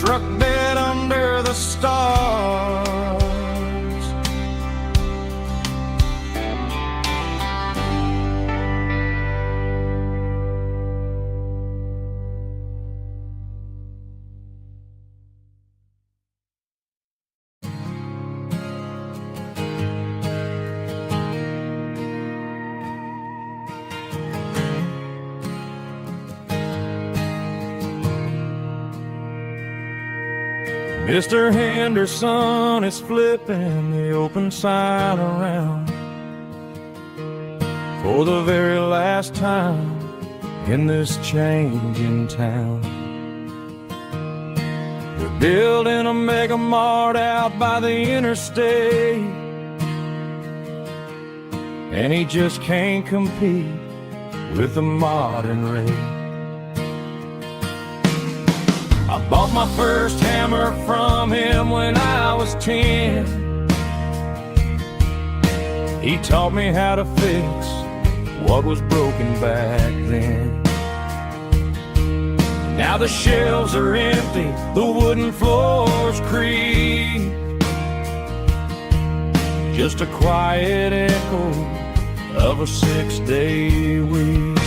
truck bed under the stars. Mr. Henderson is flipping the open sign around for the very last time in this changing town. They're building a mega mart out by the interstate, and he just can't compete with the modern rate. I bought my first hammer from him when I was 10. He taught me how to fix what was broken back then. Now the shelves are empty, the wooden floors creak, just a quiet echo of a 6-day week.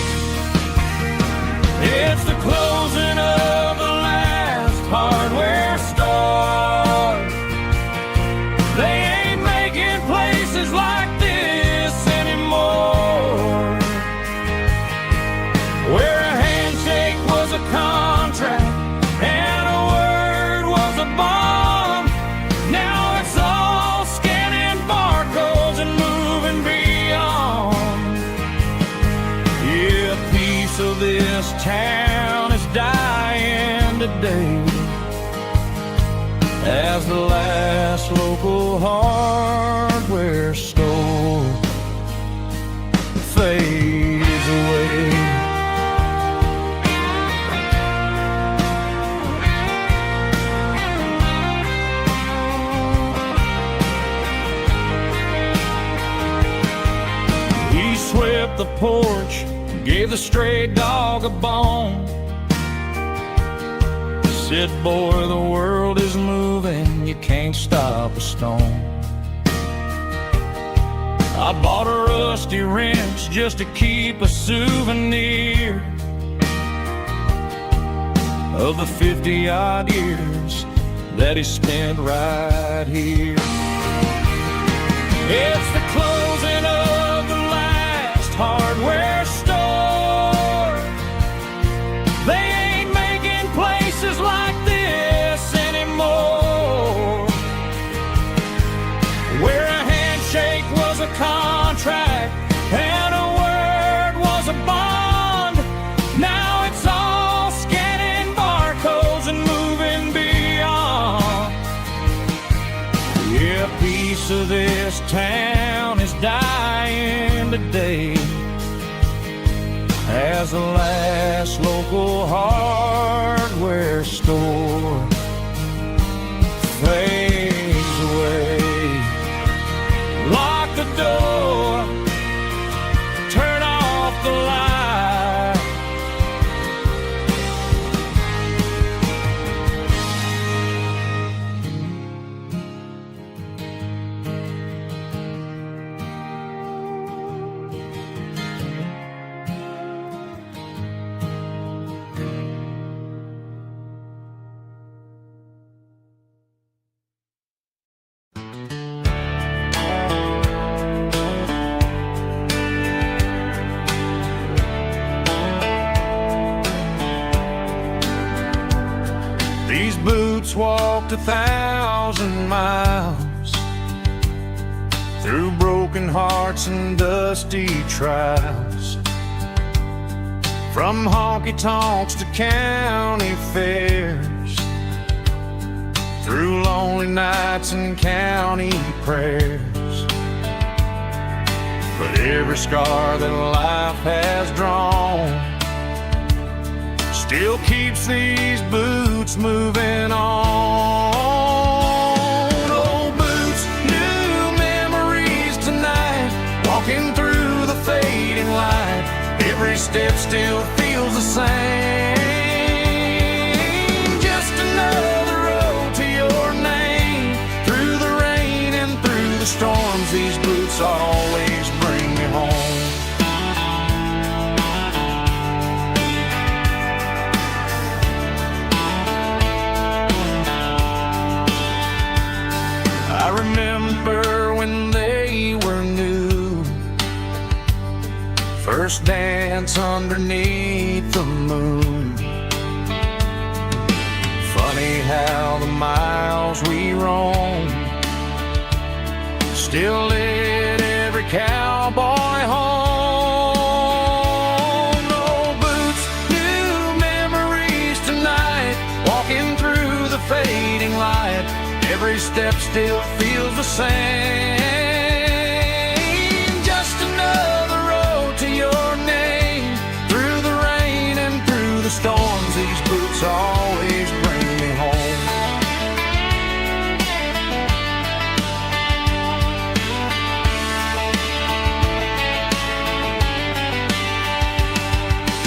It's the closing of the hardware store. They ain't making places like this anymore, where a handshake was a contract and a word was a bond. Now it's all scanning barcodes and moving beyond. Yeah, a piece of this town is dying today as the last local hardware store fades away. He swept the porch, gave the stray dog a bone, said, boy, the world is moving, you can't stop a stone. I bought a rusty wrench just to keep a souvenir of the 50-odd years that he spent right here. It's the closing of the last hardware store. They ain't making places like this anymore, where a handshake was a contract and a word was a bond. Now it's all scanning barcodes and moving beyond. Yeah, a piece of this town is dying today as the last local hardware store fades away. Lock the door, turn off the light. These boots walked 1,000 miles through broken hearts and dusty trials, from honky-tonks to county fairs, through lonely nights and county prayers. But every scar that life has drawn still keeps these boots moving on. Old boots, new memories tonight, walking through the fading light. Every step still feels the same. Just another dance underneath the moon. Funny how the miles we roam still lit every cowboy home. No boots, new memories tonight, walking through the fading light. Every step still feels the same. Just another road to your name. Through the rain and through the storms, these boots always bring me home.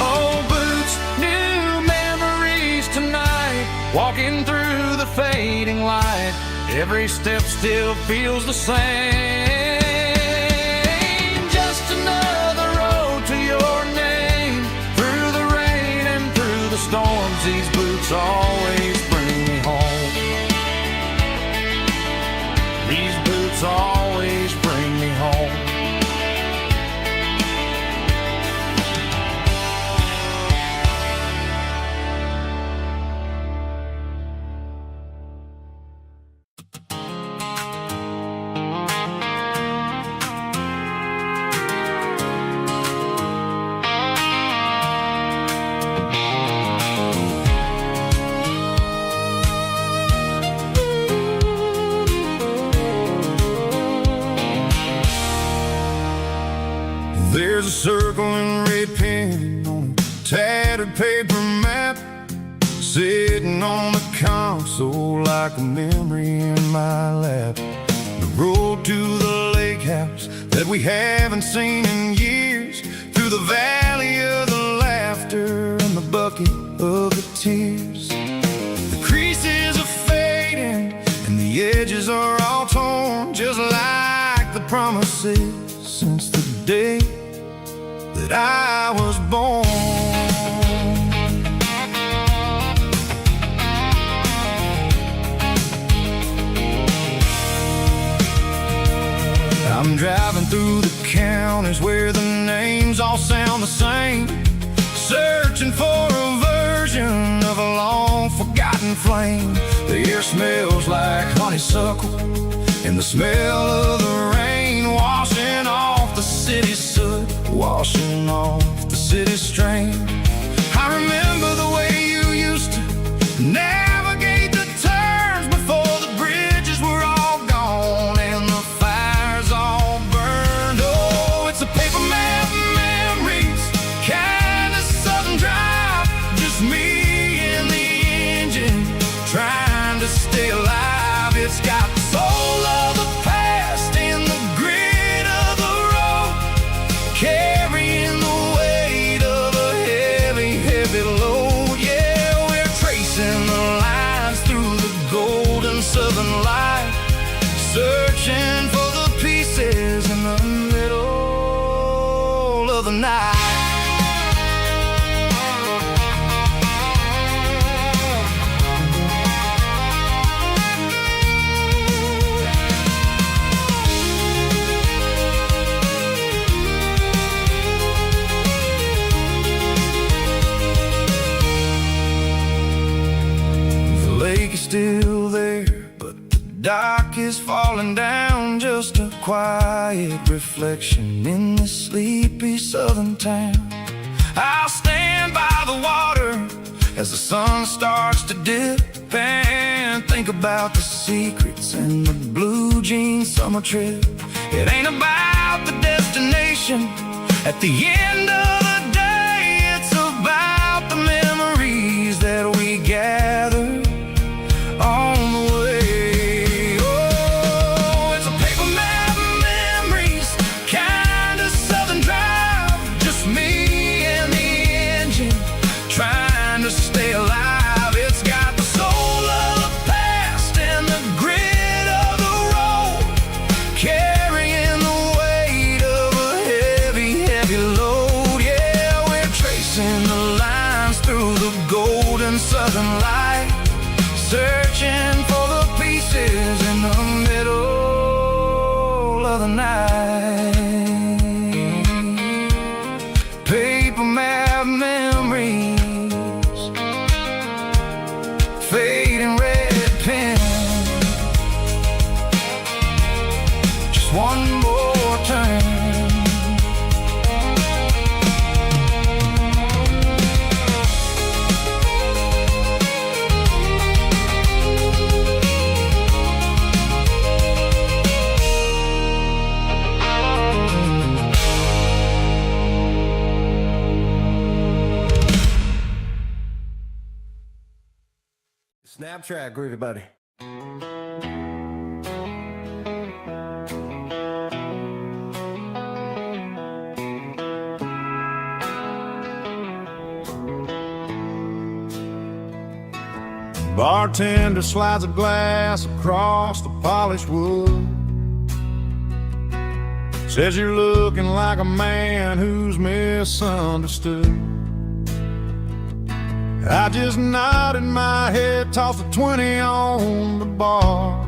Oh, boots, new memories tonight, walking through the fading light. Every step still feels the same. Just another road to your name. Through the rain and through the storms, these boots always bring me home. These boots always bring me home. There's a circle in red pen on a tattered paper map, sitting on the console like a memory in my lap. The road to the lake house that we haven't seen in years, through the valley of the laughter and the bucket of the tears. The creases are fading and the edges are all torn, just like the promises since the day that I was born. I'm driving through the counties where the names all sound the same, searching for a version of a long forgotten flame. The air smells like honeysuckle and the smell of the rain, washing off the city's soot, washing off the city's strain. I remember the way you used to navigate the turns before the bridges were all gone and the fires all burned. Oh, it's a paper map memories, kind of southern drive, just me and the engine trying to stay alive. It's got the soul of the past and the grit of the road, carrying the weight of a heavy, heavy load. Yeah, we're tracing the lines through the golden southern light, searching for the pieces in the middle of the night. Still there, but the dock is falling down, just a quiet reflection in this sleepy southern town. I'll stand by the water as the sun starts to dip and think about the secrets and the blue jean summer trip. It ain't about the destination at the end of the day, it's about the memories that we gather on the way. Oh, it's a paper map memories, kind of southern drive, just me and the engine trying to stay alive. It's got the soul of the past and the grit of the road, carrying the weight of a heavy, heavy load. Yeah, we're tracing the lines through the golden southern light, searching for the pieces in the middle of the night. Paper Snap track, groovy buddy. Bartender slides a glass across the polished wood. Says you're looking like a man who's misunderstood. I just nodded my head, tossed a 20 on the bar,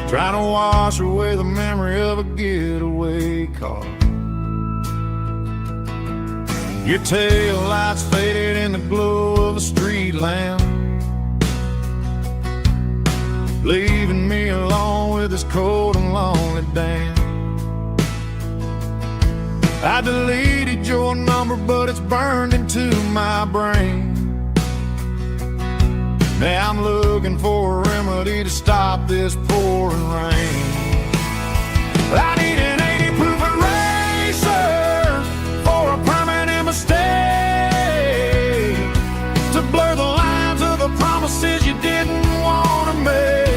trying to wash away the memory of a getaway car. Your tail lights faded in the glow of a street lamp, leaving me alone with this cold and lonely damn. I deleted your number, but it's burned into my brain. Now I'm looking for a remedy to stop this pouring rain. I need an 80 proof eraser for a permanent mistake, to blur the lines of the promises you didn't want to make.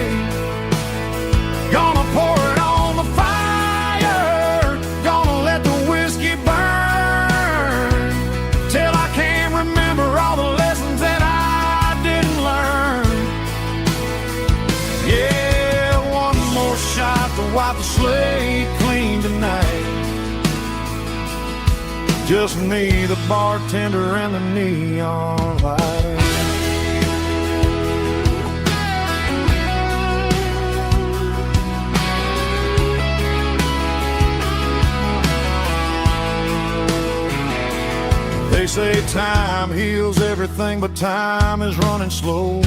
Gonna pour it on the fire, gonna let the whiskey burn, till I can't remember all the lessons that I didn't learn. Yeah, one more shot to wipe the slate clean tonight. Just me, the bartender, and the neon light. They say time heals everything, but time is running slow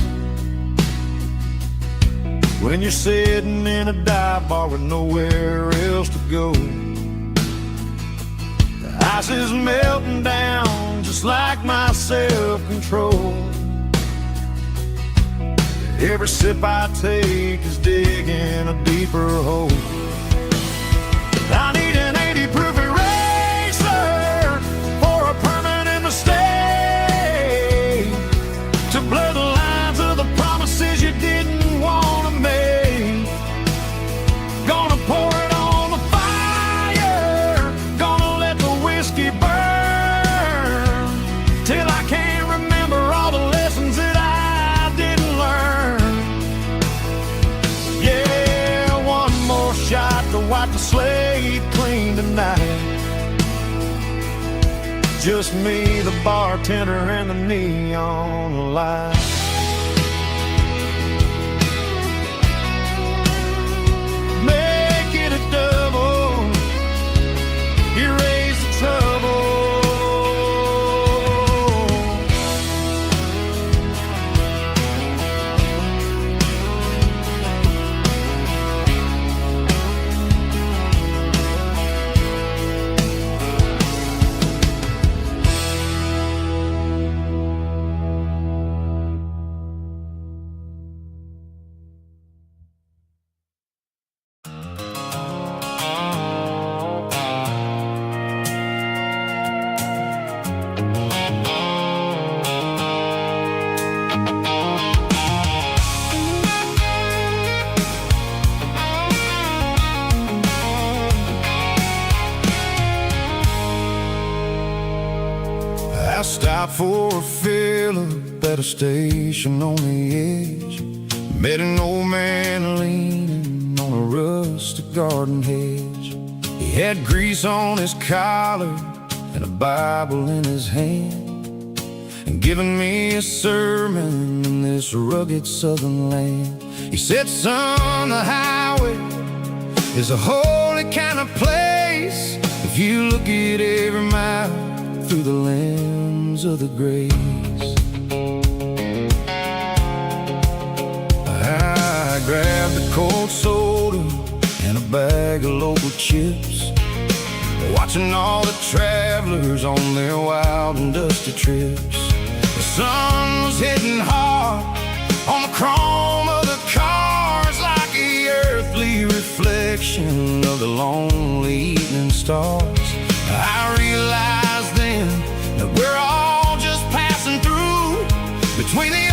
when you're sitting in a dive bar with nowhere else to go. The ice is melting down just like my self-control. Every sip I take is digging a deeper hole. I need an 80 proof eraser for a permanent mistake, to blur the lines of the promises you didn't want to make. Gonna pour it on the fire, gonna let the whiskey burn, till I can't remember all the lessons that I didn't learn. Yeah, one more shot to wipe the slate clean tonight. Just me, the bartender, and the neon light. Make it a double, erase the trouble. I stopped for a fill-up at a station on the edge. Met an old man leaning on a rusted garden hedge. He had grease on his collar and a Bible in his hand, and giving me a sermon in this rugged southern land. He said, son, the highway is a holy kind of place if you look at every mile through the lens of the grace. I grabbed a cold soda and a bag of local chips, watching all the travelers on their wild and dusty trips. The sun was hitting hard on the chrome of the cars, like the earthly reflection of the lonely evening stars. I realized then that we're all just passing through between the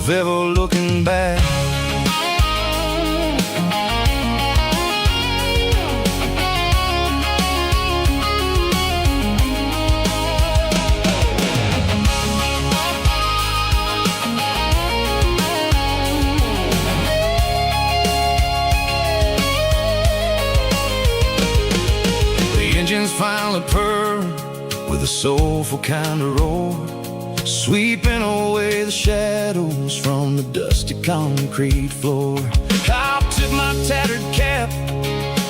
of ever looking back. Engines finally purr with a soulful kind of roar, sweeping away the shadows from the dusty concrete floor. I'll tip my tattered cap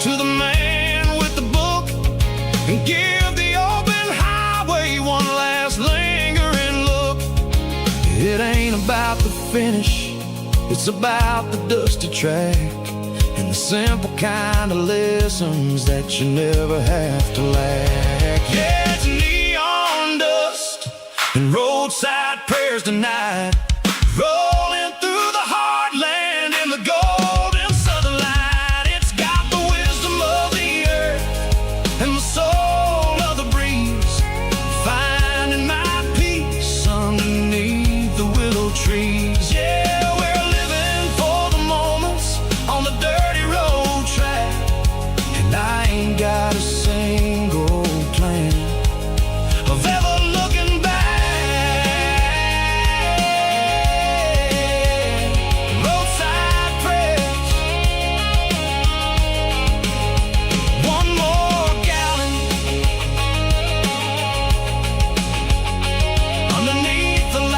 to the man with the book and give the open highway one last lingering look. It ain't about the finish, it's about the dusty track and the simple kind of lessons that you never have to lack. Yeah, it's neon dust and roadside prayers tonight, rolling through the heartland in the golden southern light. It's got the wisdom of the earth and the soul of the breeze, finding my peace underneath the willow trees. Yeah, we're living for the moments on the dirty road track, and I ain't got a single plan of ever looking back. Roadside prayers, one more gallon underneath the light.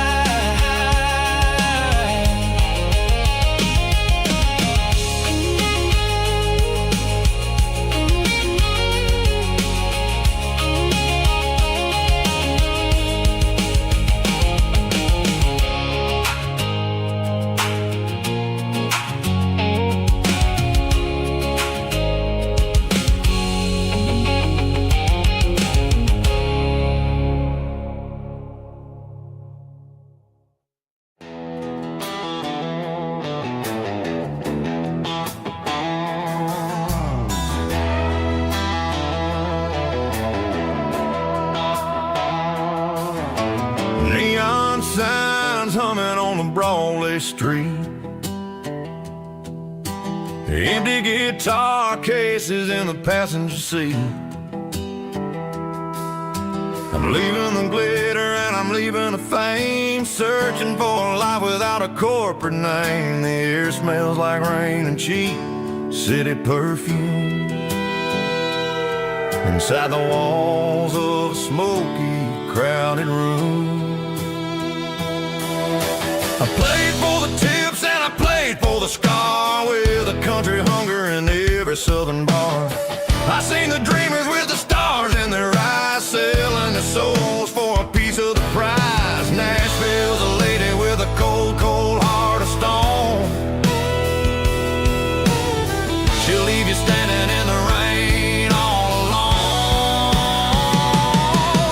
Neon signs humming on the Broadway street, empty guitar cases in the passenger seat. I'm leaving the glitter and I'm leaving the fame, searching for a life without a corporate name. The air smells like rain and cheap city perfume inside the walls of a smoky, crowded room. I played for the tips and I played for the scar, with a country hunger in every southern bar. I seen the dreamers with the stars in their eyes, selling their souls for a piece of the prize. Nashville's a lady with a cold, cold heart of stone. She'll leave you standing in the rain all alone.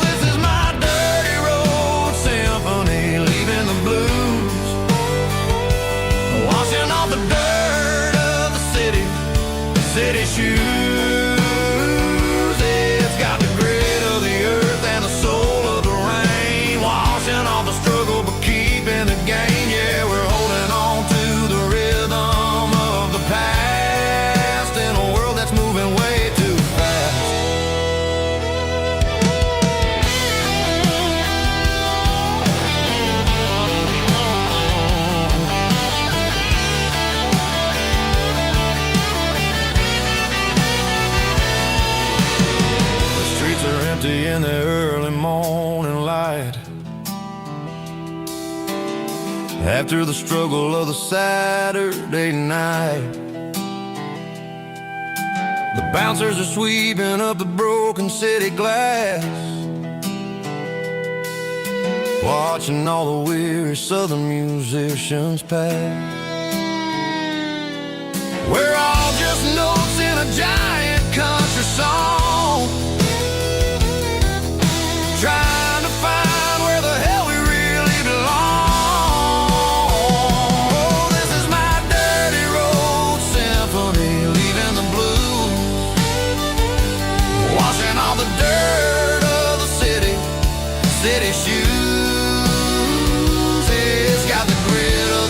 This is my dirty road symphony, leaving the blues, washing off the dirt of the city shoes. It's got the grit of the earth and the soul of the rain, washing off the struggle but keeping the gain. Yeah, we're holding on to the rhythm of the past in a world that's moving way too fast. In the early morning light, after the struggle of the Saturday night, the bouncers are sweeping up the broken city glass, watching all the weary southern musicians pass. We're all just notes in a giant country song, trying to find where the hell we really belong. Oh, this is my dirty road symphony, leaving the blues, washing all the dirt of the city shoes. It's got the grit of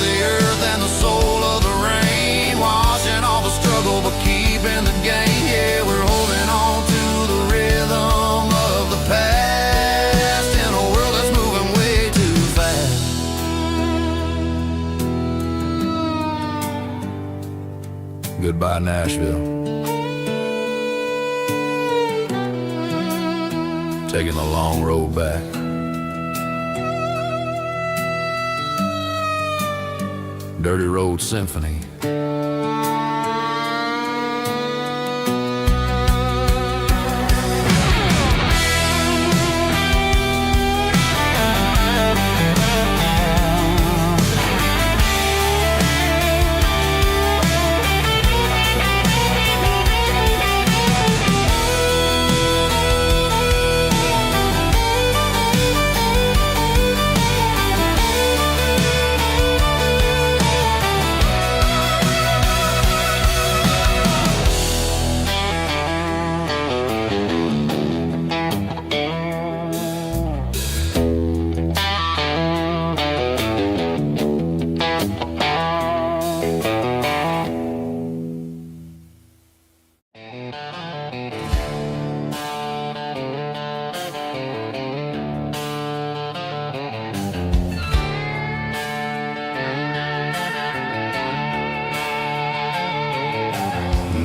Goodbye, Nashville. Taking the long road back. Dirty Road Symphony.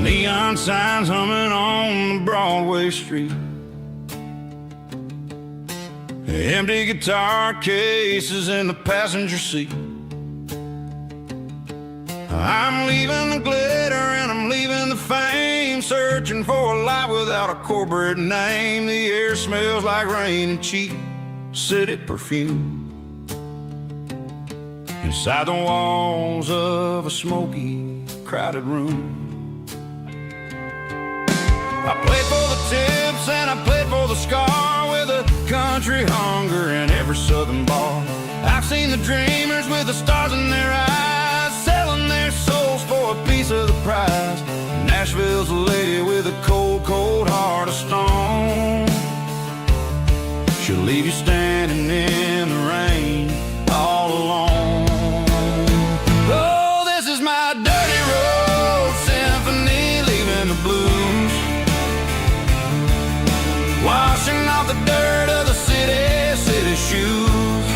Neon signs humming on the Broadway street. Empty guitar cases in the passenger seat. I'm leaving the glitter and I'm leaving the fame, searching for a life without a corporate name. The air smells like rain and cheap city perfume. Inside the walls of a smoky, crowded room. I played for the tips and I played for the scar, with a country hunger in every southern bar. I've seen the dreamers with the stars in their eyes, selling their souls for a piece of the prize. Nashville's a lady with a cold, cold heart of stone. She'll leave you standing in the rain all alone. Oh, this is my dirty road symphony, leaving the blues, washing off the dirt of the city shoes.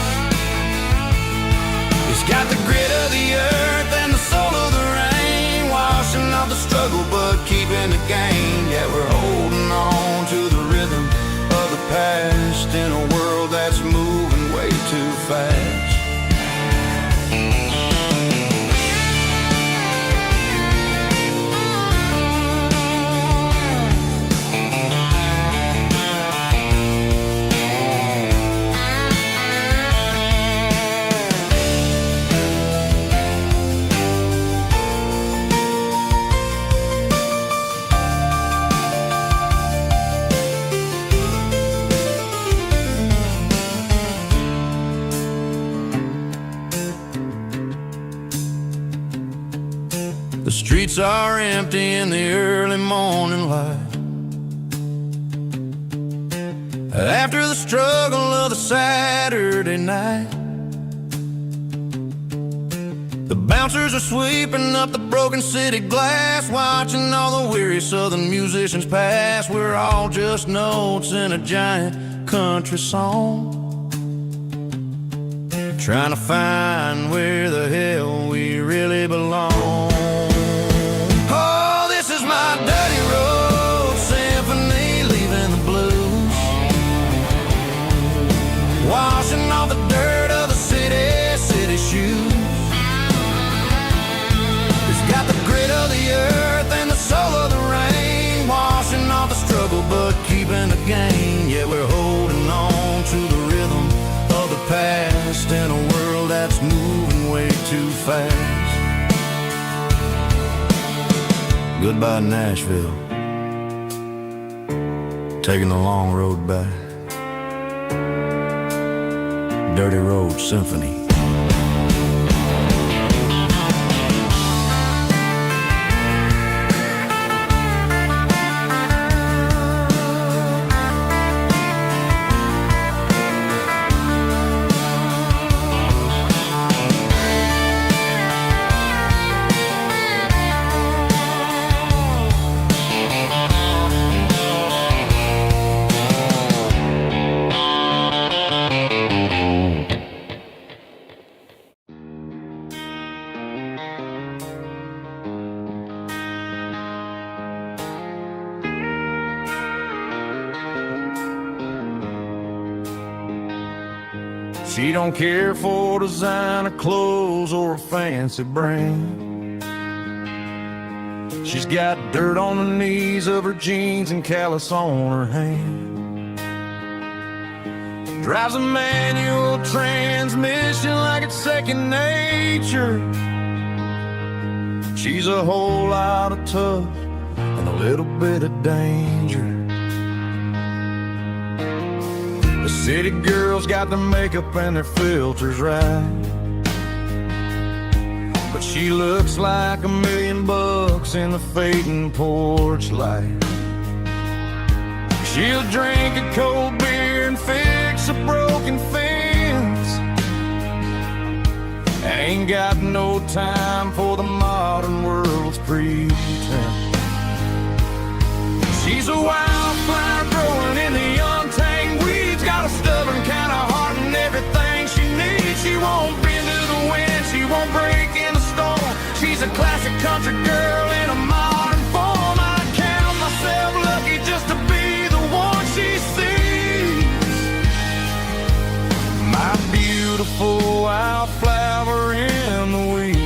It's got the grit of the earth and the soul of the rain, washing off the struggle but keeping the gain. Yeah, we're holding on to the rhythm of the past in a world that's moving way too fast. The streets are empty in the early morning light, after the struggle of the Saturday night. The bouncers are sweeping up the broken city glass, watching all the weary southern musicians pass. We're all just notes in a giant country song, trying to find where the hell we really belong. My dirty road symphony, leaving the blues, washing off the dirt of the city shoes. It's got the grit of the earth and the soul of the rain, washing off the struggle but keeping the gain. Yeah, we're holding on to the rhythm of the past in a world that's moving way too fast. Goodbye, Nashville. Taking the long road back. Dirty Road Symphony. She don't care for designer clothes or a fancy brand. She's got dirt on the knees of her jeans and callus on her hand. Drives a manual transmission like it's second nature. She's a whole lot of tough and a little bit of danger. The city girls got their makeup and their filters right, but she looks like $1 million in the fading porch light. She'll drink a cold beer and fix a broken fence. Ain't got no time for the modern world's pretense. She's a wildflower growing in the untamed weeds. Got a stubborn kind of heart and everything she needs. She won't bend to the wind, she won't break in the storm. She's a classic country girl in a modern form. I count myself lucky just to be the one she sees. My beautiful wildflower in the weeds.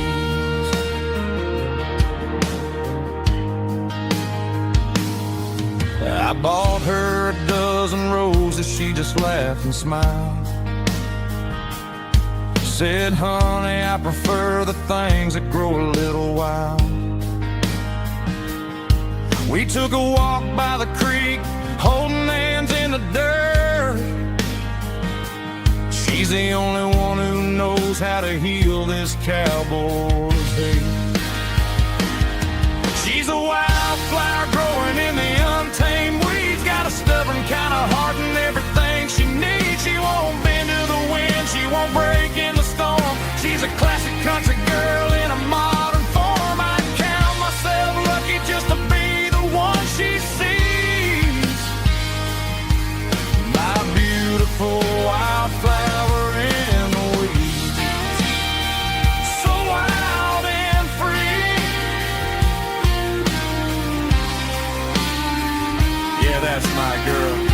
I bought her a dozen roses, she just laughed and smiled. Said, honey, I prefer the things that grow a little wild. We took a walk by the creek, holding hands in the dirt. She's the only one who knows how to heal this cowboy's hate. She's a wildflower growing in the untamed weeds. Got a stubborn kind of heart and everything she needs. She won't bend to the wind, she won't break in the storm. She's a classic country girl in a modern form. I count myself lucky just to be the one she sees. My beautiful wildflower in the weeds. So wild and free. Yeah, that's my girl.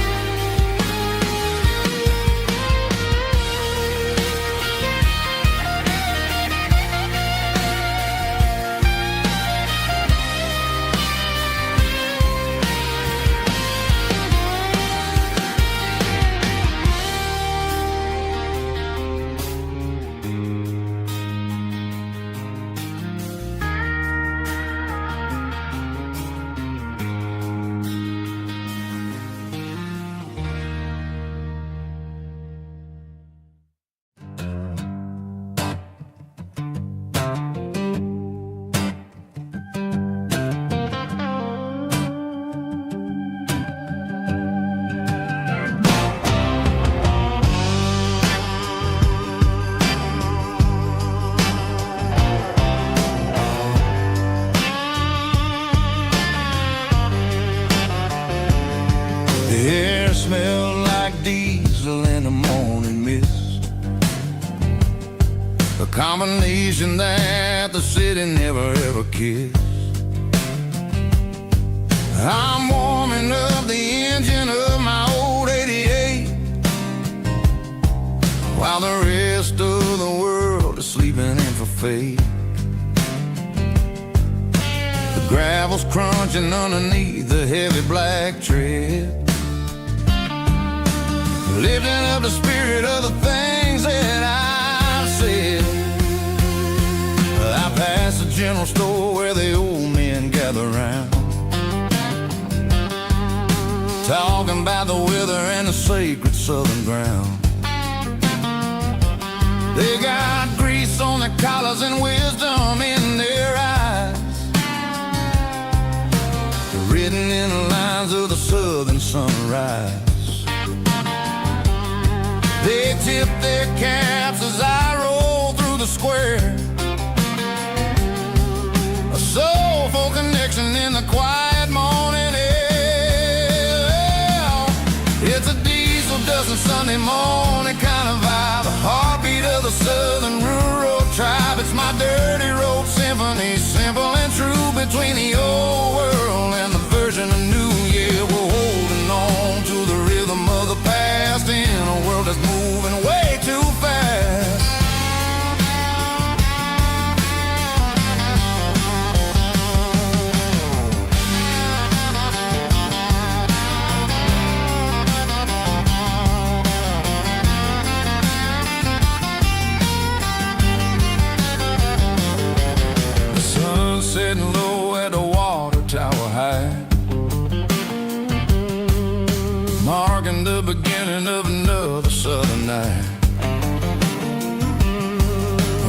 The air smelled like diesel in the morning mist, a combination that the city never ever kissed. I'm warming up the engine of my old 88, while the rest of the world is sleeping in for fate. The gravel's crunching underneath the heavy black tread, lifting up the spirit of the things that I said. I passed the general store where the old men gather round, talking about the weather and the sacred southern ground. They got grease on their collars and wisdom in their eyes, written in the lines of the southern sunrise. They tip their caps as I roll through the square, a soulful connection in the quiet morning air. It's a diesel dozen Sunday morning kind of vibe, a heartbeat of the southern rural tribe. It's my dirty road symphony, simple and true, between the old world and the version of new. Yeah, we're holding on to the rhythm of the past in a world that's moving way too fast. marking the beginning of another southern night.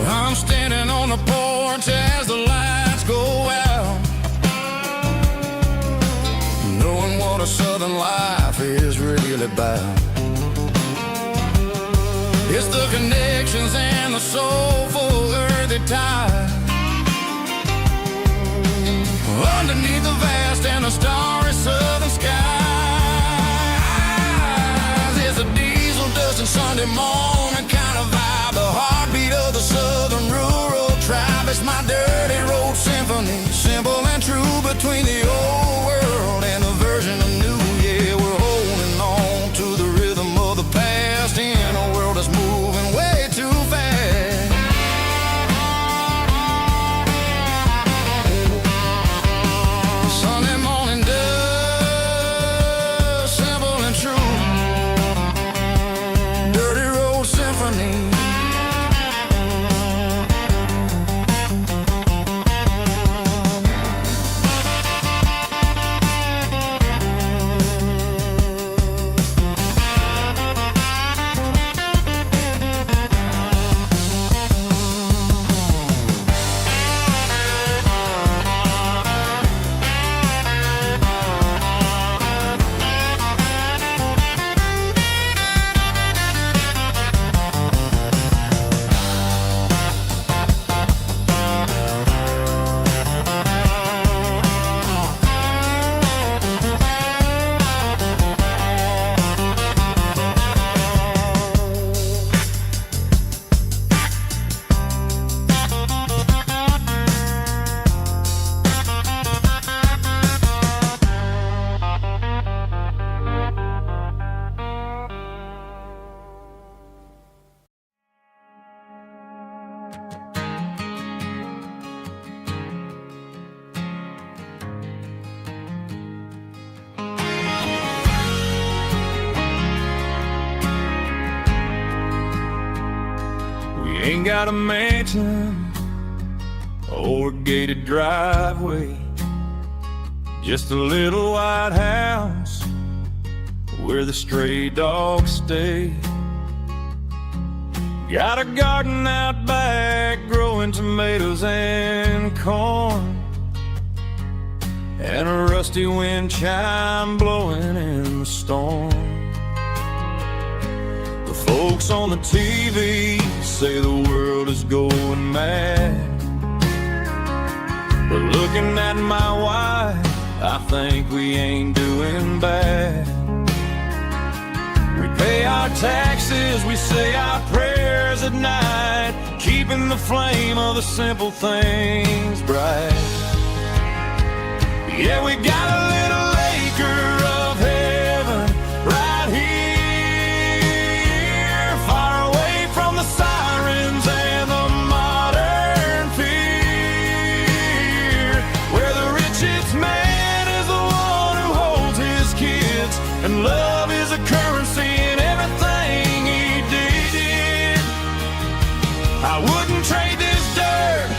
I'm standing on the porch as the lights go out, knowing what a southern life is really about. It's the connections and the soulful earthy tide underneath the vast and the starry southern skies. It's a diesel dusting Sunday morning kind of vibe, the heartbeat of the southern rural tribe. It's my dirty road symphony, simple and true, between the old world and the version of new. Yeah, we're holding on to the rhythm of the past in a world that's moving way too fast. Sunday morning dust, simple and true, dirty road symphony. Ain't got a mansion or a gated driveway, just a little white house where the stray dogs stay. Got a garden out back growing tomatoes and corn, and a rusty wind chime blowing in the storm. Folks on the TV say the world is going mad, but looking at my wife, I think we ain't doing bad. We pay our taxes, we say our prayers at night, keeping the flame of the simple things bright. Yeah, we got a little acre of heaven right here, sirens and the modern fear, where the richest man is the one who holds his kids, and love is a currency in everything he did. I wouldn't trade this dirt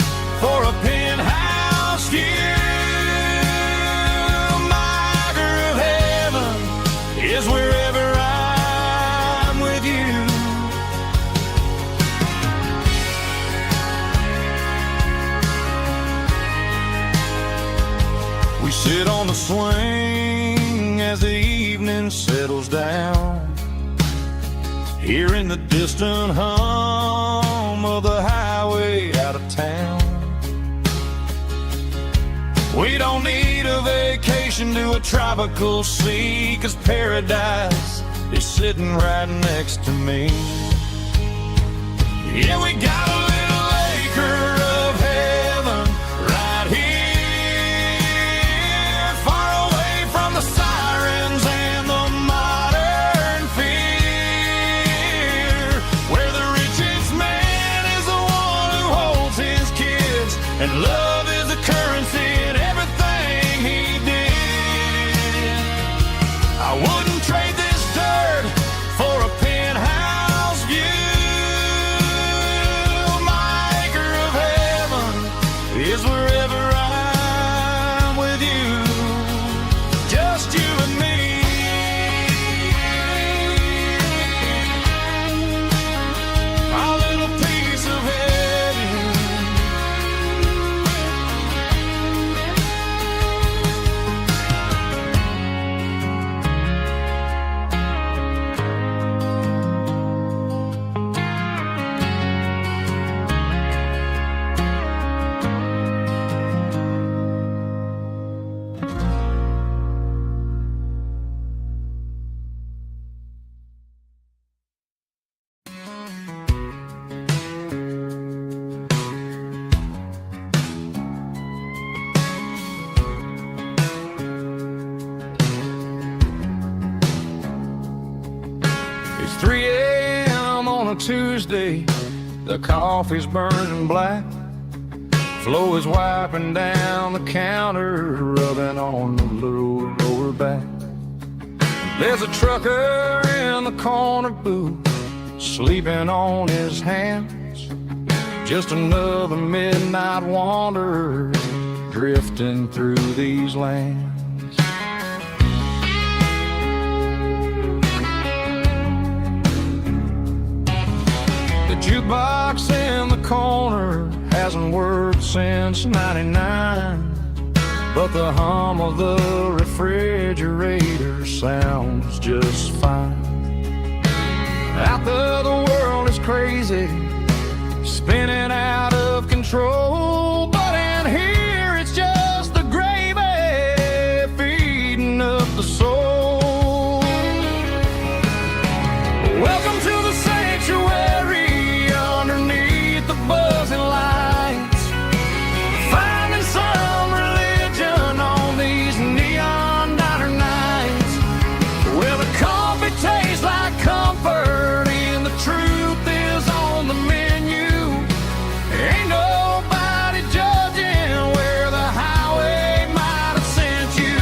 for a penthouse view. My acre of heaven is wherever I'm with you. We sit on the swing as the evening settles down, hearing the distant hum of the highway out of town. We don't need a vacation to a tropical sea, 'cause paradise is sitting right next to me. Yeah, we got a little acre of heaven right here, far away from the sirens and the modern fear, where the richest man is the one who holds his kids, and love is a currency in everything he did. I wouldn't trade this dirt for a penthouse view. My a Tuesday, the coffee's burning black. Flo is wiping down the counter, rubbing on the little lower back. There's a trucker in the corner booth, sleeping on his hands. Just another midnight wanderer, drifting through these lands. The jukebox in the corner hasn't worked since '99, but the hum of the refrigerator sounds just fine. Out there the world is crazy, spinning out of control, but in here it's just the gravy feeding up the soul. Welcome to the sanctuary underneath the buzzing lights, finding some religion on these neon diner nights, where the coffee tastes like comfort and the truth is on the menu. Ain't nobody judging where the highway might have sent you.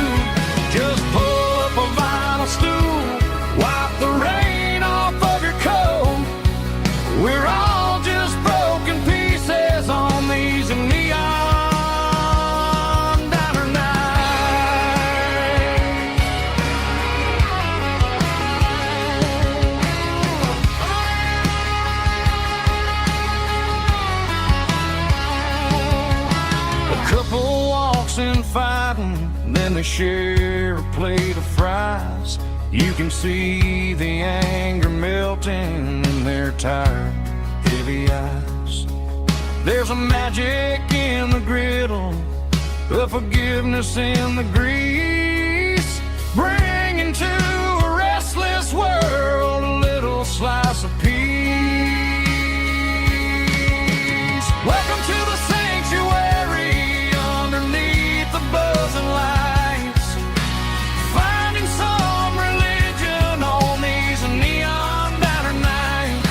Just pull up a vinyl stool, wipe the rain off of your coat. We're all just broken pieces on these neon diner nights. A couple walks in fighting, then they share a plate of fries. You can see the anger melting in their tired, heavy eyes. There's a magic in the griddle, a forgiveness in the grease, bringing to a restless world a little slice of peace. Welcome to the sanctuary underneath the buzzing lights, finding some religion on these neon diner nights,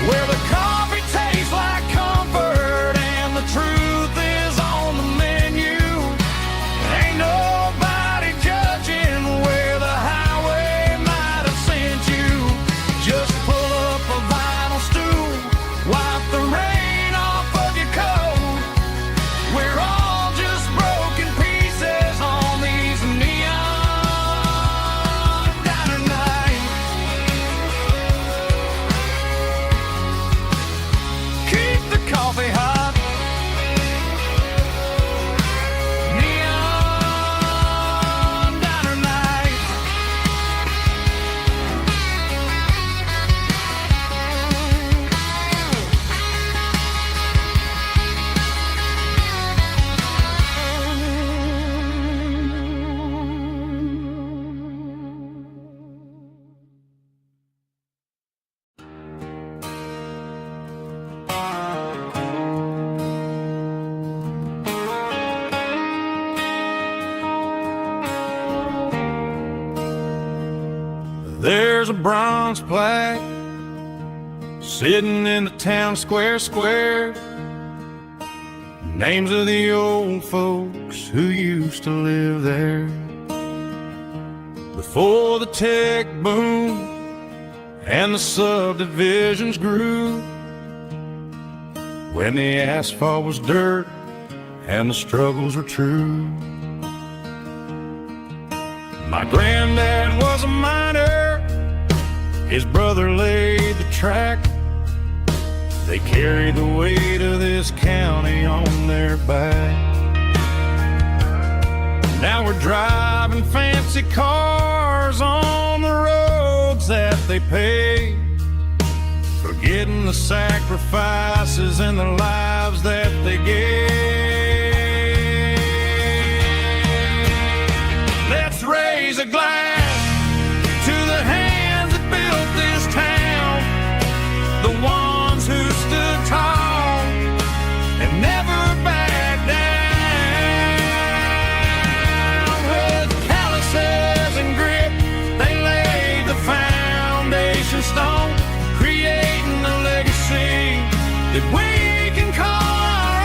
where the coffee tastes like comfort and the truth is on the menu. Ain't nobody judging where the highway might have sent you. Just pull up a vinyl stool, wipe the rain off of your coat. We're all just broken pieces on these neon diner nights. Keep the coffee hot. Neon diner nights. There's a bronze plaque sitting in the town square. Names of the old folks who used to live there before the tech boom and the subdivisions grew, when the asphalt was dirt and the struggles were true. My granddad was a miner, his brother laid the track. They carried the weight of this county on their back. Now we're driving fancy cars on the roads that they paved, forgetting the sacrifices and the lives that they gave. Let's raise a glass to the hands that built this town, the ones who stood tall and never backed down. With calluses and grit, they laid the foundation stone, creating that we can call our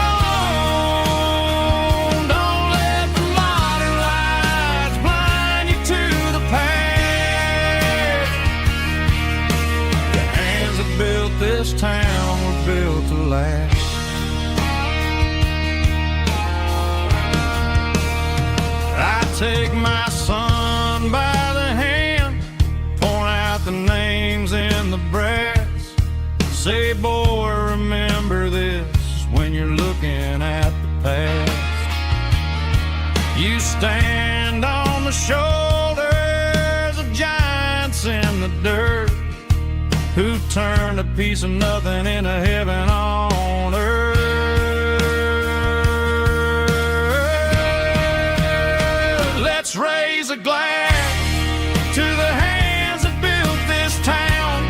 own. Don't let the modern lights blind you to the past. The hands that built this town were built to last. Take my son by the hand, point out the names in the brass. Say, boy, remember this when you're looking at the past. You stand on the shoulders of giants in the dirt, who turned a piece of nothing into heaven on earth. Let's raise a glass to the hands that built this town,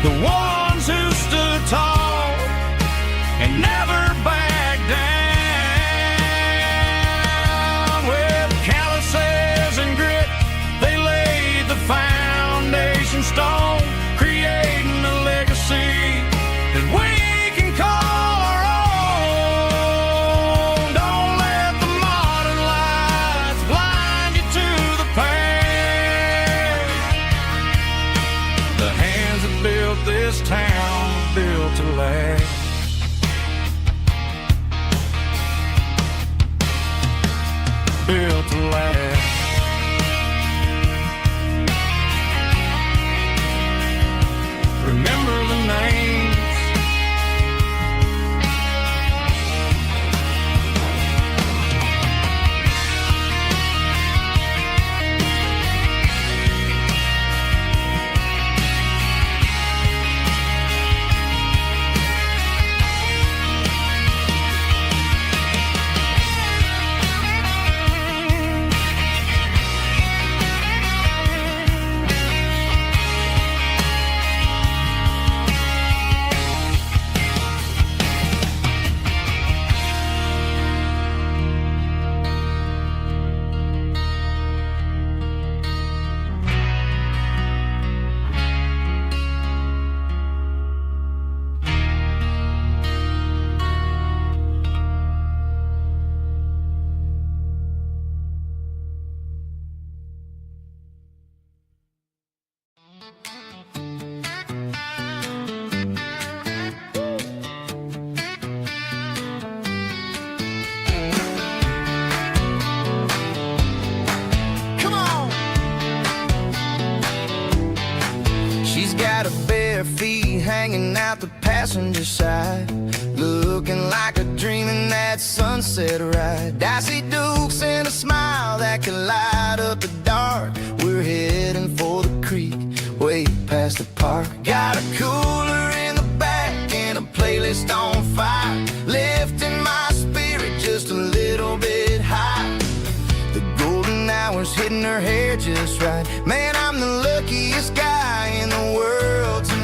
the ones who stood tall and never backed down. With calluses and grit, they laid the foundation stone, creating a legacy that we can call our own. Don't let the modern lights blind you to the past. The hands that built this town were built to last. Built to last. Remember the names. Got her bare feet hanging out the passenger side, looking like a dream in that sunset ride. I see Dukes and a smile that can light up the dark. We're heading for the creek, way past the park. Got a cooler in the back and a playlist on fire, lifting my spirit just a little bit high. The golden hours hitting her hair just right. Man, I'm the luckiest guy in the world tonight.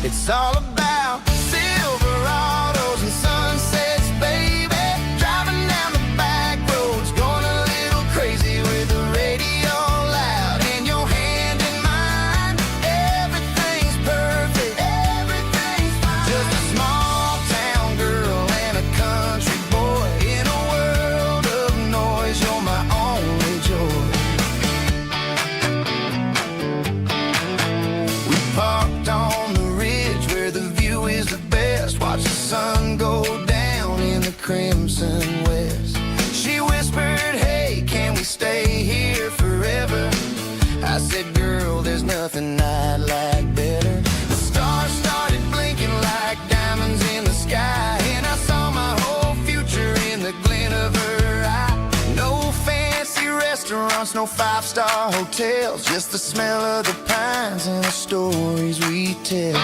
It's all about Silverados and sunsets, baby. Driving down the back roads, going a little crazy with the radio loud and your hand in mine. Everything's perfect, everything's fine. Just a small town girl and a country boy in a world of noise. You're my only joy. We parked on the ridge where the view is the best. Watch the sun go down in the crimson west. She whispered, hey, can we stay here forever? I said, girl, there's nothing I'd like better. The stars started blinking like diamonds in the sky, and I saw my whole future in the glint of her eye. No fancy restaurants, no five-star hotels, just the smell of the pines and the stories we tell.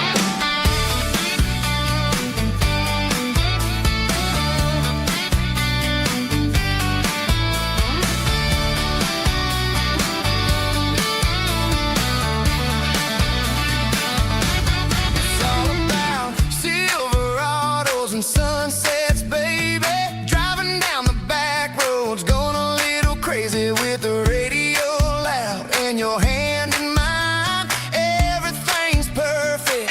It's all about Silverados and sunsets, baby. Driving down the back roads, going a little crazy with the radio loud and your hand in mine. Everything's perfect.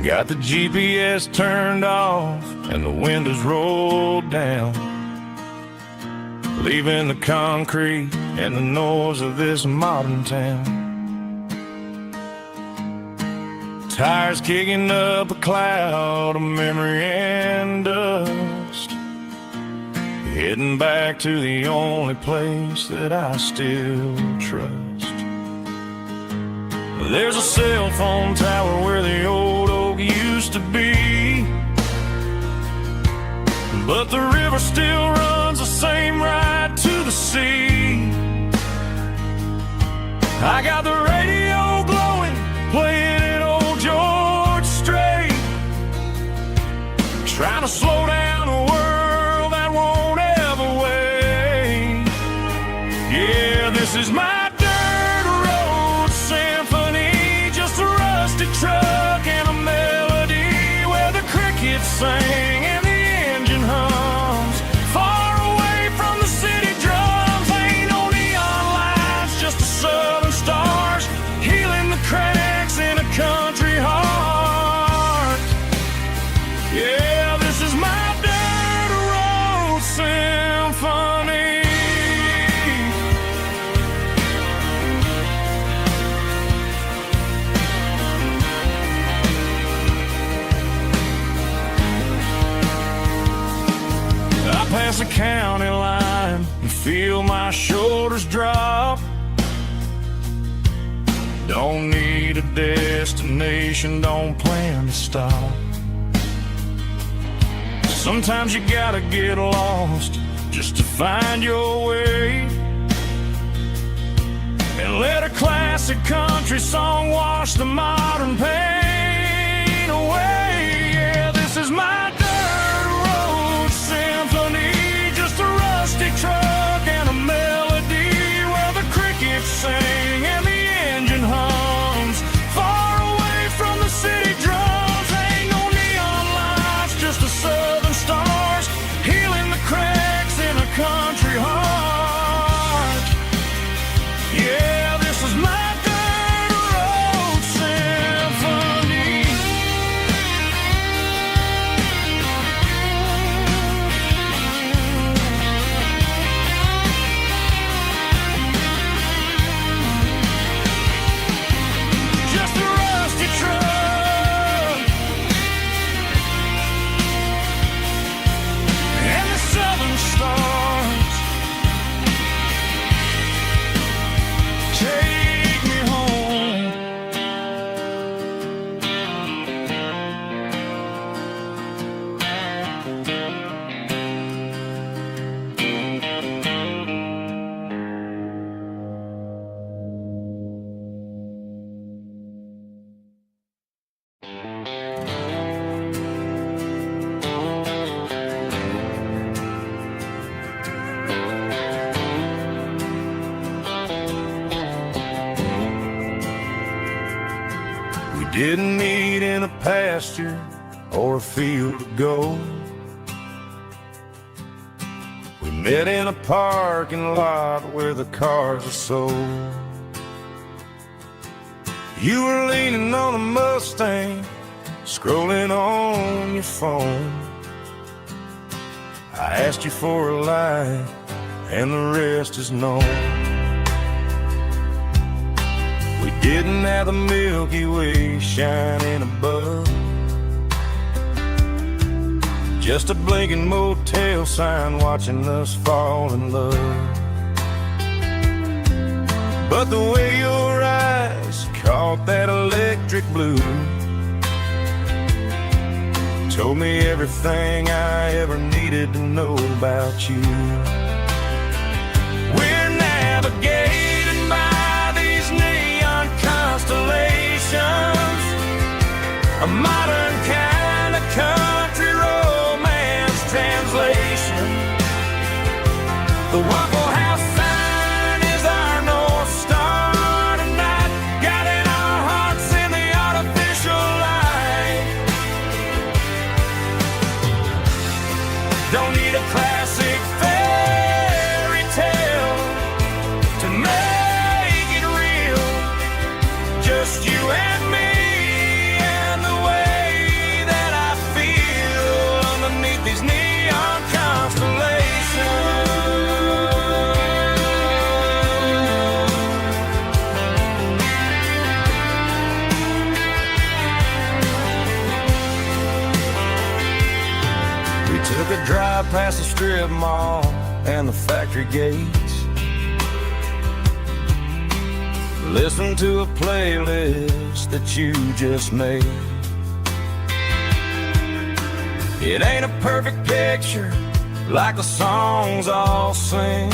Got the GPS turned off and the windows rolled down, leaving the concrete and the noise of this modern town. Tires kicking up a cloud of memory and dust, heading back to the only place that I still trust. There's a cell phone tower where the old oak used to be, but the river still runs the same right to the sea. I got the radio glowing, playing it old George Strait, trying to slow down a world that won't ever wait. Yeah, this is my dirt road symphony, just a rusty truck and a melody where the crickets sing and the engine hums. Far away from the city drums, ain't no neon lights, just the southern stars healing the cracks in a country heart. Yeah, this is my dirt road symphony. I pass the county line and feel my shoulders drop. Don't need a destination, don't plan to stop. Sometimes you gotta get lost just to find your way, and let a classic country song wash the modern pain away. Yeah, this is my dirt road symphony, just a rusty truck and a melody where the crickets sing and the engine hums. Far away from the city drums, ain't no neon lights, just the southern stars healing the cracks in a country heart. Yeah, this is my dirt road symphony. Just a rusty truck and the southern stars take me home. We didn't meet in a pasture or a field of gold. We met in a parking lot where the cars are sold. You were leaning on a Mustang, scrolling on your phone. I asked you for a light, and the rest is known. We didn't have the Milky Way shining above, just a blinking motel sign watching us fall in love. But the way your eyes caught that electric blue told me everything I ever needed to know about you. We're navigated by these neon constellations, a modern kind of country romance translation. The Waffle House sign is our North Star tonight, guiding our hearts in the artificial light. Don't need a classic fairy tale to make it real, just you and me and the way strip mall and the factory gates. Listen to a playlist that you just made. It ain't a perfect picture like the songs all sing,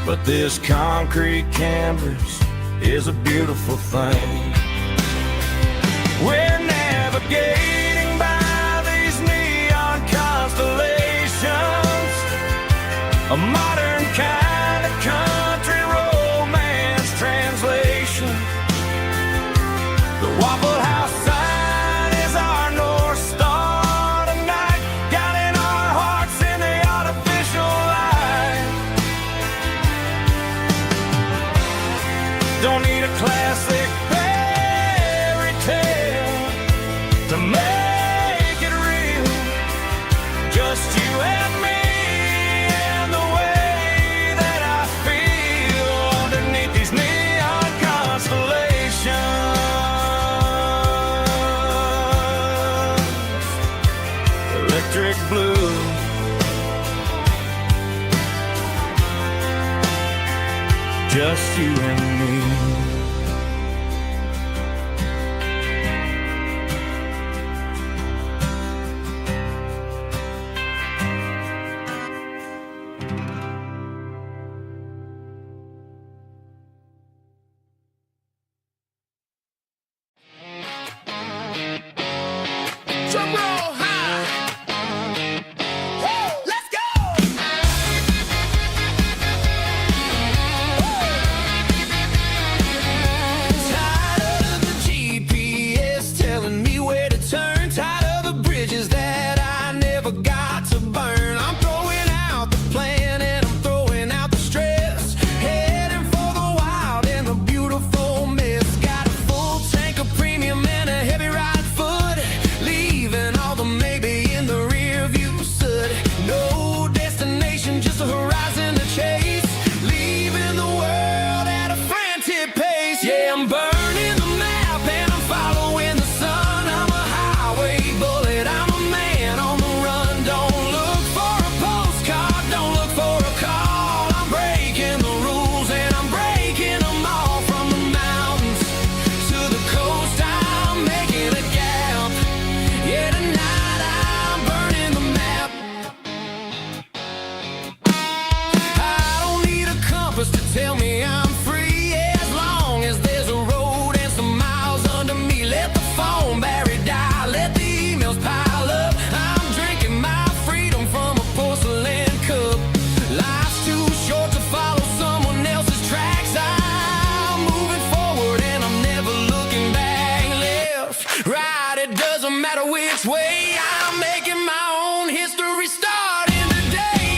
but this concrete canvas is a beautiful thing. We're navigating by these neon constellations, a modern kind of country romance translation. The Waffle House sign is our North Star tonight, guiding our hearts in the artificial light. Don't need a classic fairy tale to make it real, just you and me and the way that I feel underneath these neon constellations. Electric blue, just you and me. Drum roll high. Woo, let's go. Tired of the GPS telling me where to turn. Tired of the bridges that I never got to burn. I'm throwing out the plan and I'm throwing out the stress. Heading for the wild and the beautiful mess. Got a full tank of premium and a heavy right foot. Leaving all the maybe in the rear view soot. No destination, just a horizon to chase. Leaving the world at a frantic pace. Yeah, I'm burning the map and I'm following the sun. I'm a highway bullet, I'm a man on the run. Don't look for a postcard, don't look for a call. I'm breaking the rules and I'm breaking them all. From the mountains to the coast, I'm making a gap. Yeah, tonight I'm burning the map. I don't need a compass to tell me I'm free. As long as there's a road and some miles under me. Let the phone battery die, let the emails pile up. I'm drinking my freedom from a porcelain cup. Life's too short to follow someone else's tracks. I'm moving forward and I'm never looking back. Left, right, it doesn't matter which way. I'm making my own history starting today.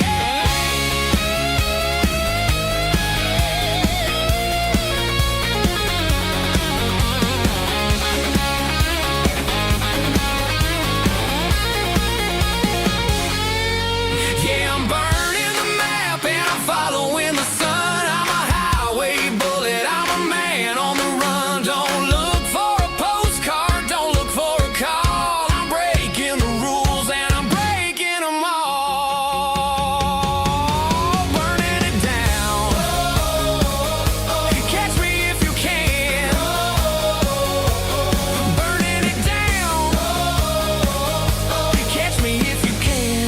Yeah, I'm burning the map and I'm following the sun. I'm a highway bullet, I'm a man on the run. Don't look for a postcard, don't look for a call. I'm breaking the rules and I'm breaking them all. Burning it down. Catch me if you can. Burning it down. Catch me if you can.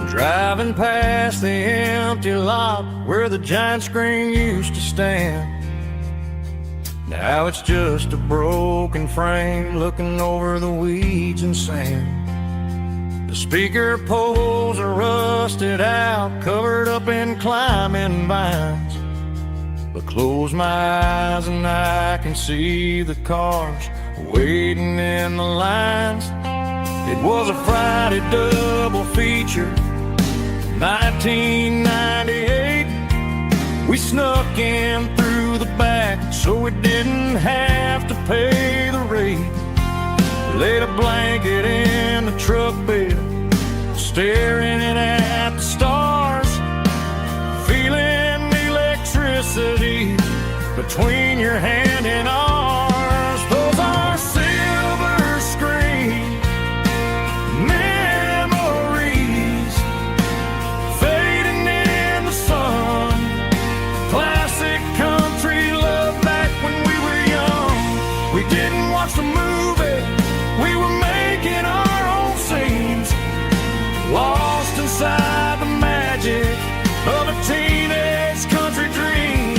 Driving past the empty lot where the giant screen used to stand. Now it's just a broken frame looking over the weeds and sand. The speaker poles are rusted out, covered up in climbing vines. But close my eyes and I can see the cars waiting in the lines. It was a Friday double feature, 1998. We snuck in through the back so we didn't have to pay the rate. Laid a blanket in the truck bed, staring at the stars, feeling the electricity between your hand and ours. Those are silver screen memories fading in the sun. Classic country love back when we were young. We didn't watch the movie, we were making our own scenes, lost inside the magic of a teenage country dream.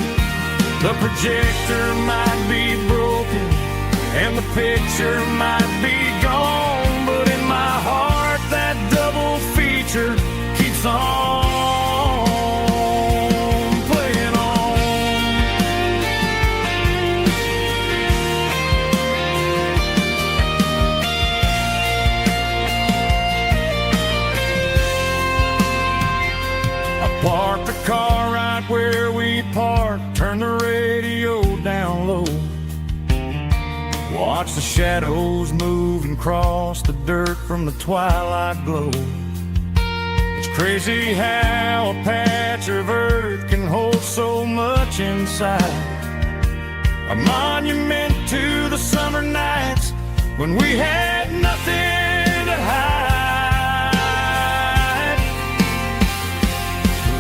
The projector might be broken and the picture might be gone, but in my heart that double feature keeps on playing on. I parked the car right where we parked, turned the radio down low, watch the shadows move and cross the dirt from the twilight glow. It's crazy how a patch of earth can hold so much inside, a monument to the summer nights when we had nothing to hide.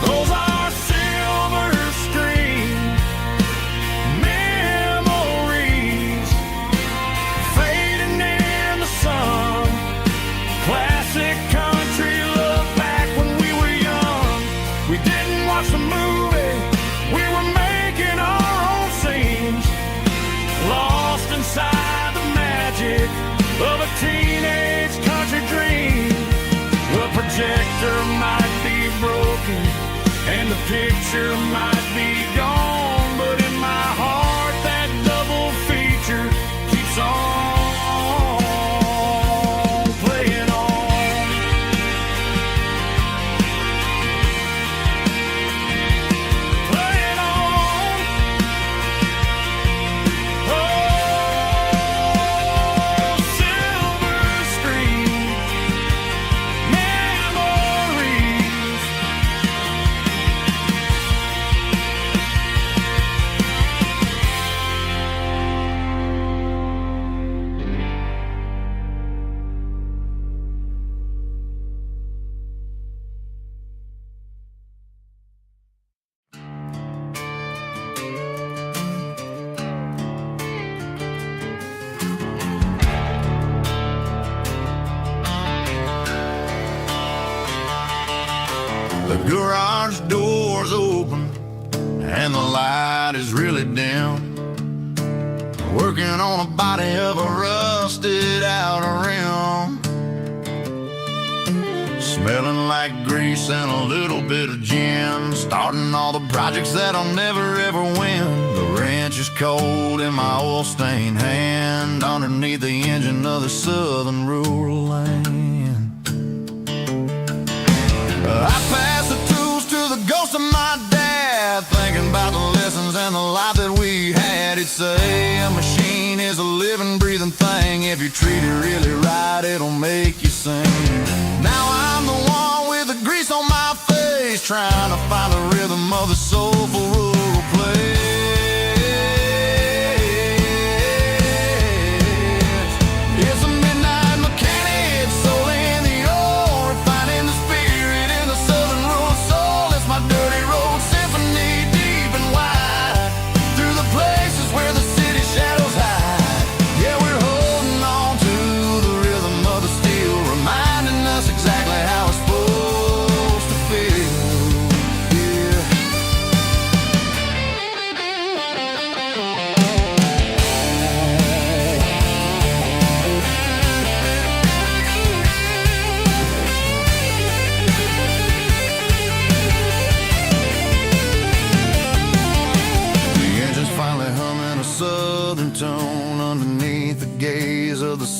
Those are silver screen memories fading in the sun. Classic country love back when we were young. We didn't watch the movie, we were making our own scenes, lost inside the magic of a teenage country dream. The projector might be broken and the picture might be gone, but in my heart that double feature keeps on playing on. Playing on. Oh, silver screen memories. The garage door's open and the light is really dim. Working on a body of a rusted out rim, smelling like grease and a little bit of gin. Starting all the projects that I'll never ever win. The wrench is cold in my oil-stained hand, underneath the engine of the southern rural land. I pass the tools to the ghost of my dad, thinking about the lessons and the life that we had. He'd say a machine is a living, breathing thing. If you treat it really right, it'll make you sing. Now I'm the one with the grease on my face, trying to find the rhythm of the soulful rural place. It's a midnight mechanic, soul in the ore, refining the spirit in the southern rural soul. It's my dirty road symphony, deep and wide, through the places where the city shadows hide. Yeah, we're holding on to the rhythm of the steel, reminding us exactly how it's supposed to feel. Yeah.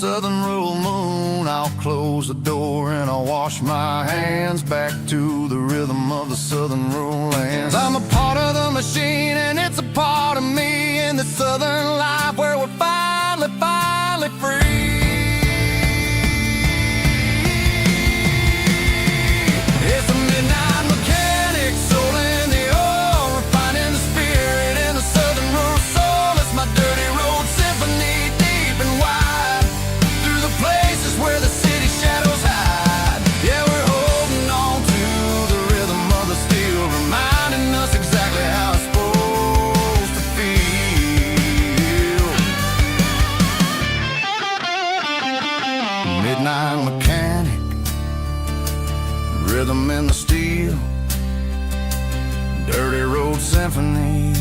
southern rural moon, I'll close the door and I'll wash my hands back to the rhythm of the southern rural lands. I'm a part of the machine and it's a part of me in the southern life where we're finally free. It's a midnight mechanic, soul in the oil, refining the spirit in the southern rural soul. It's my dirty road symphony, deep and wide, through the places where the city shadows hide. Yeah, we're holding on to the rhythm of the steel, reminding us exactly how it's supposed to feel. Midnight mechanic, rhythm in the steel, dirty road symphony.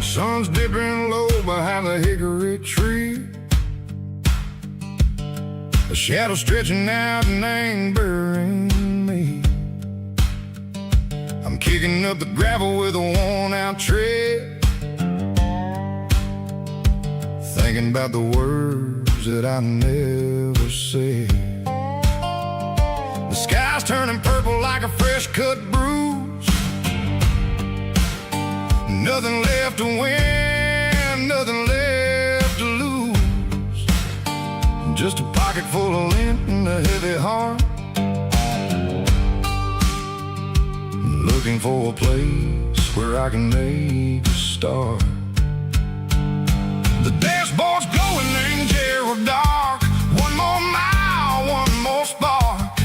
Sun's dipping low behind the hickory tree, a shadow stretching out and ain't burying me. I'm kicking up the gravel with a worn-out tread, thinking about the words that I never said. The sky's turning purple like a fresh-cut bruise. Nothing left to win, nothing left to lose. Just a pocket full of lint and a heavy heart, looking for a place where I can make a start. The dashboard's glowing, ain't Gerald dark. One more mile, one more spark.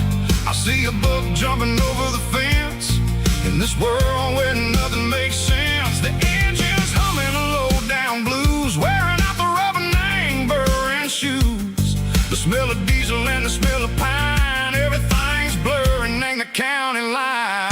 I see a buck jumping over the fence in this world where nothing makes sense. The engine's humming a low-down blues, wearing out the rubber name, burring shoes. The smell of diesel and the smell of pine, everything's blurring, ain't the county line.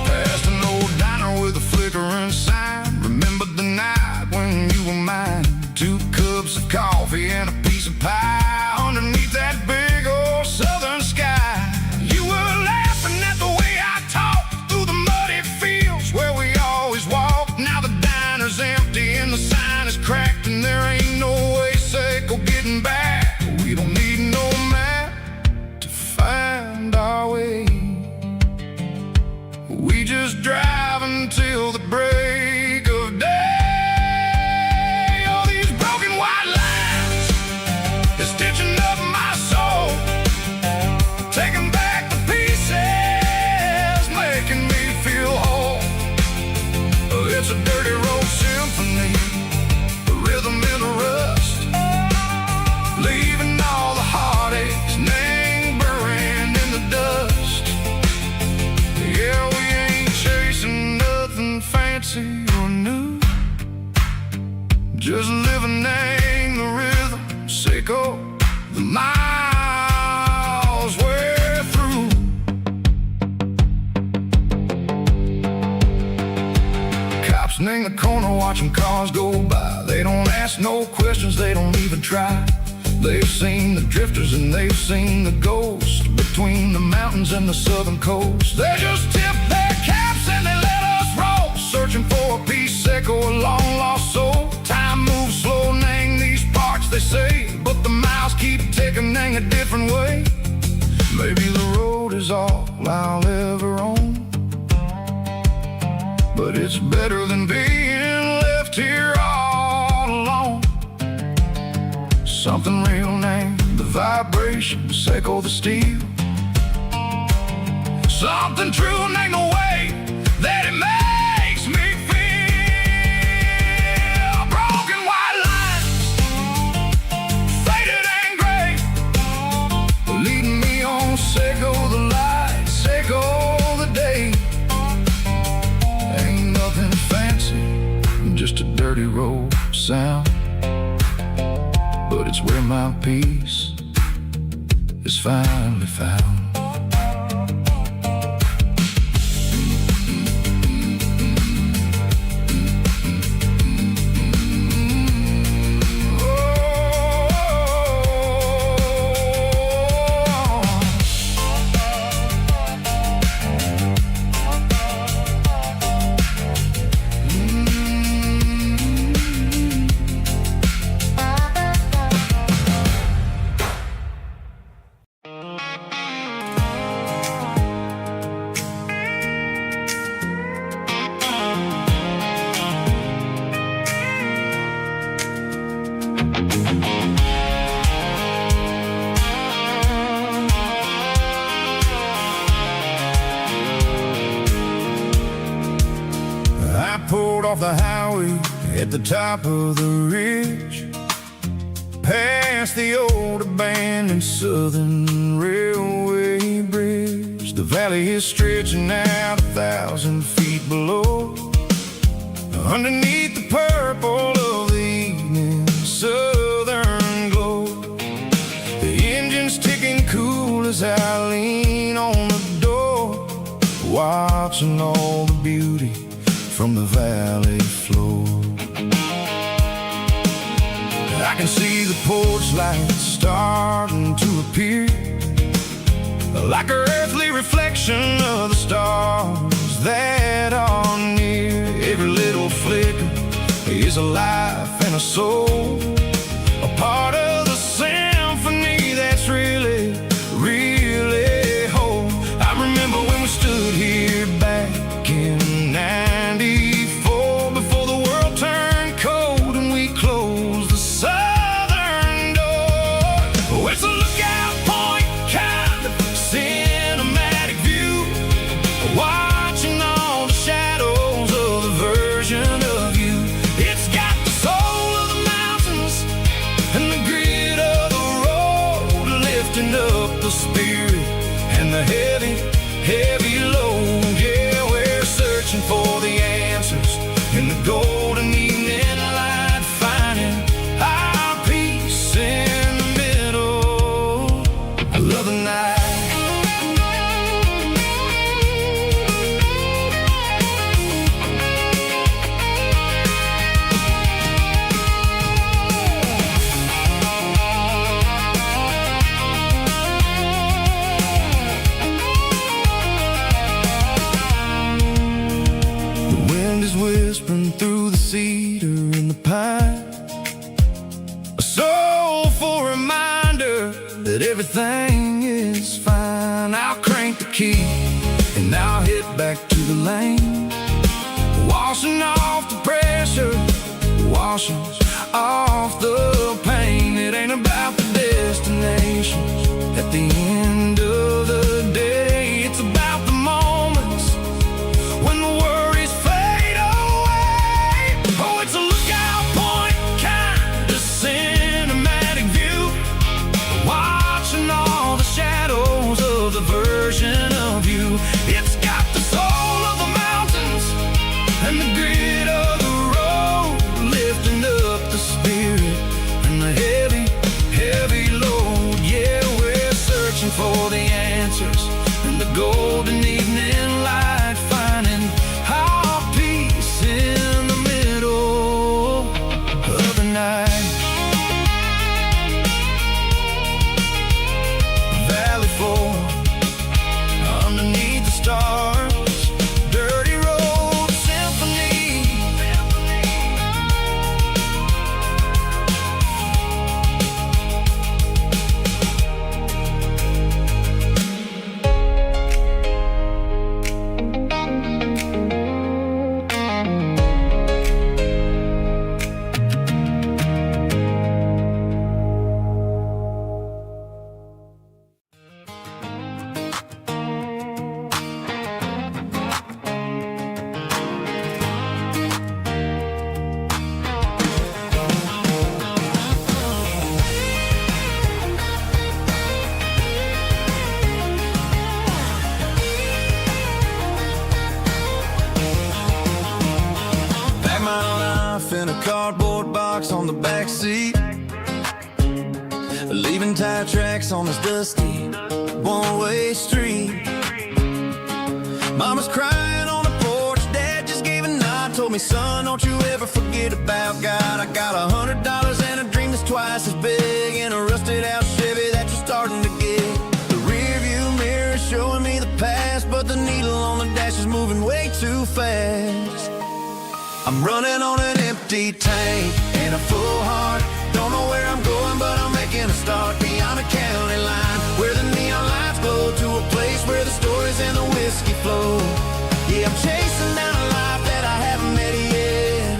Past an old diner with a flickering sign, remembered the night when you were mine. 2 cups of coffee and a piece of pie underneath that big old southern sky. You were laughing at the way I talked through the muddy fields where we always walked. Now the diner's empty and the sign is cracked, and there ain't no way safe or getting back. We don't need no map to find our way. We just drive until the break of day. It's a dirty road symphony, a rhythm in the rust, leaving all the heartaches, name burning in the dust. Yeah, we ain't chasing nothing fancy or new, just living in the rhythm, sick of the miles we're through. In the corner watching cars go by, they don't ask no questions, they don't even try. They've seen the drifters and they've seen the ghosts between the mountains and the southern coast. They just tip their caps and they let us roll, searching for a piece echo, a long lost soul. Time moves slow, nang these parts they say, but the miles keep ticking, nang a different way. Maybe the road is all I'll ever own, but it's better than being left here all alone. Something real named the vibrations echo the steel. Something true named the way that it makes me feel. Broken white lines sound, but it's where my peace is finally found. I pulled off the highway at the top of the ridge, past the old abandoned Southern Railway bridge. The valley is stretching out 1,000 feet below, underneath the purple of the evening southern glow. The engine's ticking cool as I lean on the door, watching all the beauty from the valley floor. I can see the porch lights starting to appear, like an earthly reflection of the stars that are near. Every little flicker is a life and a soul, a part of the symphony that's really, really whole. I remember when we stood here back in '94, before the world turned cold and we closed the southern door. Oh, it's a lookout point, kind of cinematic view, watching all the shadows of the version of you. It's got the soul of the mountains and the grit of the road, lifting up the spirit and the heavy, heavy load. Yeah, we're searching for the answers in the golden evening light, finding our peace in the middle of the night. The wind is whispering through the cedar and the pine, a soulful reminder that everything is fine. I'll crank the key and I'll hit back to the lane, washing off the pressure, washing off the pain. It ain't about the destinations at the end of the day, it's about the moments when the worries fade away. Oh, it's a lookout point, kind of cinematic view, watching all the shadows of the version of you. It's got the soul of the mountains and the grit of the road, lifting up the spirit and the heavy, heavy load. Yeah, we're searching for the answers on the back seat, leaving tire tracks on this dusty one-way street. Mama's crying on the porch, Dad just gave a nod, told me, son, don't you ever forget about God. I got $100 and a dream that's twice as big, and a rusted out Chevy that you're starting to get. The rear view mirror is showing me the past, but the needle on the dash is moving way too fast. I'm running on an empty tank and a full heart. Don't know where I'm going, but I'm making a start beyond a county line, where the neon lights glow, to a place where the stories and the whiskey flow. Yeah, I'm chasing down a life that I haven't met yet,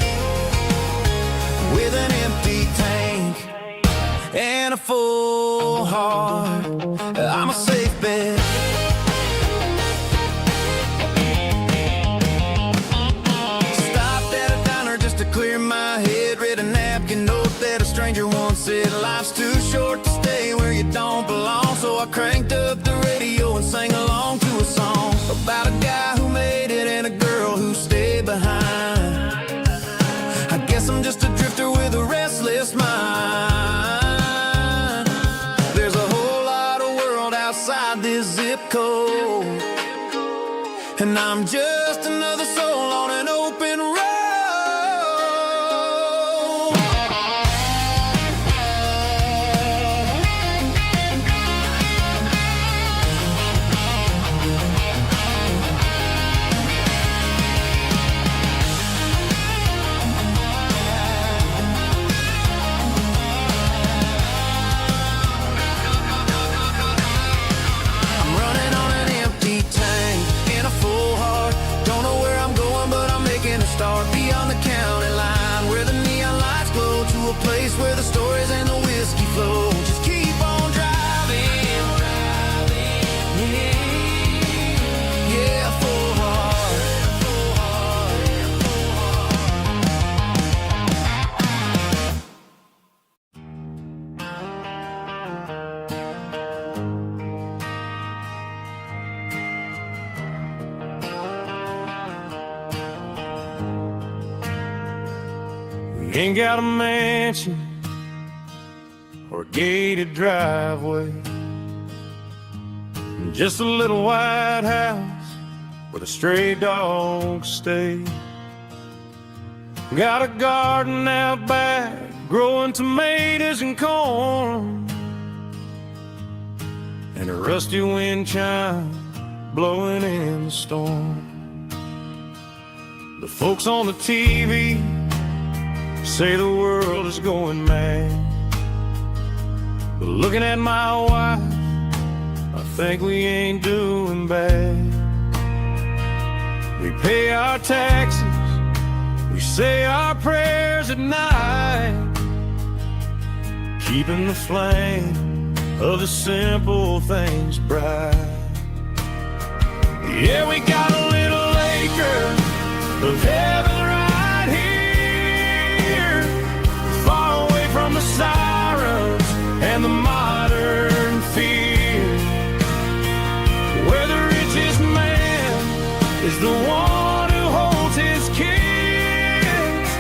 with an empty tank and a full heart. I'm a safe bet. Clear my head, read a napkin note that a stranger once said, life's too short to stay where you don't belong. So I cranked up the radio and sang along to a song about a guy who made it and a girl who stayed behind. I guess I'm just a drifter with a restless mind. There's a whole lot of world outside this zip code, and I'm just another soul on an open road. Start beyond the county line, where the neon lights glow, to a place where the stories and the whiskey flow. Just keep on driving, yeah, full heart, full Ain't got a mansion or a gated driveway, just a little white house where the stray dogs stay. Got a garden out back, growing tomatoes and corn, and a rusty wind chime blowing in the storm. The folks on the TV say the world is going mad, but looking at my wife, I think we ain't doing bad. We pay our taxes, we say our prayers at night, keeping the flame of the simple things bright. Yeah, we got a little acre of heaven right here, far away from the sirens and the modern fear, where the richest man is the one who holds his kids,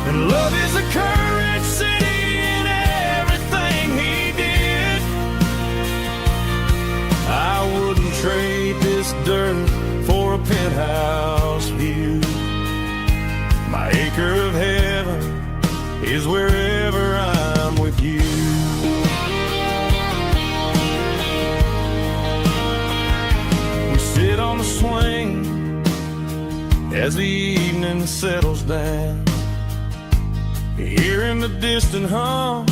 and love is the currency in everything he did. I wouldn't trade this dirt for a penthouse view. My acre of heaven is wherever I'm with you. We sit on the swing as the evening settles down, hearing the distant hum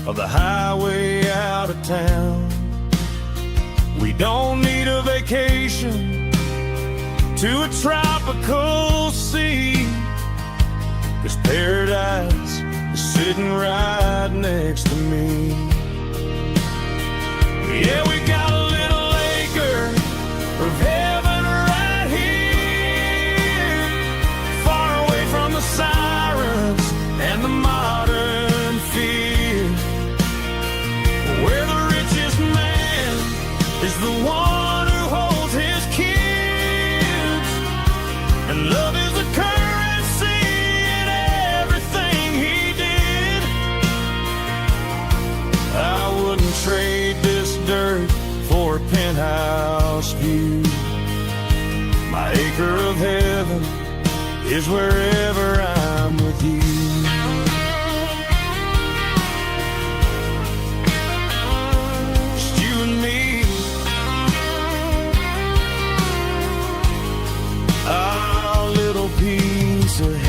of the highway out of town. We don't need a vacation to a tropical sea, 'cause paradise is sitting right next to me. Yeah, we got a little acre of heaven right here, far away from the sirens and the modern fear, where the richest man is the one who holds his kids, and love is the currency in everything he did. My acre of heaven is wherever I'm with you. Just you and me, our little piece of heaven.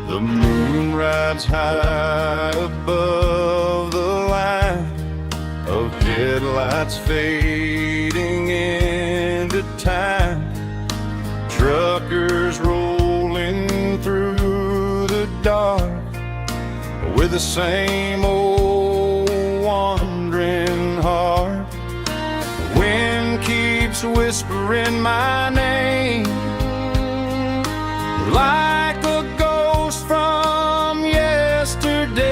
The moon rides high above the line of headlights fading into time. Truckers rolling through the dark with the same old wandering heart. The wind keeps whispering my name like a ghost from yesterday.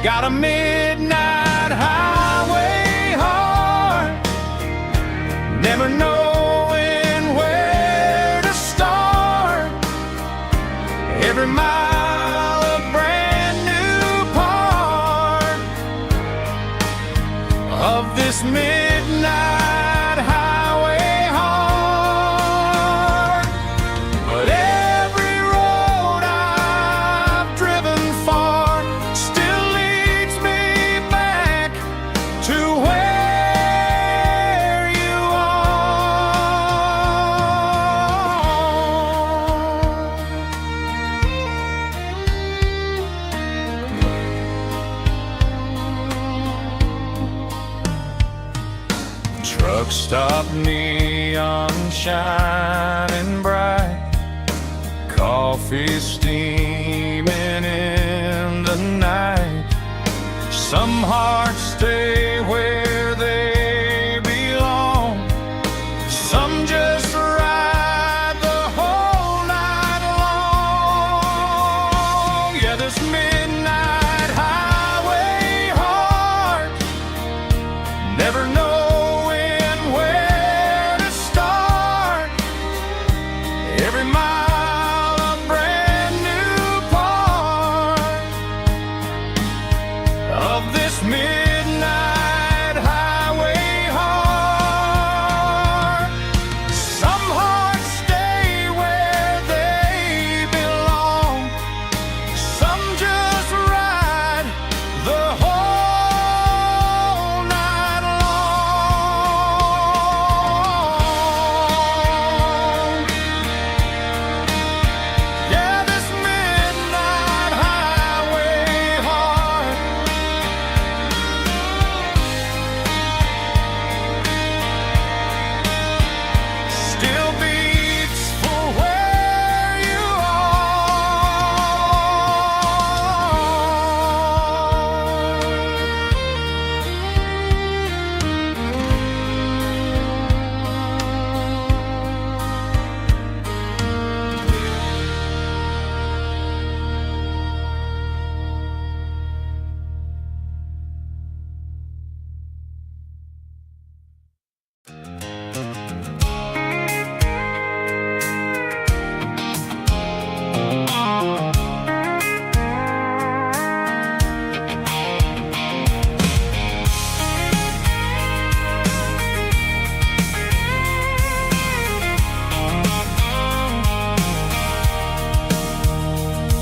Got a midnight highway heart, never knowing where to start. Every mile a brand new part of this midnight highway heart. But every road I've driven far still leads me back to where you are. Truck stop, neon shining bright, coffee steaming in the night. Some hearts stay where they belong, some just ride the whole night long. Yeah, this midnight highway heart, never knowing where to start. Every mile a brand new part of this midnight highway heart. Some hearts stay where they belong, some just ride the whole night long. Yeah, this midnight highway heart still beats for where you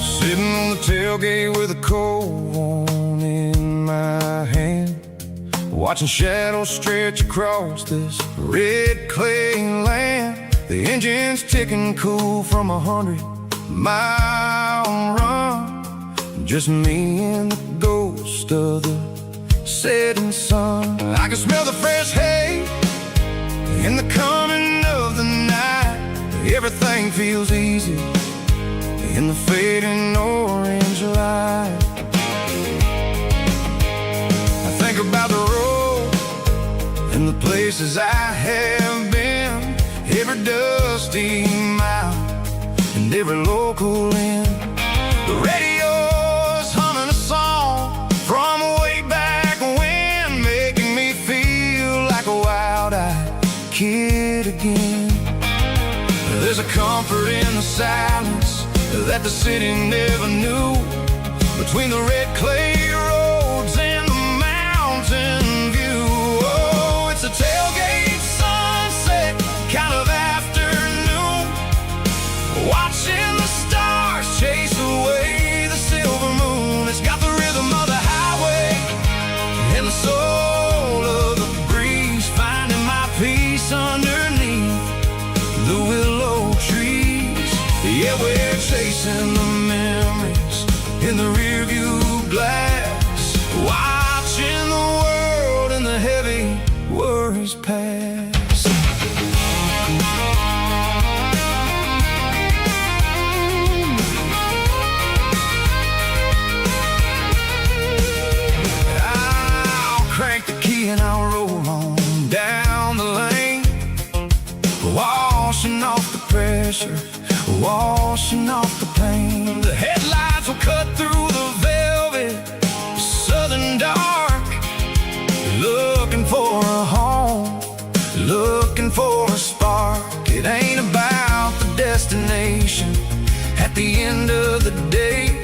sitting on the tailgate with a cold one in my hand, watching shadows stretch across this red clay land. The engine's ticking cool from 100-mile run. Just me and the ghost of the setting sun. I can smell the fresh hay in the coming of the night. Everything feels easy in the fading orange light. places I have been, every dusty mile and every local inn. The radio's humming a song from way back when, making me feel like a wild-eyed kid again. There's a comfort in the silence that the city never knew, between the red clay roads and the mountain view. Oh, it's a tailgate sunset kind of afternoon, watching the stars chase away the silver moon. It's got the rhythm of the highway and the soul of the breeze, finding my peace underneath the willow trees. Yeah, we're chasing the memories in the rearview glass, watching the world and the heavy worries pass. I'll crank the key and I'll roll on down the lane, washing off the pressure, washing off the pain. The headlights will cut through the velvet southern dark, looking for a home, looking for a spark. It ain't about the destination at the end of the day,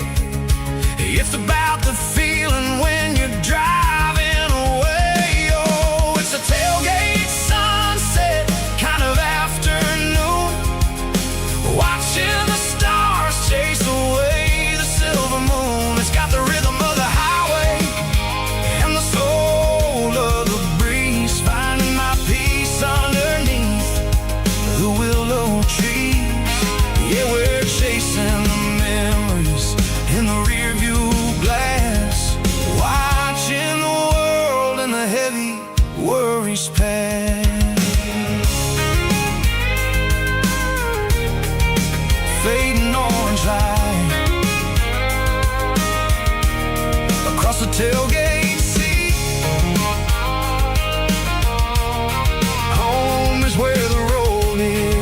it's about the feeling when you're driving away. Oh, it's a tailgate sunset kind of afternoon, watching the stars chase away the silver moon. It's got the rhythm of the highway and the soul of the breeze, finding my peace underneath the willow trees. Yeah, we're chasing the memories in the rearview glass, watching the world and the heavy worries pass. Fading orange light across the tailgate seat. Home is where the road is.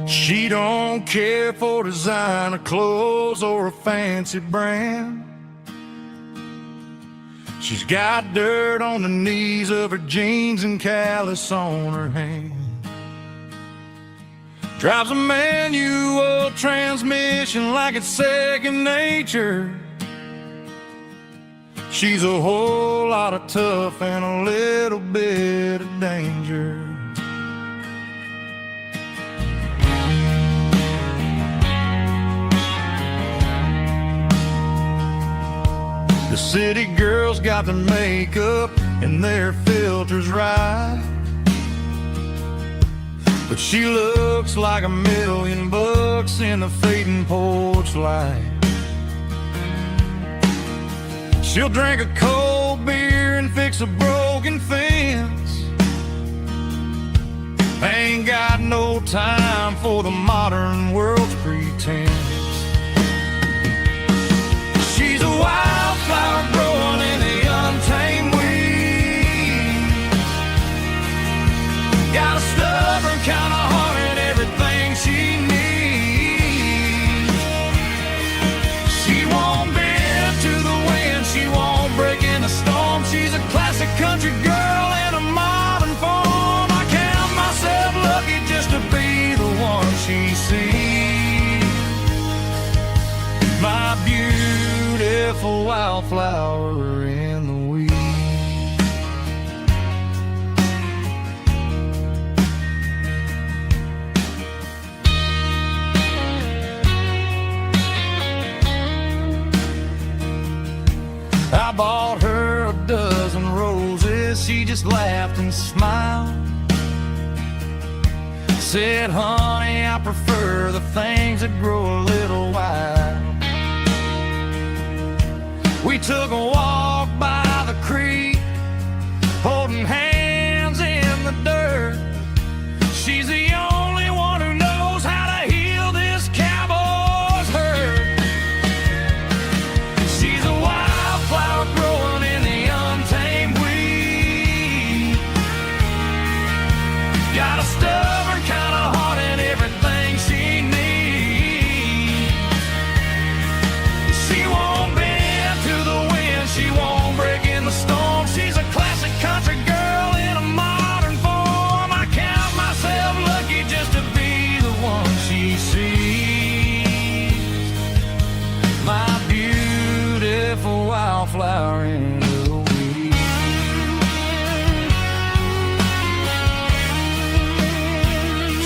She don't care for designer clothes or a fancy brand. She's got dirt on the knees of her jeans and callus on her hand. Drives a manual transmission like it's second nature. She's a whole lot of tough and a little bit of danger. The city girls got their makeup and their filters right, but she looks like $1,000,000 in the fading porch light. She'll drink a cold beer and fix a broken fence. Ain't got no time for the modern world's pretense. She's a wildflower growing in the untamed weeds. Got a stubborn kind of heart and everything she needs. She won't bend to the wind, she won't break in a storm. She's a classic country girl in a modern form. I count myself lucky just to be the one she sees. My beautiful wildflower in the weeds. she just laughed and smiled. Said, honey, I prefer the things that grow a little wild. We took a walk by the creek, holding hands in the dirt. She's the only one who knows how to heal this cowboy's hurt. She's a wildflower growing in the untamed weed. Got a stubborn kind of heart and everything she needs. She won't bend to the wind, she won't break in the storm. She's a classic country girl in a modern form. I count myself lucky just to be the one she sees. My beautiful wildflower in the weed.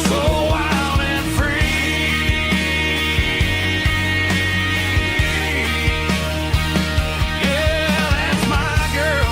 So wild and free. Yeah, that's my girl.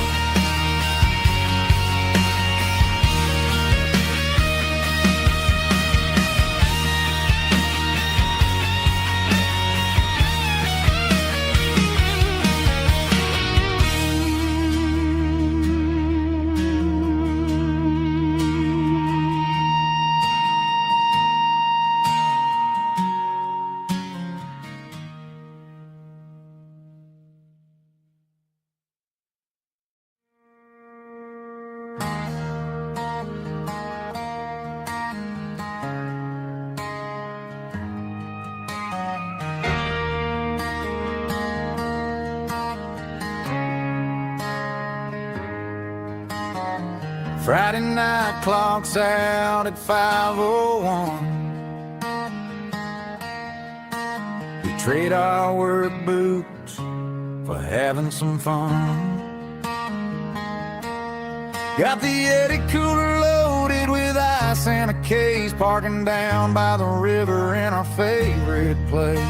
Friday night clock's out at 5:01. We trade our work boots for having some fun. Got the Yeti cooler loaded with ice and a case, parking down by the river in our favorite place.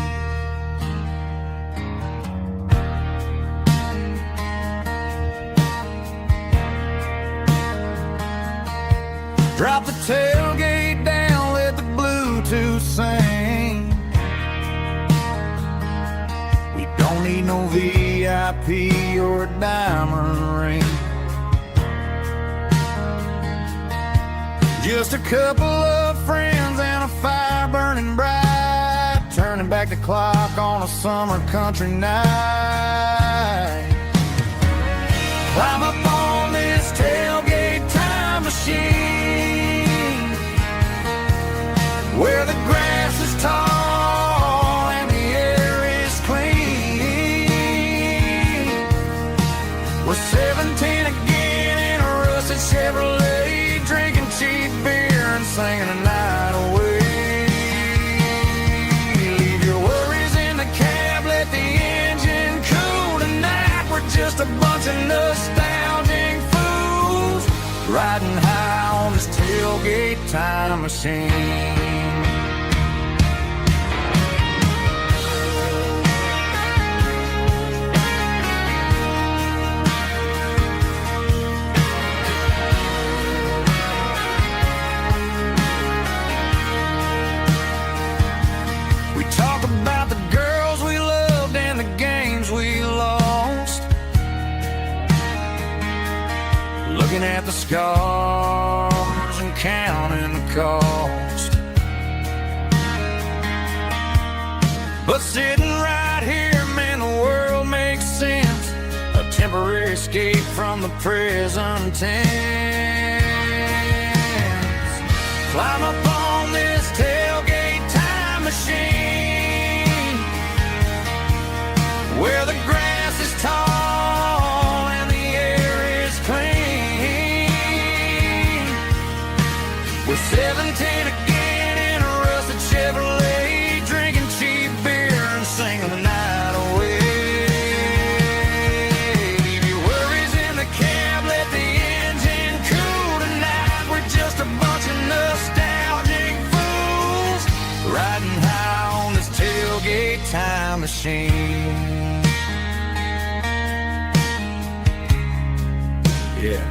Drop the tailgate down, let the Bluetooth sing. We don't need no VIP or a diamond ring. Just a couple of friends and a fire burning bright, turning back the clock on a summer country night. Climb up on this tailgate time machine, where the grass is tall and the air is clean. We're 17 again in a rusted Chevrolet, drinking cheap beer and singing the night away. Leave your worries in the cab, let the engine cool tonight. We're just a bunch of nostalgic fools, riding high on this tailgate time machine. We talk about the girls we loved and the games we lost, looking at the scars and counting the cost. But sitting right here, man, the world makes sense. A temporary escape from the present tense. Climb up on this tailgate time machine, where the grass is tall and the air is clean. We're 17 again in a rusted Chevrolet, drinking cheap beer and singing the night away. Leave your worries in the cab, let the engine cool tonight. We're just a bunch of nostalgic fools, riding high on this tailgate time machine. Yeah.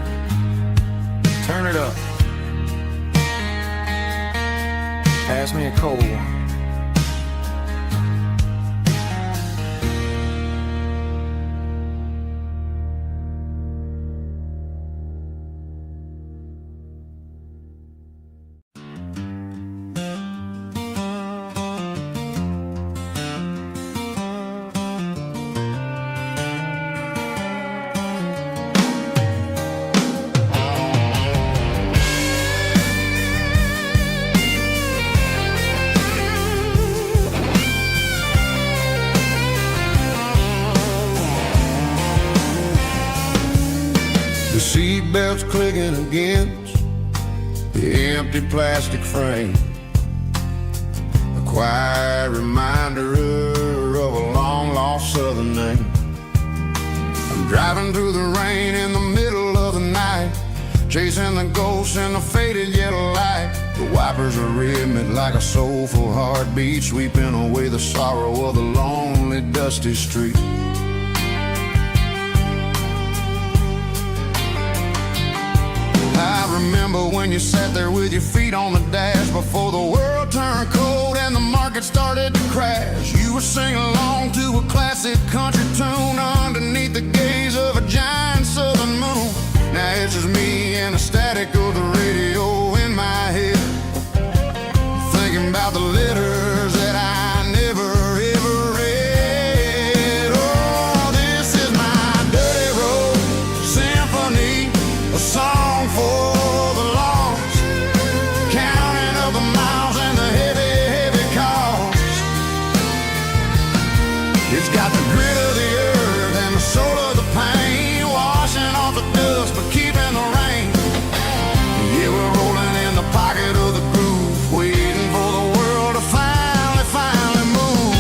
pass me a cold one. The seatbelt's clicking against the empty plastic frame, a quiet reminder of a long-lost southern name. I'm driving through the rain in the middle of the night, chasing the ghosts in the faded yellow light. The wipers are rhythmic like a soulful heartbeat, sweeping away the sorrow of the lonely, dusty street. I remember when you sat there with your feet on the dash before the world turned cold and the market started to crash. You were singing along to a classic country tune underneath the gaze of a giant southern moon. Now it's just me and the static of the radio in my head, thinking about the letters that I never ever read. Oh, this is my dirty road symphony, a song for the lost, counting up the miles and the heavy, heavy cost. It's got the grit of the earth and the soul of the pain, washing off the dust but keeping the rain. Yeah, we're rolling in the pocket of the groove, waiting for the world to finally move.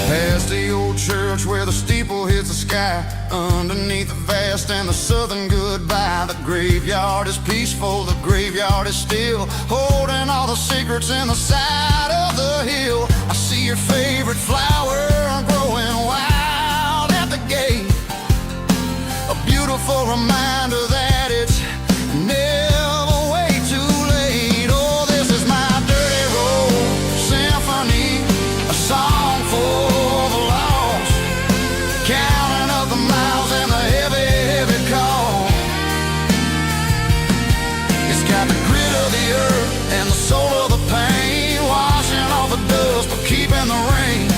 Past the old church where the steeple hits the sky, underneath the vast and the southern goodbye. The graveyard is peaceful, the graveyard is still, holding all the secrets in the side of the hill. I see your favorite flower growing wild at the gate, a beautiful reminder that it's never way too late. Oh, this is my dirty road symphony, a song for the lost, counting up the miles and the heavy, heavy call. It's got the grit of the earth and the soul of the pain, washing off the dust but keeping the rain.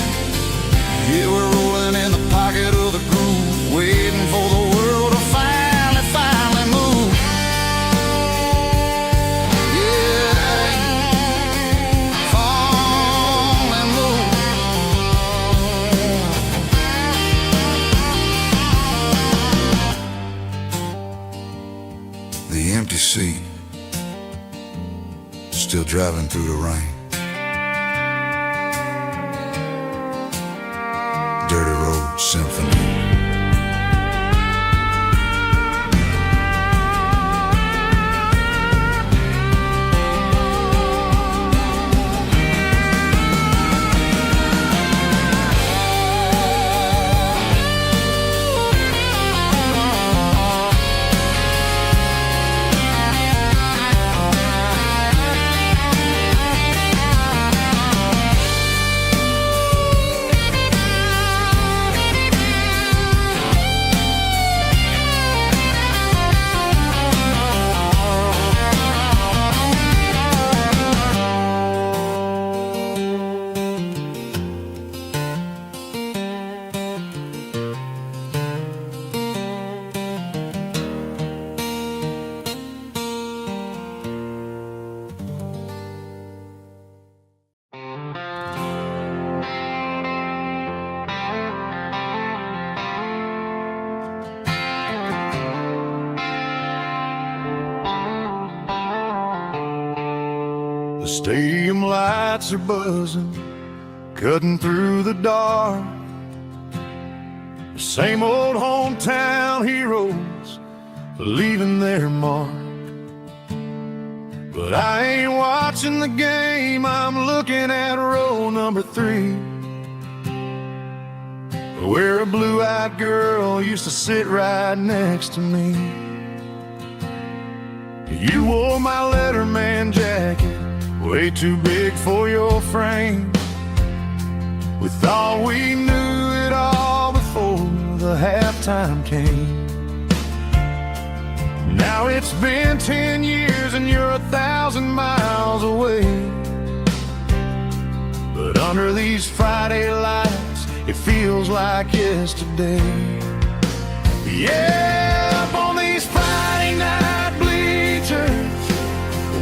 Yeah, we're rolling in the pocket of the groove, waiting for the world to finally move. Yeah, finally move. The empty seat, still driving through the rain. Dirty Road Symphony. The stadium lights are buzzing, cutting through the dark. The same old hometown heroes leaving their mark. But I ain't watching the game, I'm looking at row number 3. where a blue-eyed girl used to sit right next to me. You wore my Letterman jacket, way too big for your frame. We thought we knew it all before the halftime came. Now it's been 10 years and you're 1,000 miles away. But under these Friday lights, it feels like yesterday. Yeah, up on these Friday night bleachers,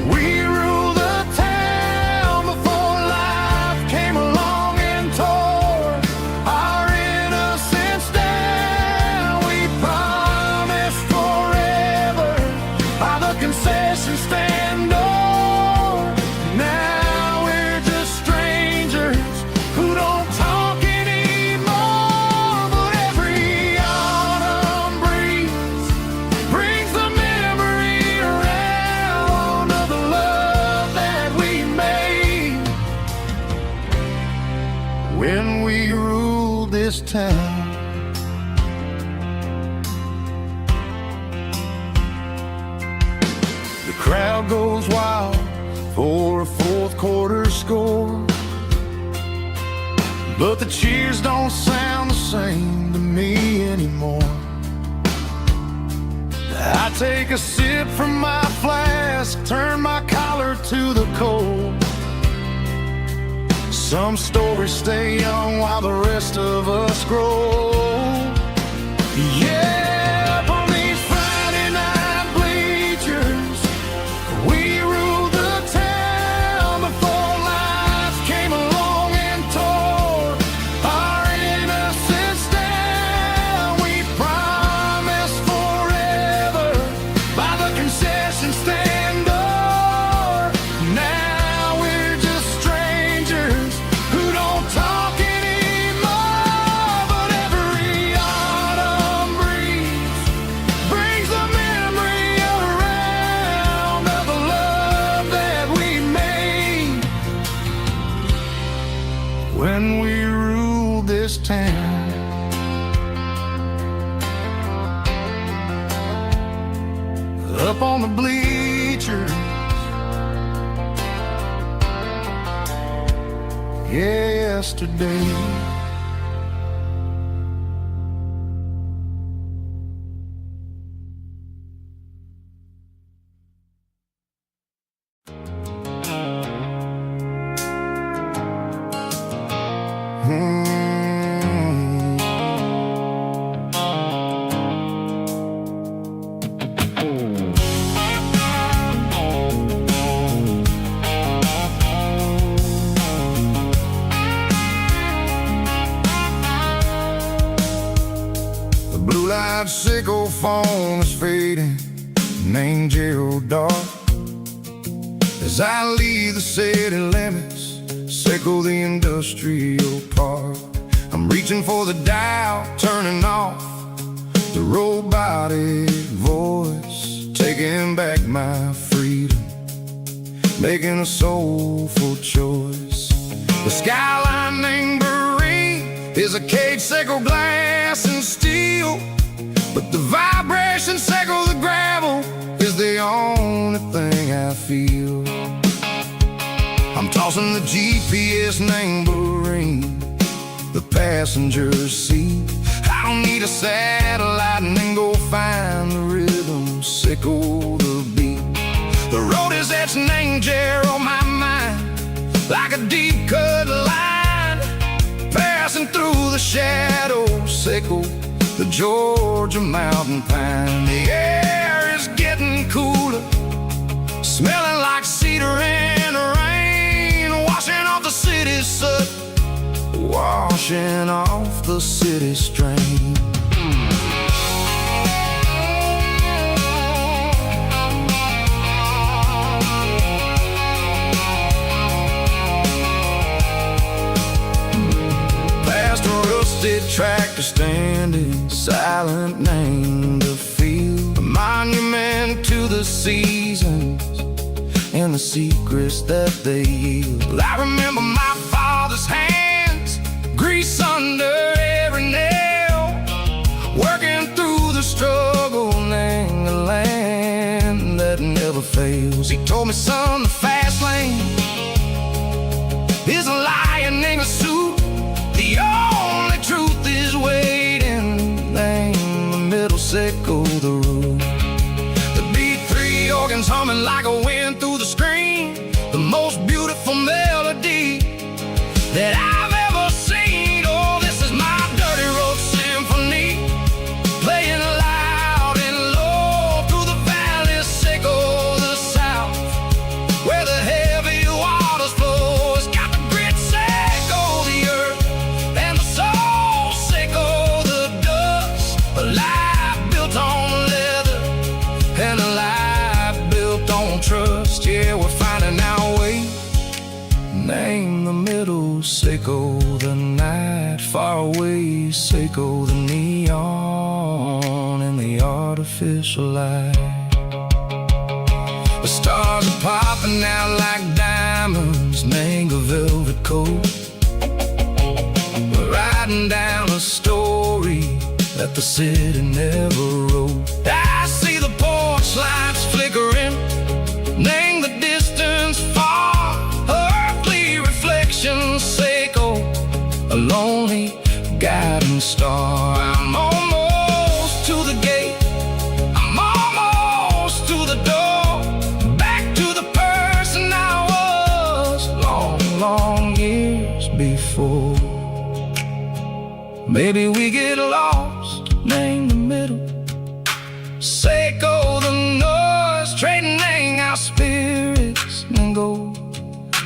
we rule the town before life came along and tore our innocence down. We promised forever by the concession stand door. Now we're just strangers who don't talk anymore. But every autumn breeze brings the memory around of the love that we made when we ruled this town. The crowd goes wild for a fourth quarter score, but the cheers don't sound the same to me anymore. I take a sip from my flask, turn my collar to the cold. Some stories stay young while the rest of us grow. Yeah, up on these Friday night bleachers, we ruled the town before life came along and tore our innocence down. We promised forever by the concession stand door. Now we're just strangers who don't talk anymore. But every autumn breeze brings the memory around of the love that we made when we ruled this town. Up on the bleachers, yesterday. The blue-light sickle phone is fading, named Gerald Dark. As I leave the city limits, sickle the industrial park. I'm reaching for the dial, turning off the robotic voice, taking back my freedom, making a soulful choice. The skyline named Marine is a cage, sickle glass and steel, but the vibration sickle the gravel is the only thing I feel. I'm tossing the GPS named Marine, the passenger seat. I don't need a satellite and then go find the rhythm, sickle the beat. The road is etched named Jer on my mind, like a deep cut line, passing through the shadows, sickle the Georgia mountain pine. The air is getting cooler, smelling like cedar and rain, washing off the city's soot, washing off the city strain. Past a rusted tractor standing silent, named the field, a monument to the seasons and the secrets that they yield. I remember my father's hands, grease under every nail, told me, son, the fast lane is a lion in a suit. The only truth is waiting. Name the middle, sickle the root. The beat, three organs humming like a wind through the screen. The most beautiful melody that I've ever seen. Oh, this is my dirty road symphony, playing loud and low through the valleys, sickle the south, where the heavy waters flow. It's got the grit, sickle the earth, and the soul, sickle the dust. A life built on leather, and a life built on trust. Yeah, we're finding our way. Name the middle, sickle the night, far away, sickle the neon in the artificial light. The stars are popping out like diamonds, mango velvet coat. We're riding down a story that the city never wrote. I see the porch lights flickering, name the distance far, earthly reflections, sickle a lonely guiding star. I'm almost to the gate, I'm almost to the door, back to the person I was long, long years before. Maybe we get lost, name the middle, sickle the noise, trading our spirits and go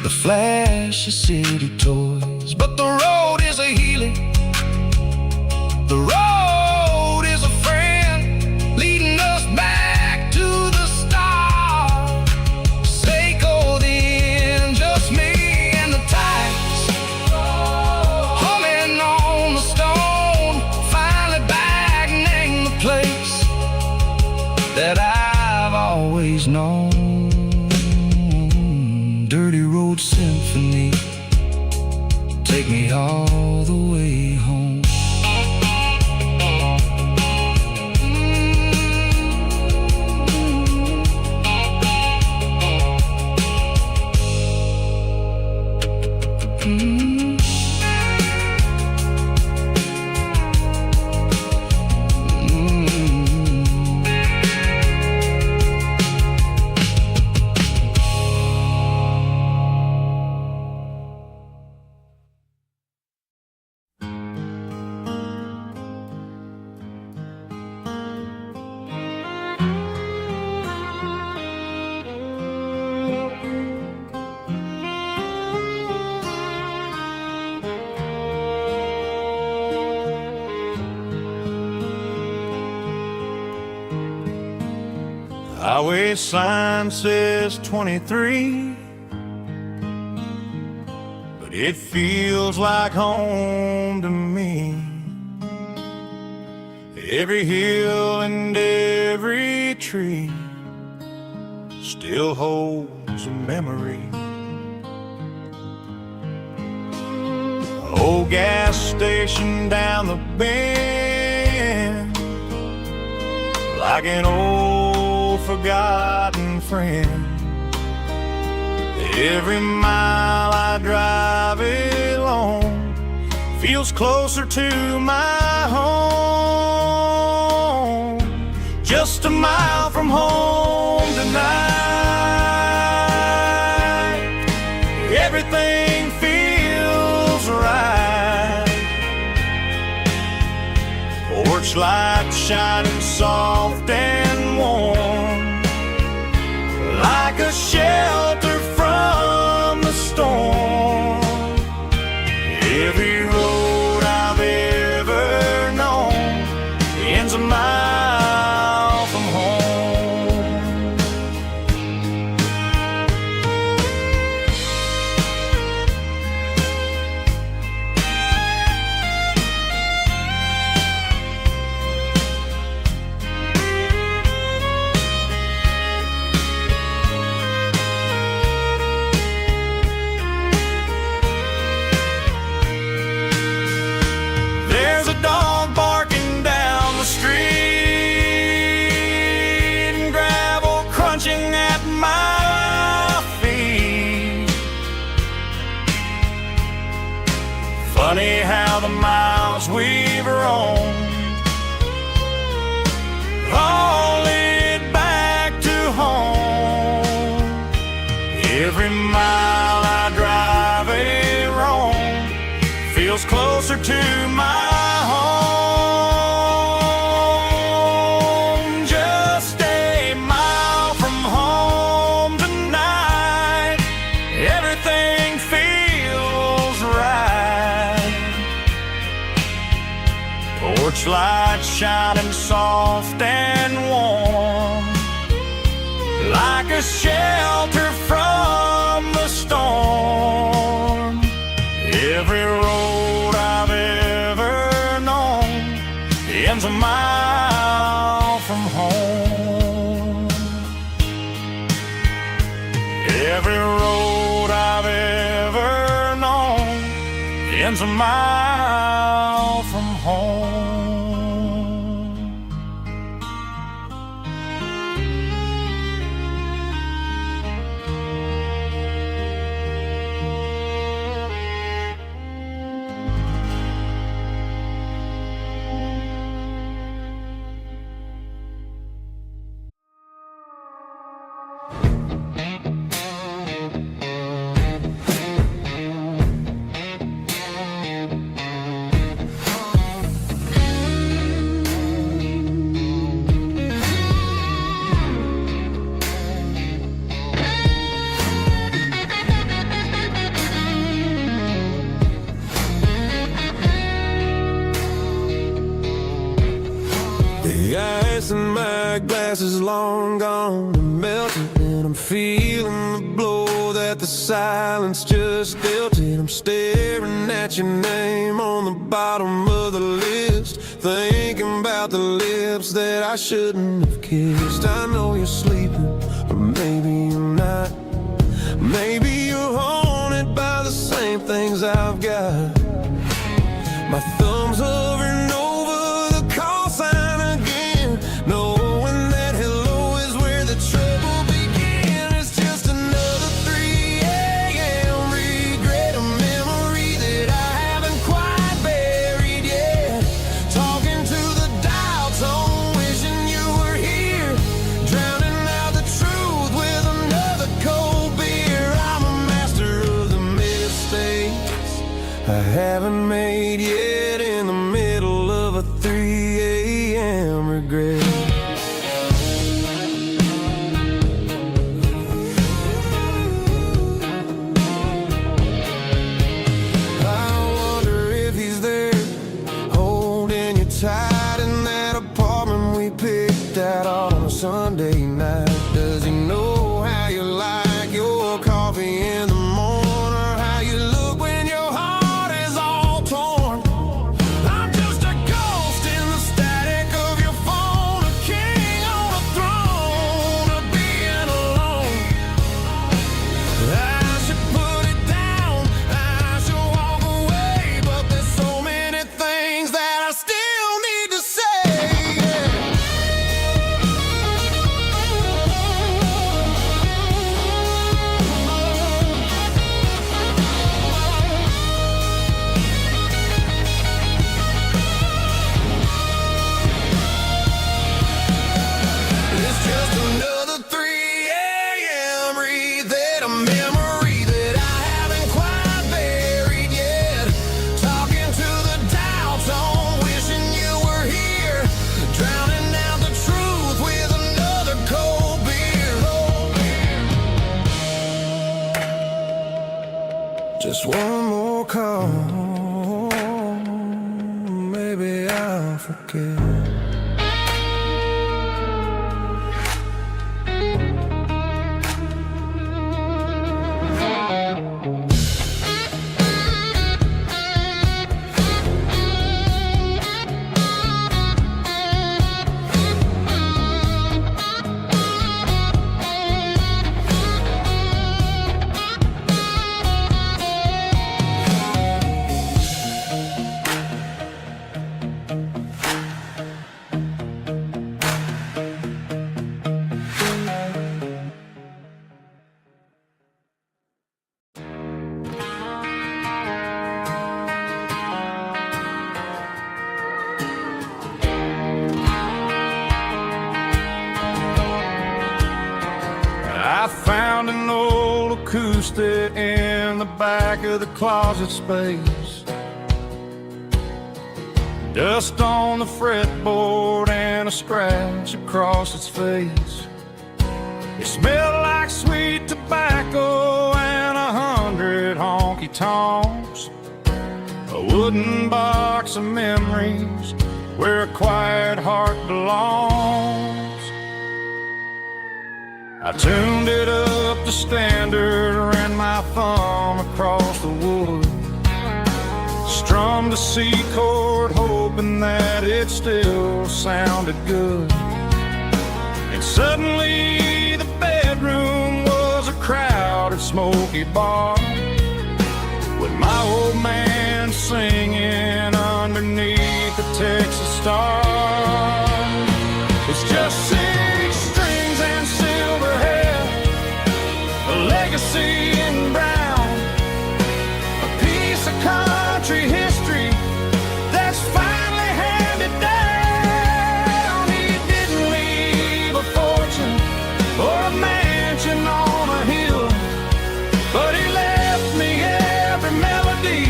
the flash of city toys. But the road is a healing, the road is a friend, leading us back to the start. Sickle the end, just me and the tides, humming on the stone. Finally back, name the place that I've always known. Dirty road symphony, take me all the way home. Highway sign says 23, but it feels like home to me. Every hill and every tree still holds a memory. Old gas station down the bend, like an old forgotten friend. Every mile I drive it along feels closer to my home. Just a mile from home tonight, everything feels right. Porch light shining soft and warm, like a shelter from the storm. Every road I've ever known ends a mile from home. Funny how the miles we've roamed all lead back to home. Every mile I drive a roam feels closer to my home. Just a mile from home tonight, everything feels right. Porch light shining soft and warm, like a shelter from the storm. Every road I've ever known ends a mile from home. Every road I've ever known ends a mile from home. The ice in my glass is long gone and melted, and I'm feeling the blow that the silence just dealt it. I'm staring at your name on the bottom of the list, thinking about the lips that I shouldn't have kissed. I know you're sleeping, or maybe you're not. Maybe you're haunted by the same things I've got. My thumb's hovering over the call sign again, knowing that hello is where the trouble began. It's just another 3 a.m. regret, a memory that I haven't quite buried yet. Talking to the dial tone, wishing you were here, drowning out the truth with another cold beer. I'm a master of the mistakes I haven't made yet, in the middle of a 3 a.m. regret. I wonder if he's there, holding you tight in that apartment we picked out on a Sunday night. Does he know how you like your coffee in the morning, or how you look when your heart is all torn? I'm just a ghost in the static of your phone, a king on a throne of being alone. I should put it down, I should walk away, but there's so many things that I still need to say. It's just another 3 a.m. read, a memory that I haven't quite buried yet. Talking to the dial tone, wishing you were here, drowning out the truth with another cold beer. Just one more call, maybe I'll forget. acoustic in the back of the closet space. Dust on the fretboard and a scratch across its face. It smelled like sweet tobacco and 100 honky-tonks. A wooden box of memories where a quiet heart belongs. I tuned it up to standard, ran my thumb across the wood, strummed a C chord hoping that it still sounded good. And suddenly the bedroom was a crowded smoky bar, with my old man singing underneath the Texas stars. It's just 6 strings and silver hair, a legacy in brown, a piece of country history that's finally handed down. He didn't leave a fortune or a mansion on a hill, but he left me every melody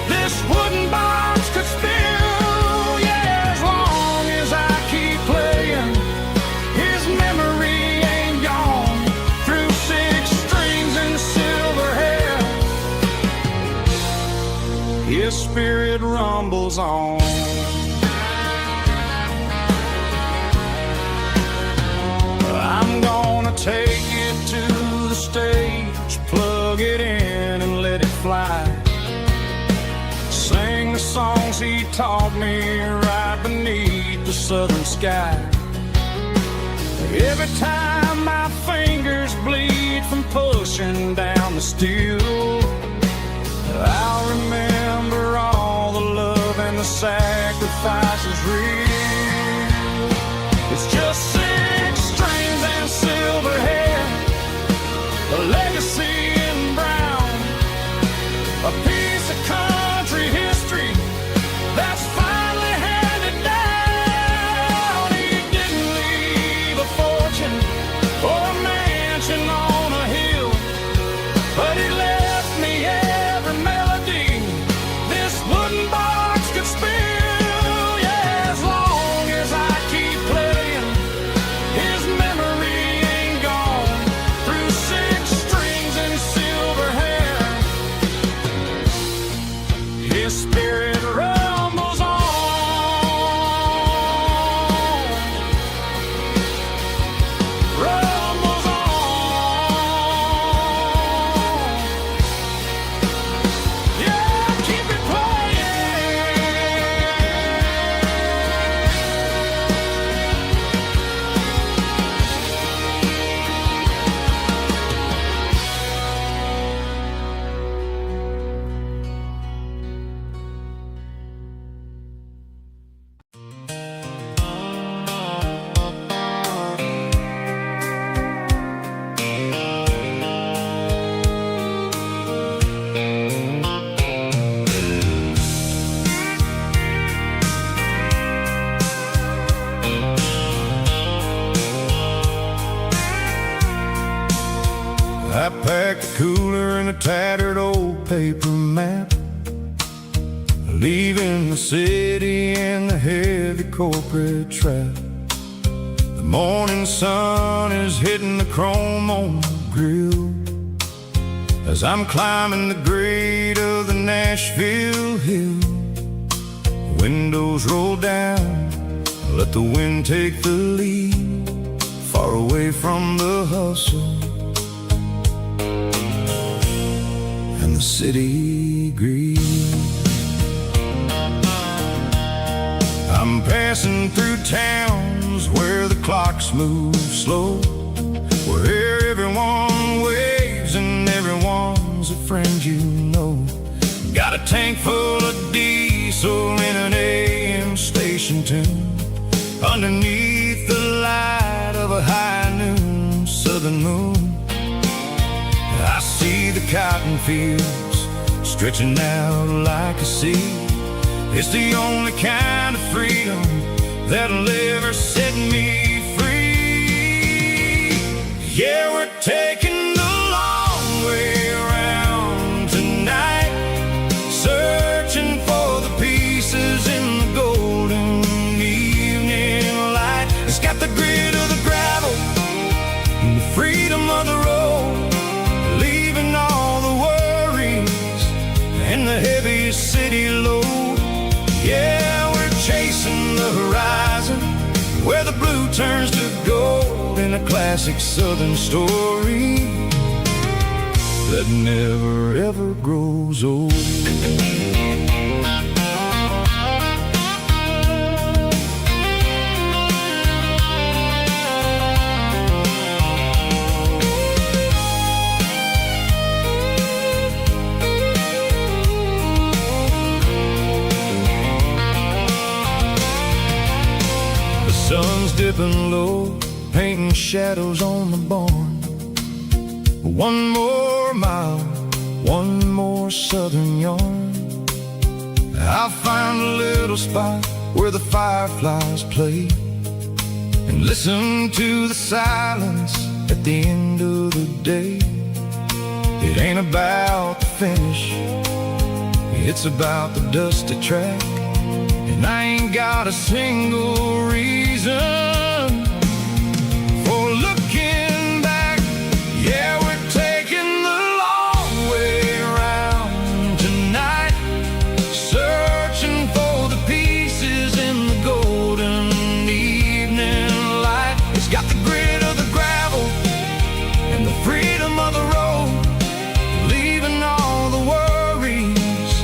this wooden box could spill. Yeah, as long as I keep playing, his memory ain't gone. Through 6 strings and silver hair, his spirit rumbles on. I'm gonna take it to the stage, plug it in and let it fly. Sing the songs he taught me right beneath the southern sky. Every time my fingers bleed from pushing down the steel, I'll remember all the love and the sacrifices real. It's just 6 strings and silver hair, a legacy in brown, a piece of country history that's finally handed down. He didn't leave a fortune or a mansion on a hill, but he left me every melody this wooden box could spill. Yeah, as long as I keep playing, his memory ain't gone. Through 6 strings and silver hair, his spirit rumbles on. Rumbles on. Yeah, keep it playing. I packed a cooler and a tattered old paper map, leaving the city in the heavy corporate trap. The morning sun is hitting the chrome on the grill as I'm climbing the grade of the Nashville hill. Windows roll down, let the wind take the lead, far away from the hustle and the city greed. I'm passing through towns where the clocks move slow, where everyone waves and everyone's a friend you know. Got a tank full of diesel in an AM station tune, underneath the light of a high noon southern moon. I see the cotton fields stretching out like a sea. It's the only kind of freedom that'll ever set me free. Yeah, we're taking the long where the blue turns to gold in a classic southern story that never ever grows old. Sun's dipping low, painting shadows on the barn. One more mile, one more southern yarn. I'll find a little spot where the fireflies play and listen to the silence at the end of the day. It ain't about the finish, it's about the dusty track. And I ain't got a single reason for looking back. Yeah, we're taking the long way around tonight, searching for the pieces in the golden evening light. It's got the grit of the gravel and the freedom of the road, leaving all the worries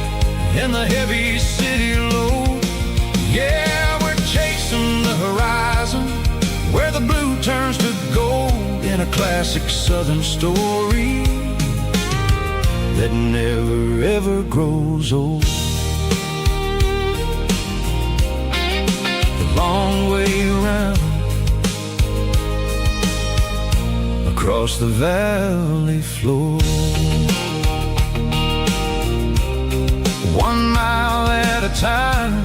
and the heavy city load. Yeah, we're chasing the horizon, where the blue turns to gold in a classic southern story that never ever grows old. The long way around, across the valley floor, 1 mile at a time.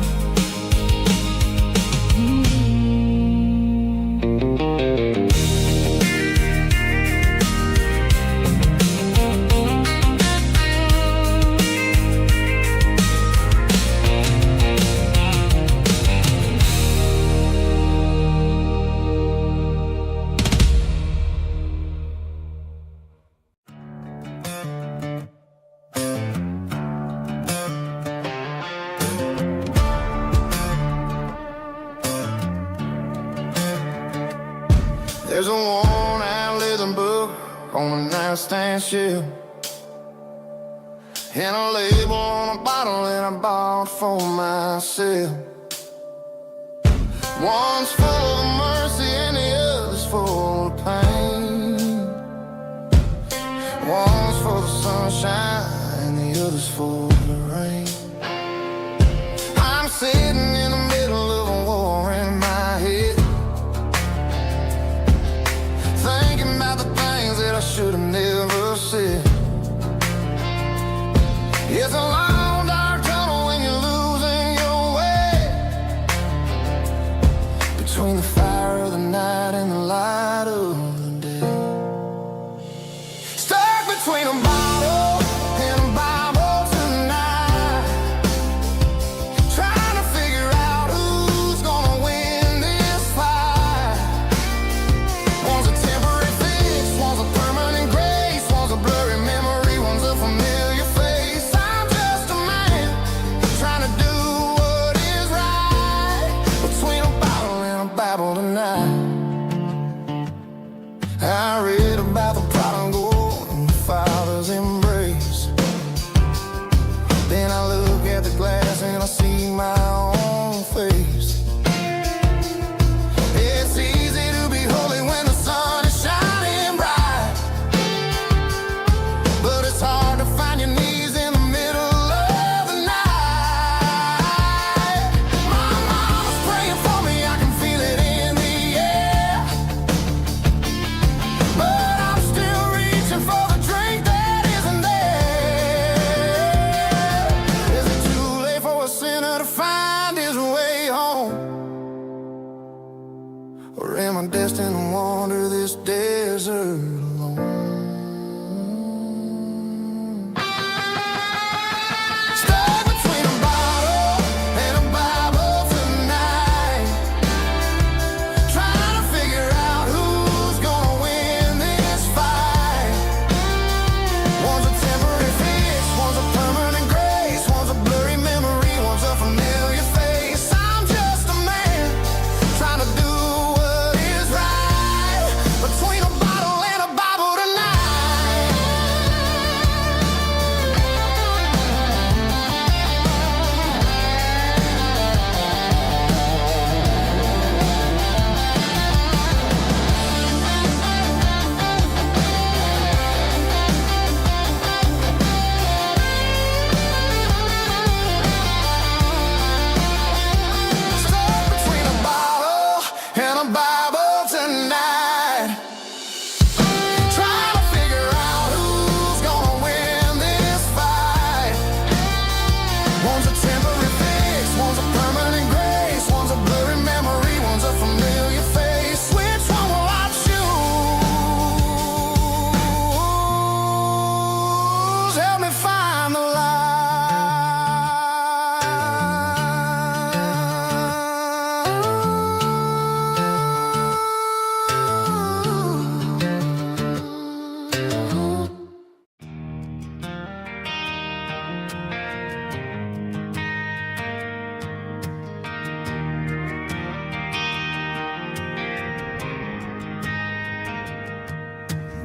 There's a worn-out leather book on a nightstand shelf, and a label on a bottle that I bought for myself. One's full of mercy and the other's full of pain. One's for the sunshine and the other's for the rain. I'm sitting in the middle of a war in my head, thinking about the things that I should have never said. It's a long dark tunnel when you're losing your way between the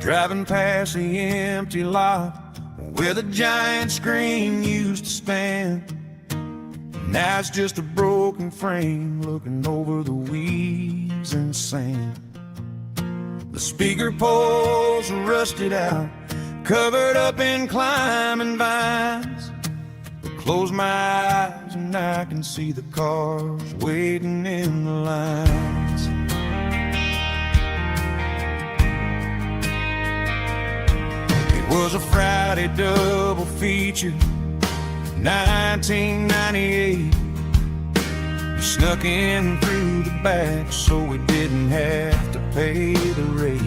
driving past the empty lot where the giant screen used to stand. Now it's just a broken frame looking over the weeds and sand. The speaker poles are rusted out, covered up in climbing vines. I close my eyes and I can see the cars waiting in the lines. It was a Friday double feature, 1998. We snuck in through the back so we didn't have to pay the rate.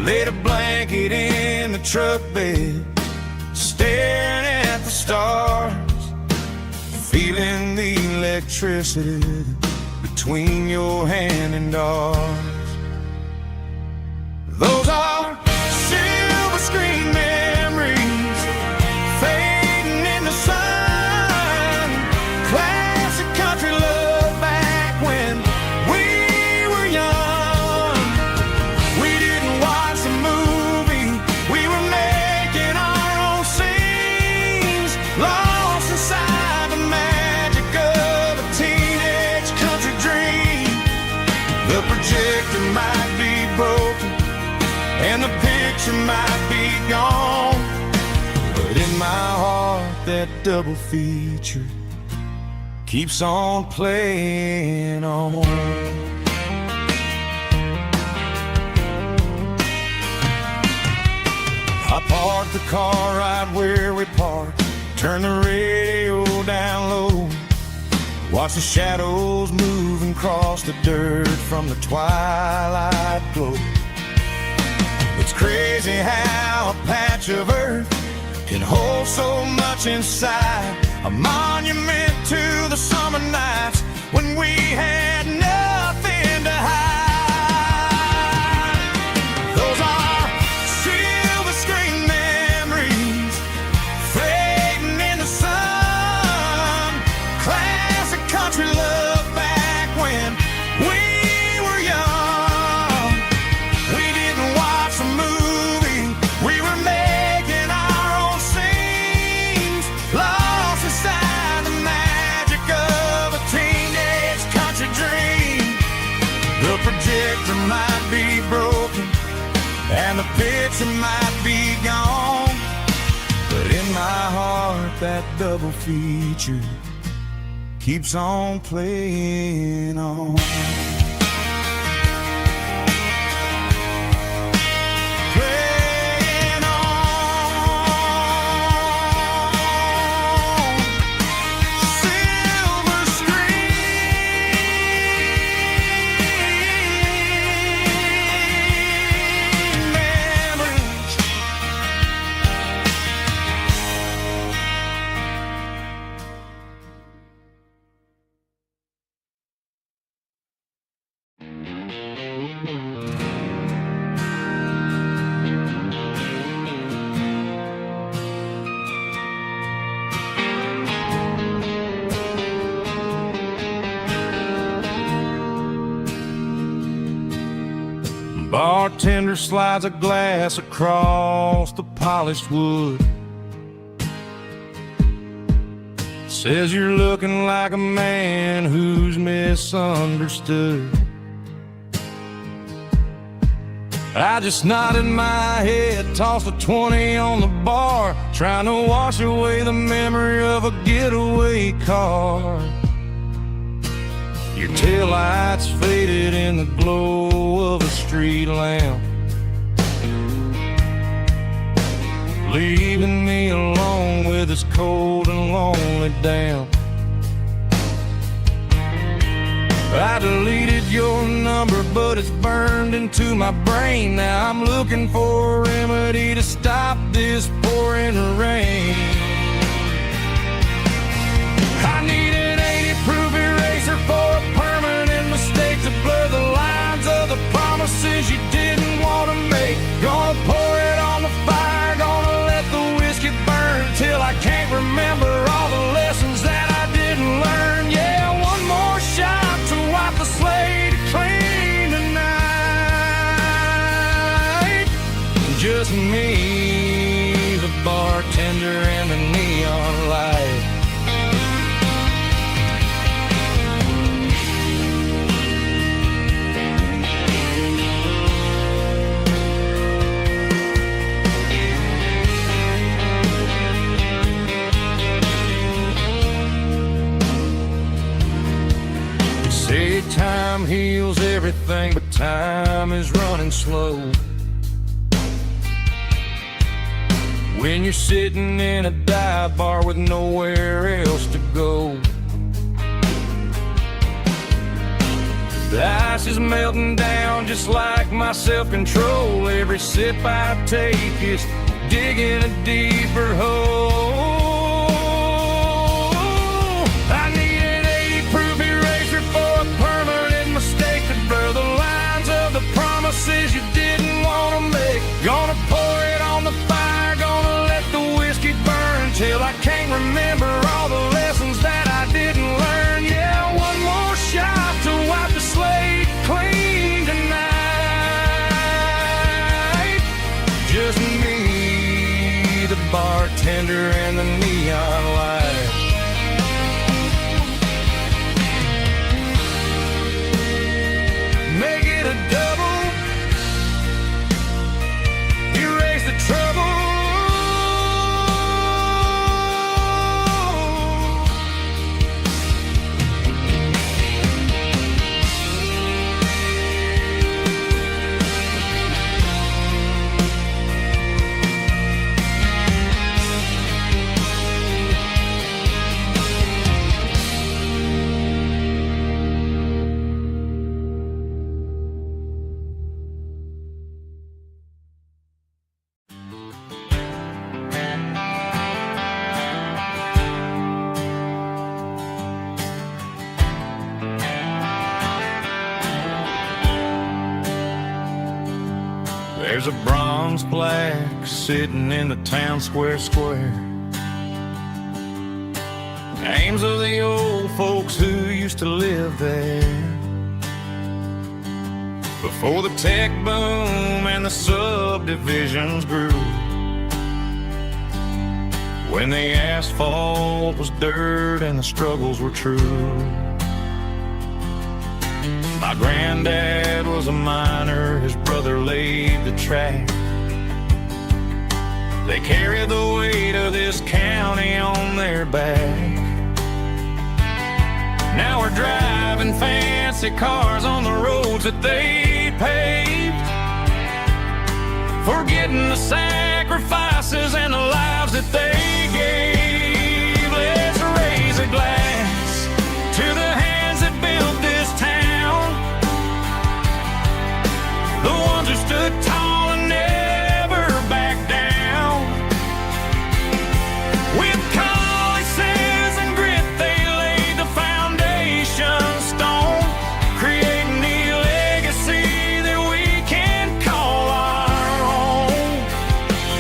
Laid a blanket in the truck bed, staring at the stars, feeling the electricity between your hand and ours. Those are silver screen memories fading in the sun. Classic country love back when we were young. We didn't watch the movie, we were making our own scenes, lost inside the magic of a teenage country dream. The projector might be broken and the picture might be gone, but in my heart that double feature keeps on playing on. I parked the car right where we parked, turned the radio down low, watch the shadows moving across the dirt from the twilight glow. It's crazy how a patch of earth can hold so much inside, a monument to the summer nights when we had nothing to hide. Those are silver screen memories fading in the sun. Classic country love back when we were young. We didn't watch the movie, we were making our own scenes, lost inside the magic of a teenage country dream. The projector might be broken and the picture might be gone, but in my heart that double feature keeps on playing on. Playing on. Silver screen memories. Bartender slides a glass across the polished wood, says you're looking like a man who's misunderstood. I just nodded my head, tossed a 20 on the bar, trying to wash away the memory of a getaway car. Your taillights faded in the glow of a street lamp, leaving me alone with this cold and lonely damp. I deleted your number, but it's burned into my brain. Now I'm looking for a remedy to stop this pouring rain. I need an 80-proof eraser for a permanent mistake to blur the lines of the promises you didn't want to make. Gonna pour it on the fire, gonna let the whiskey burn till I can't remember all the lessons that I didn't learn. Yeah, one more shot to wipe the slate clean tonight. say time heals everything, but time is running slow. When you're sitting in a dive bar with nowhere else to go, the ice is melting down just like my self-control. Every sip I take is digging a deeper hole. I need an 80-proof eraser for a permanent mistake to blur the lines of the promises you didn't want to make. Gonna pour it on the fire, gonna let the whiskey burn till I can't remember all the lessons that I didn't learn. Yeah, one more shot to wipe the slate clean tonight. Just me, the bartender, and the neon light. Make it a double, erase the trouble. There's a bronze plaque sitting in the town square. Names of the old folks who used to live there before the tech boom and the subdivisions grew, when the asphalt was dirt and the struggles were true. My granddad was a miner, his brother laid the track. They carried the weight of this county on their back. Now we're driving fancy cars on the roads that they paved, forgetting the sacrifices and the lives that they gave. Let's raise a glass to the hands that built this town, the ones who stood tall and never backed down. With calluses and grit they laid the foundation stone, creating the legacy that we can call our own.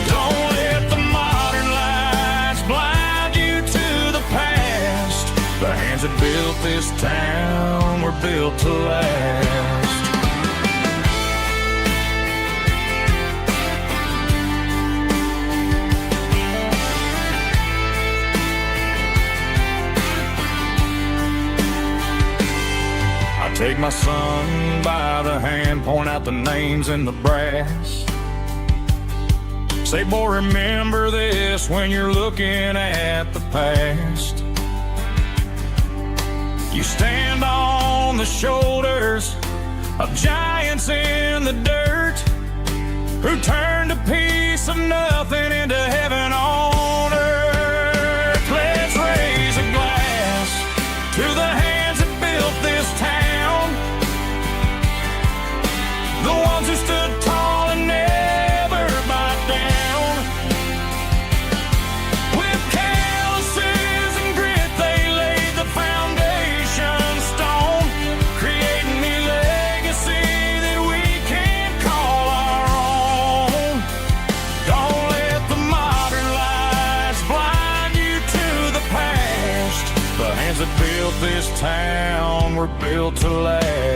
Don't let the modern lights blind you to the past. The hands that built this town were built to last. Take my son by the hand, point out the names in the brass. Say, boy, remember this when you're looking at the past. You stand on the shoulders of giants in the dirt, who turned a piece of nothing into heaven on earth. Let's raise a glass to the hands that built this town, the ones who stood tall and never backed down. With calluses and grit they laid the foundation stone, creating the legacy that we can call our own. Don't let the modern lights blind you to the past. The hands that built this town were built to last.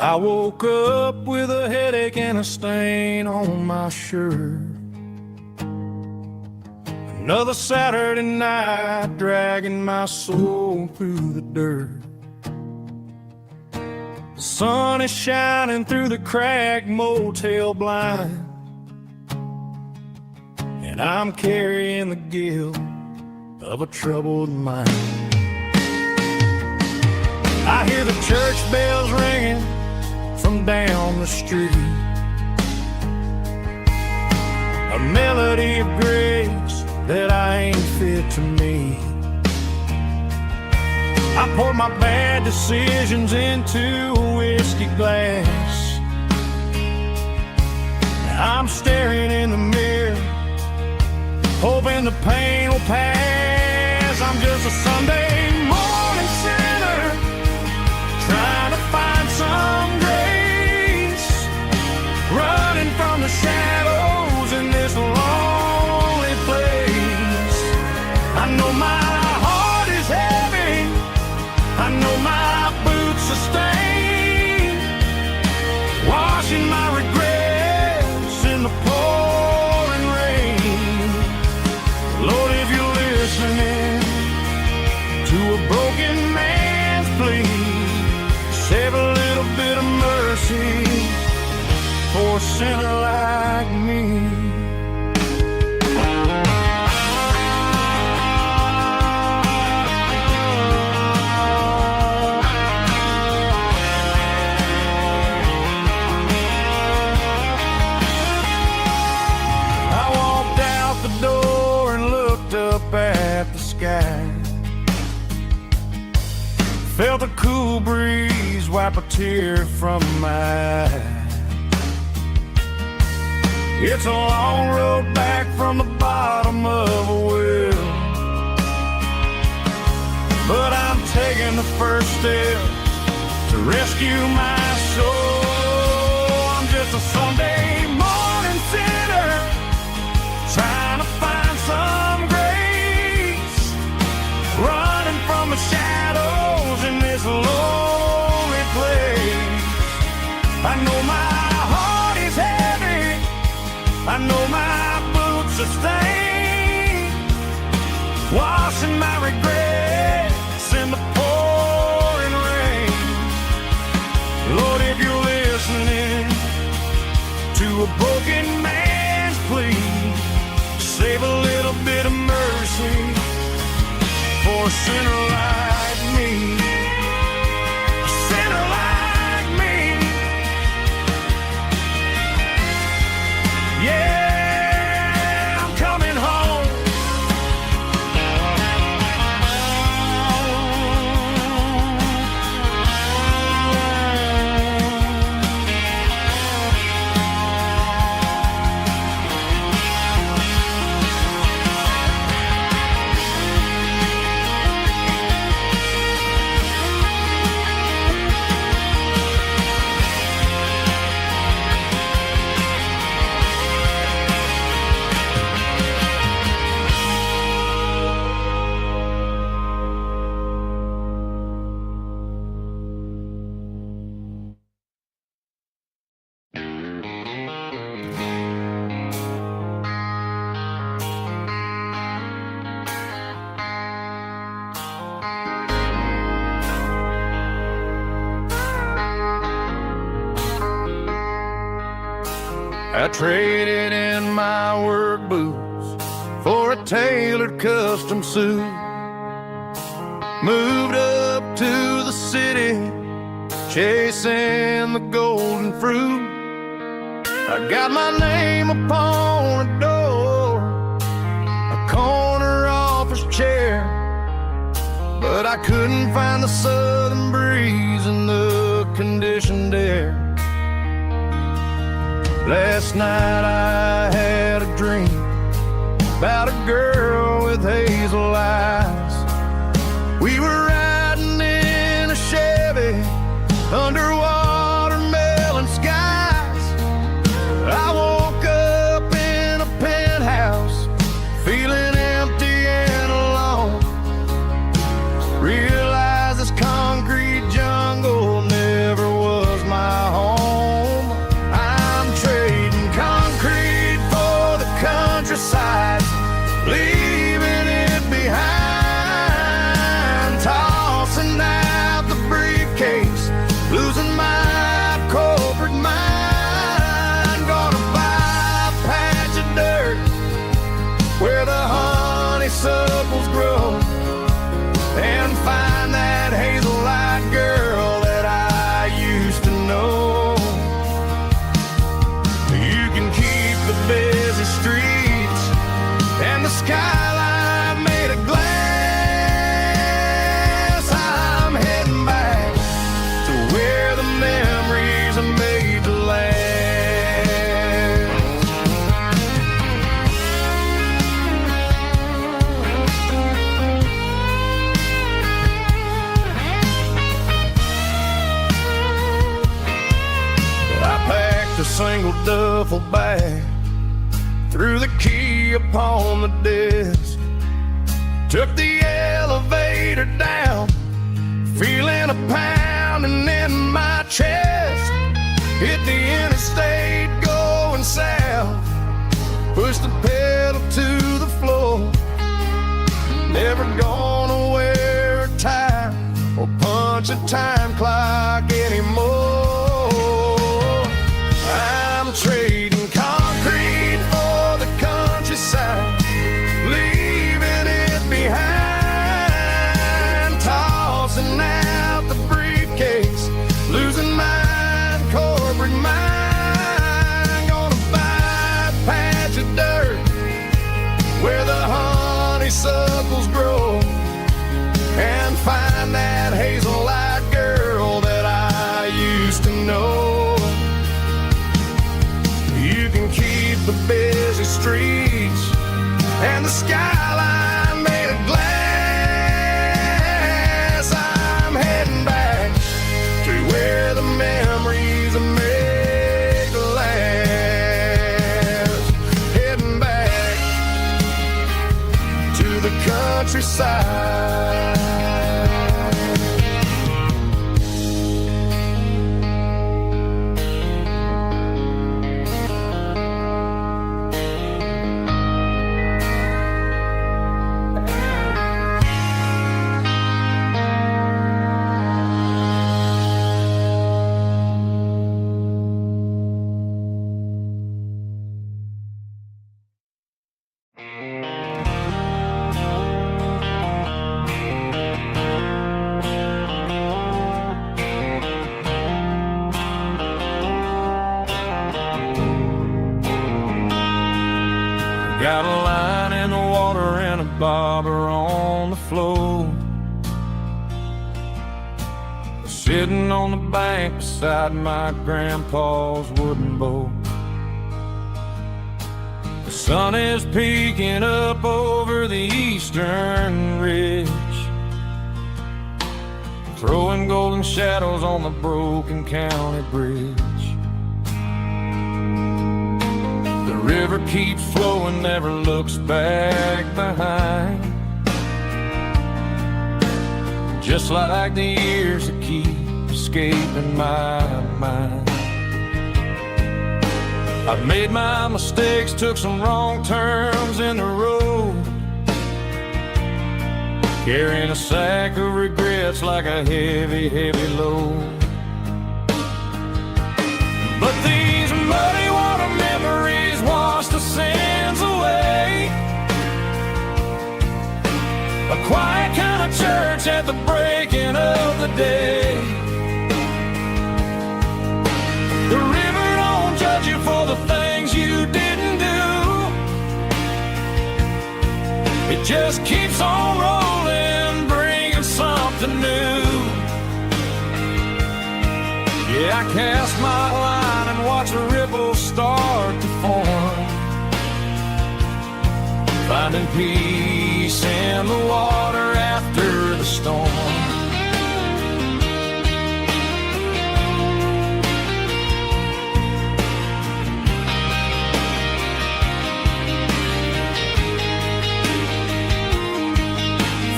I woke up with a headache and a stain on my shirt. Another Saturday night dragging my soul through the dirt. The sun is shining through the cracked motel blind, and I'm carrying the guilt of a troubled mind. I hear the church bells ringing from down the street, a melody of grace that I ain't fit to meet. I poured my bad decisions into a whiskey glass. I'm staring in the mirror, hoping the pain will pass. I'm just a Sunday morning sinner, trying to find some grace, running from the shadows in this lonely place. I know my heart is heavy, I know my boots are stained, washing my regrets in the pouring rain. Lord, if you're listening to a broken man's plea, save a little bit of mercy for a sinner like me. I walked out the door and looked up at the sky, felt a cool breeze wipe a tear from my eye. It's a long road back from the bottom of a well, but I'm taking the first step to rescue my soul. I'm just a Sunday morning sinner, trying to find some grace, running from the shadows in this lonely place. I know my heart is heavy, I know my boots are stained, washing my regrets in the pouring rain. Lord, if you're listening to a broken man's plea, save a little bit of mercy for a sinner like me. A sinner like me. Yeah, I'm coming home. I traded in my work boots for a tailored custom suit, moved up to the city, chasing the golden fruit. I got my name upon a door, a corner office chair, but I couldn't find the southern breeze in the conditioned air. Last night I had a dream about a girl with hazel eyes. We were riding in a Chevy under watermelon skies. I woke up in a penthouse feeling empty and alone. Realized this concrete jungle never was my where the honeysuckles grow, and find that hazel-eyed girl that I used to know. You can keep the busy streets and the skyline made of glass. I'm heading back to where the memories are made to last. A single duffel bag, threw the key upon the desk, took the elevator down, feeling a pounding in my chest. Hit the interstate going south, pushed the pedal to the floor. Never gonna wear a tie or punch a time clock anymore. I'm trading concrete for the countryside, leaving it behind, tossing out the briefcase, losing my corporate mind. Gonna buy a patch of dirt where the honeysuckles grow, and find that hazel-eyed girl that I used to know. Keep the busy streets and the skyline made of glass. I'm heading back to where the memories are made to last. Heading back to the countryside. Got a line in the water and a bobber on the floor, sitting on the bank beside my grandpa's wooden boat. The sun is peeking up over the eastern ridge, throwing golden shadows on the broken county bridge. The river keeps flowing, never looks back behind, just like the years that keep escaping my mind. I've made my mistakes, took some wrong turns in the road, carrying a sack of regrets like a heavy, heavy load. But these muddy water memories wash the sins away. A quiet kind of church at the breaking of the day. The river don't judge you for the things you didn't do. It just keeps on rolling, bringing something new. Yeah, I cast my line and watch a ripple start to form, finding peace in the water after the storm.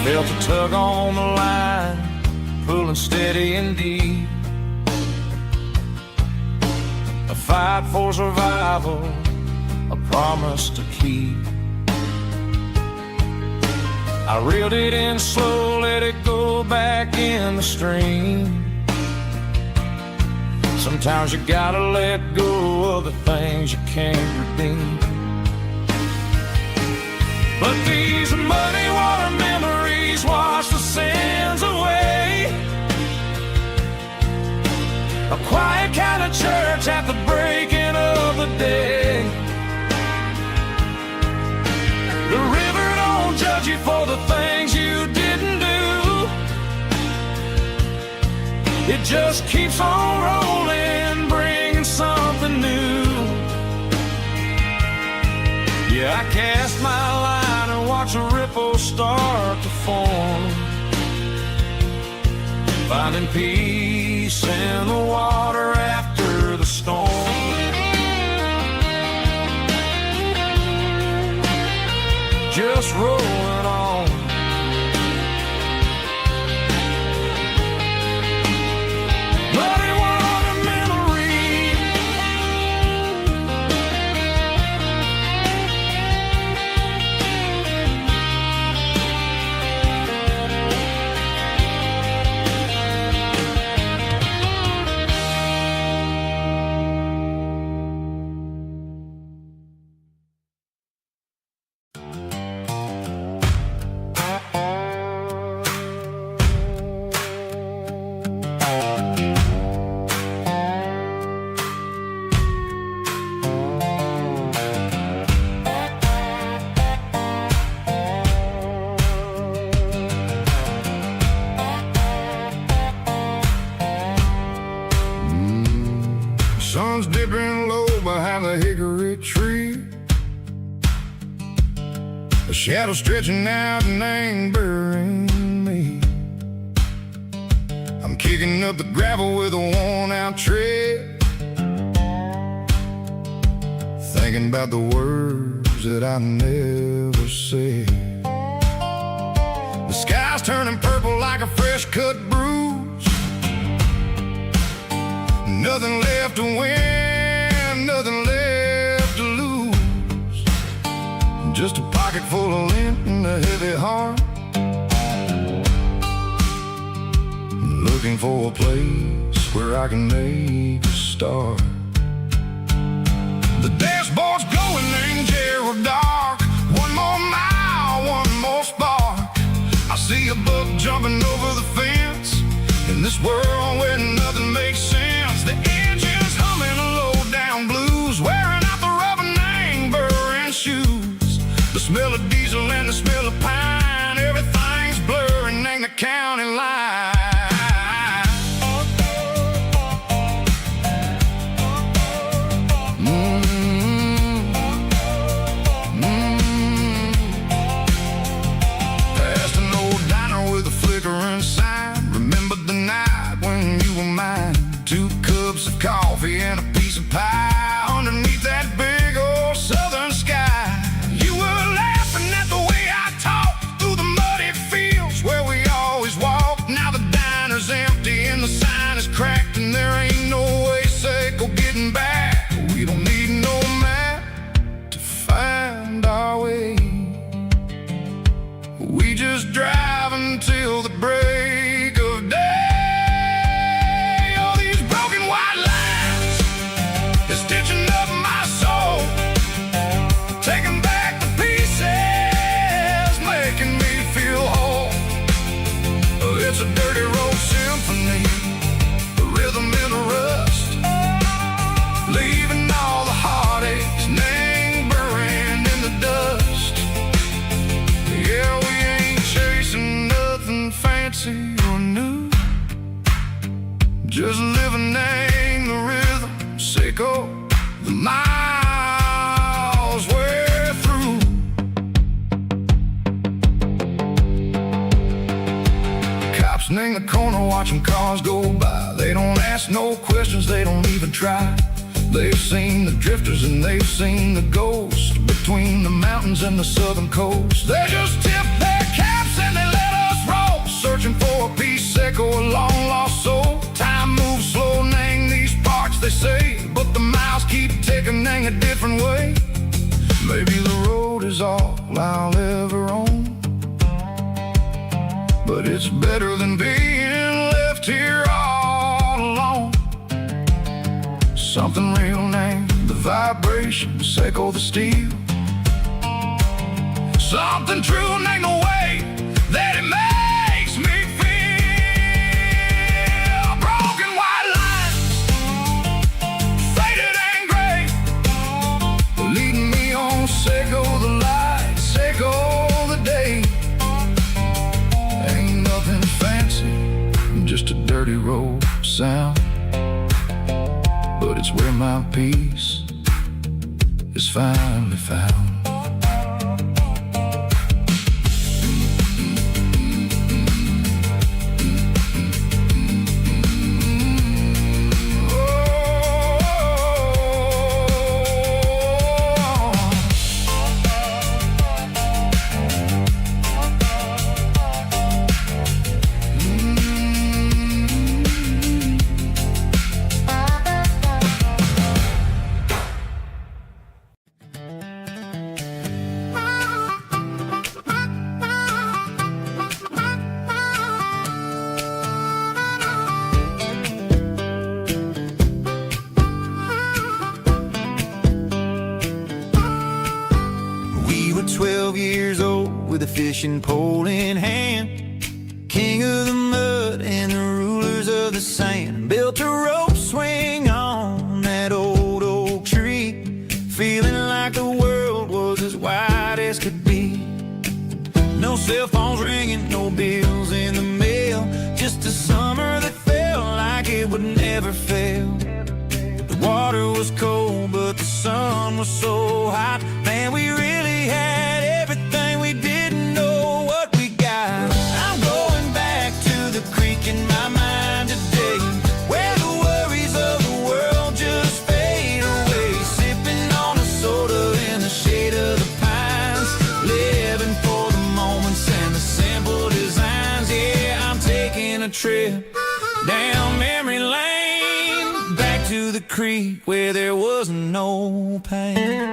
Felt a tug on the line, pulling steady and deep. A fight for survival, a promise to keep. I reeled it in slow, let it go back in the stream. Sometimes you gotta let go of the things you can't redeem. But these muddy water memories wash the sins away. A quiet kind of church at the breaking of the day. The river don't judge you for the things you didn't do. It just keeps on rolling, bringing something new. Yeah, I cast my line and watch a ripple start to form, finding peace in the water after the storm. Just rolling on. Muddy water memory. Sun's dipping low behind the hickory tree. A shadow stretching out and angering me. I'm kicking up the gravel with a worn-out tread, thinking about the words that I never said. The sky's turning purple like a fresh-cut bruise. Nothing left to win, nothing left to lose. Just a pocket full of lint and a heavy heart, looking for a place where I can make a start. The dashboard's glowing in Gerald dark. One more mile, one more spark. I see a buck jumping over the fence in this world where nothing makes sense. The engine's humming a low-down blues, wearing out the rubbing burring shoes. The smell of diesel and the smell of pine, everything's blurring in the county line. Past an old diner with a flickering sign. Remember the night when you were mine. 2 cups of coffee and a piece of pie underneath that big old southern sky. You were laughing at the way I talked through the muddy fields where we always walked. Now the diner's empty and the sign is cracked, and there ain't no way safe or getting back. We don't need no map to find our way. We just drive until the break of day. Stitching up my soul, taking back the pieces, making me feel whole. It's a dirty road symphony, a rhythm in a rust, leaving all the heartaches lingering in the dust. Yeah, we ain't chasing nothing fancy or new, just living in the rhythm, sicko. The miles we're through. Cops in the corner watching cars go by. They don't ask no questions, they don't even try. They've seen the drifters and they've seen the ghosts between the mountains and the southern coast. They just tip their caps and they let us roll, searching for a piece echo, a long lost soul. Time moves slow, nang these parts they say, but the miles keep ticking in a different way. Maybe the road is all I'll ever own, but it's better than being left here all alone. Something real named the vibrations echo the steel. Something true and ain't no way that it makes me feel. Broken white lines, faded and gray, leading me on, say go the light, say go the day. Ain't nothing fancy, just a dirty road sound, but it's where my peace is finally found. We were 12 years old with a fishing pole in hand, king of the mud and the rulers of the sand. Built a rope swing on that old oak tree, feeling like the world was as wide as could be. No cell phones ringing, no bills in the mail, just a summer that felt like it would never fail. The water was cold, but the sun was so hot. Man, we really had everything, we didn't know what we got. I'm going back to the creek in my mind today, where the worries of the world just fade away. Sipping on a soda in the shade of the pines, living for the moments and the simple designs. Yeah, I'm taking a trip down memory lane, back to the creek where there was no pain.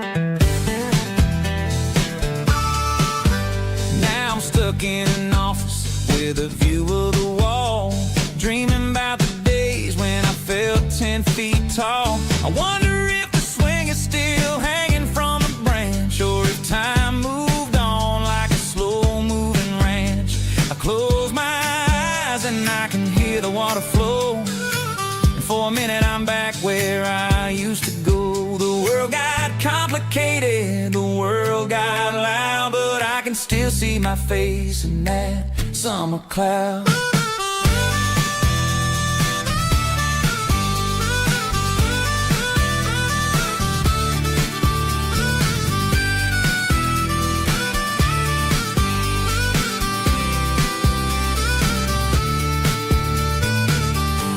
Now I'm stuck in an office with a view of the wall, dreaming about the days when I felt 10 feet tall. I wonder if the swing is still hanging from a branch, or if time moved on like a slow-moving ranch. I close my eyes and I can hear the water flow, and for a minute I'm back where I used to go. The world got complicated, the world got loud, but I can still see my face in that summer cloud.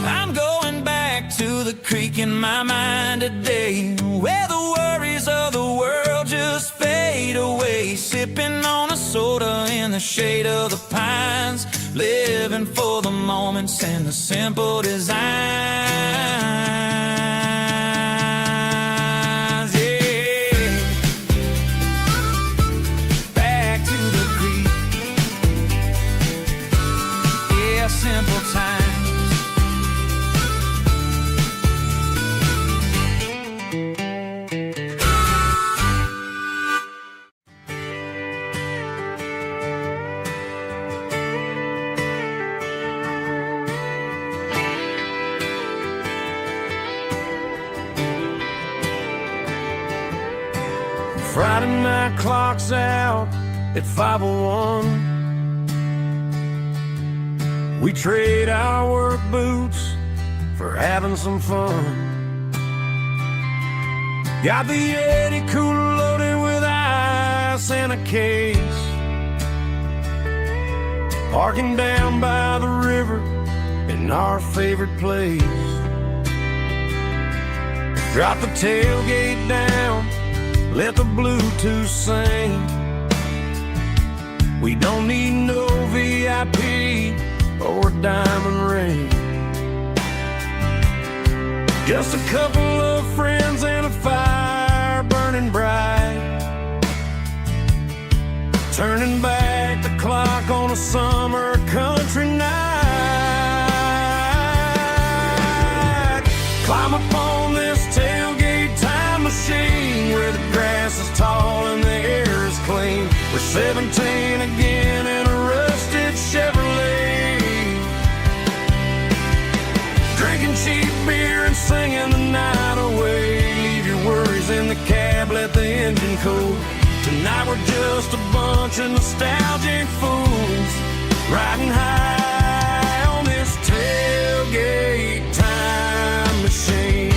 I'm going back to the creek in my mind today, where the worries of the world just fade away. Sipping on a soda in the shade of the pines, living for the moments and the simple designs. Yeah, back to the creek. Yeah, simple times. Friday night clock's out at 5:01. We trade our work boots for having some fun. Got the Yeti cooler loaded with ice and a case, parking down by the river in our favorite place. Drop the tailgate down, let the Bluetooth sing. We don't need no VIP or a diamond ring, just a couple of friends and a fire burning bright, turning back the clock on a summer country night. Climb upon this tailgate time machine, where the grass is tall and the air is clean. We're 17 again in a rusted Chevrolet, drinking cheap beer and singing the night away. Leave your worries in the cab, let the engine cool. Tonight we're just a bunch of nostalgic fools, riding high on this tailgate time machine.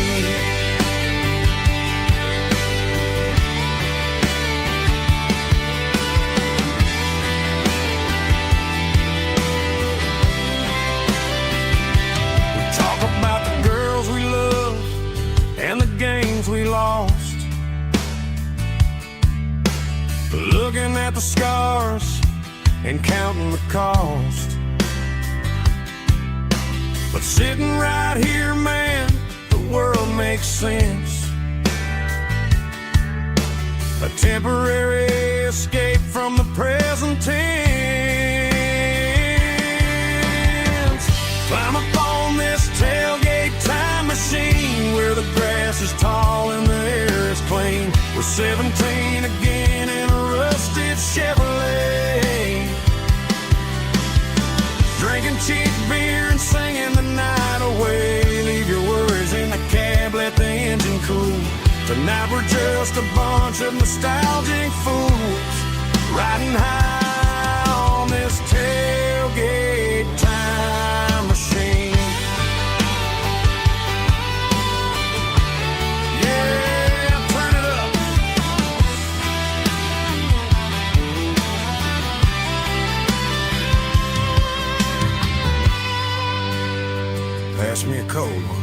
We talk about the girls we love and the games we lost, looking at the scars and counting the cost. But sitting right here, man, the world makes sense. A temporary escape from the present tense. Climb up on this tailgate time machine, where the grass is tall and the air is clean. We're 17 again in a rusted Chevrolet, drinking cheap beer and singing the night away. Leave your worries in the cab, let the engine cool. Tonight we're just a bunch of nostalgic fools, riding high on this tailgate time machine. Yeah, turn it up. Pass me a cold one.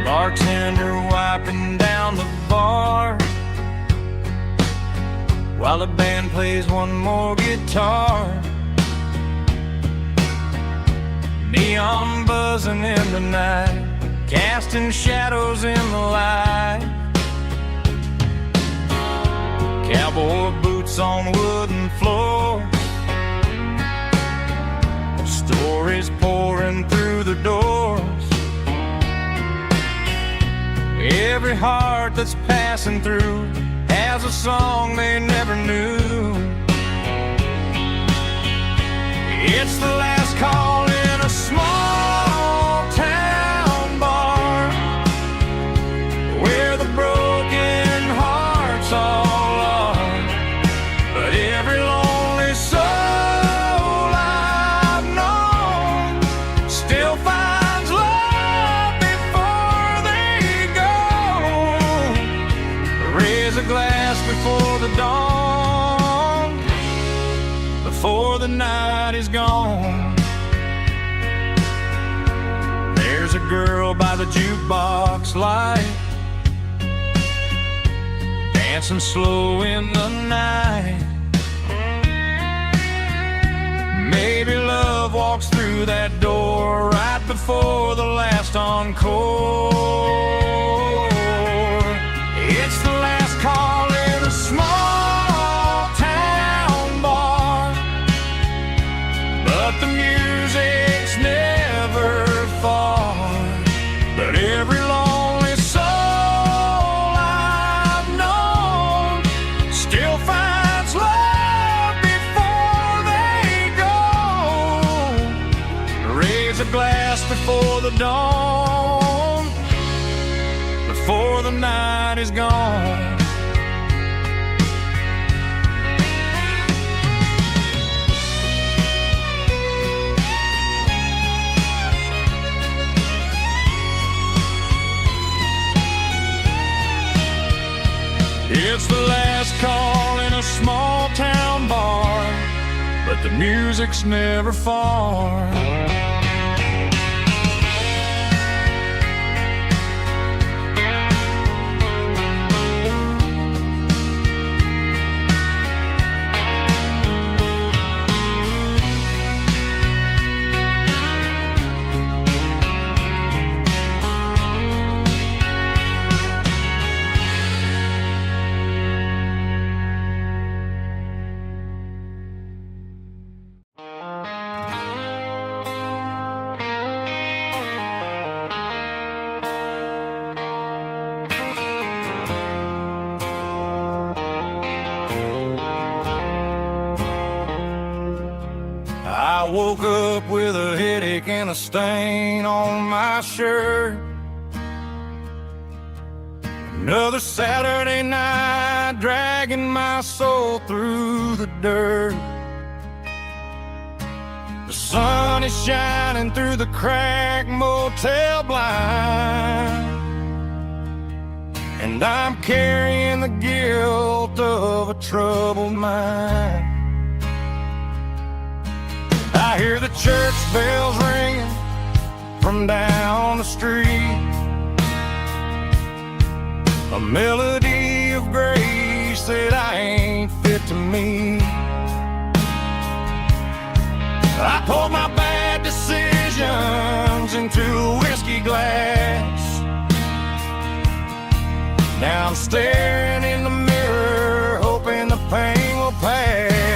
Bartender wiping down the bar while the band plays one more guitar. Neon buzzing in the night, casting shadows in the light. Cowboy boots on wooden floors, stories pouring through the doors. Every heart that's passing through has a song they never knew. It's the last call in a small town bar, where the broken hearts all are. But every lonely soul I've known still finds love before they go. Raise a glass before the dawn, before the night is gone. There's a girl by the jukebox light, dancing slow in the night. Maybe love walks through that door right before the last encore. It's the last call in a small town bar, but the music's never far. But every lonely soul I've known still finds love before they go. Raise a glass before the dawn, before the night is gone. It's the last call in a small town bar, but the music's never far. I woke up with a headache and a stain on my shirt. Another Saturday night, dragging my soul through the dirt. The sun is shining through the cracked motel blind, and I'm carrying the guilt of a troubled mind. I hear the church bells ringing from down the street, a melody of grace that I ain't fit to meet. I poured my bad decisions into a whiskey glass. Now I'm staring in the mirror, hoping the pain will pass.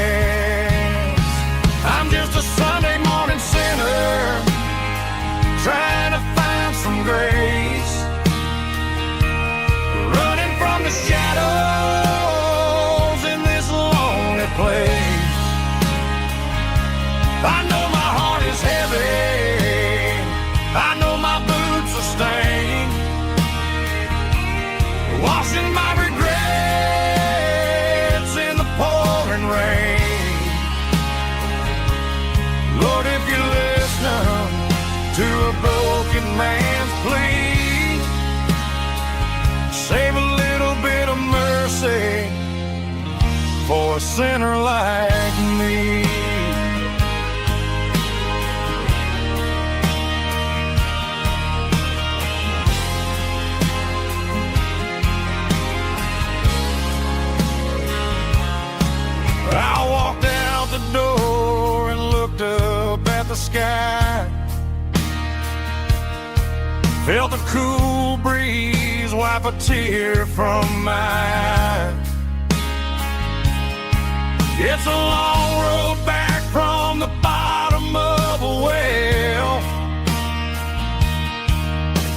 I'm just a Sunday morning sinner, trying to find some grace, running from the shadows in this lonely place. I know my heart is heavy, I know my boots are stained, washing my regrets in the pouring rain. Lord, if you listen to a broken man's plea, save a little bit of mercy for a sinner like me. I walked out the door and looked up at the sky, felt the cool breeze wipe a tear from my eye. It's a long road back from the bottom of a well,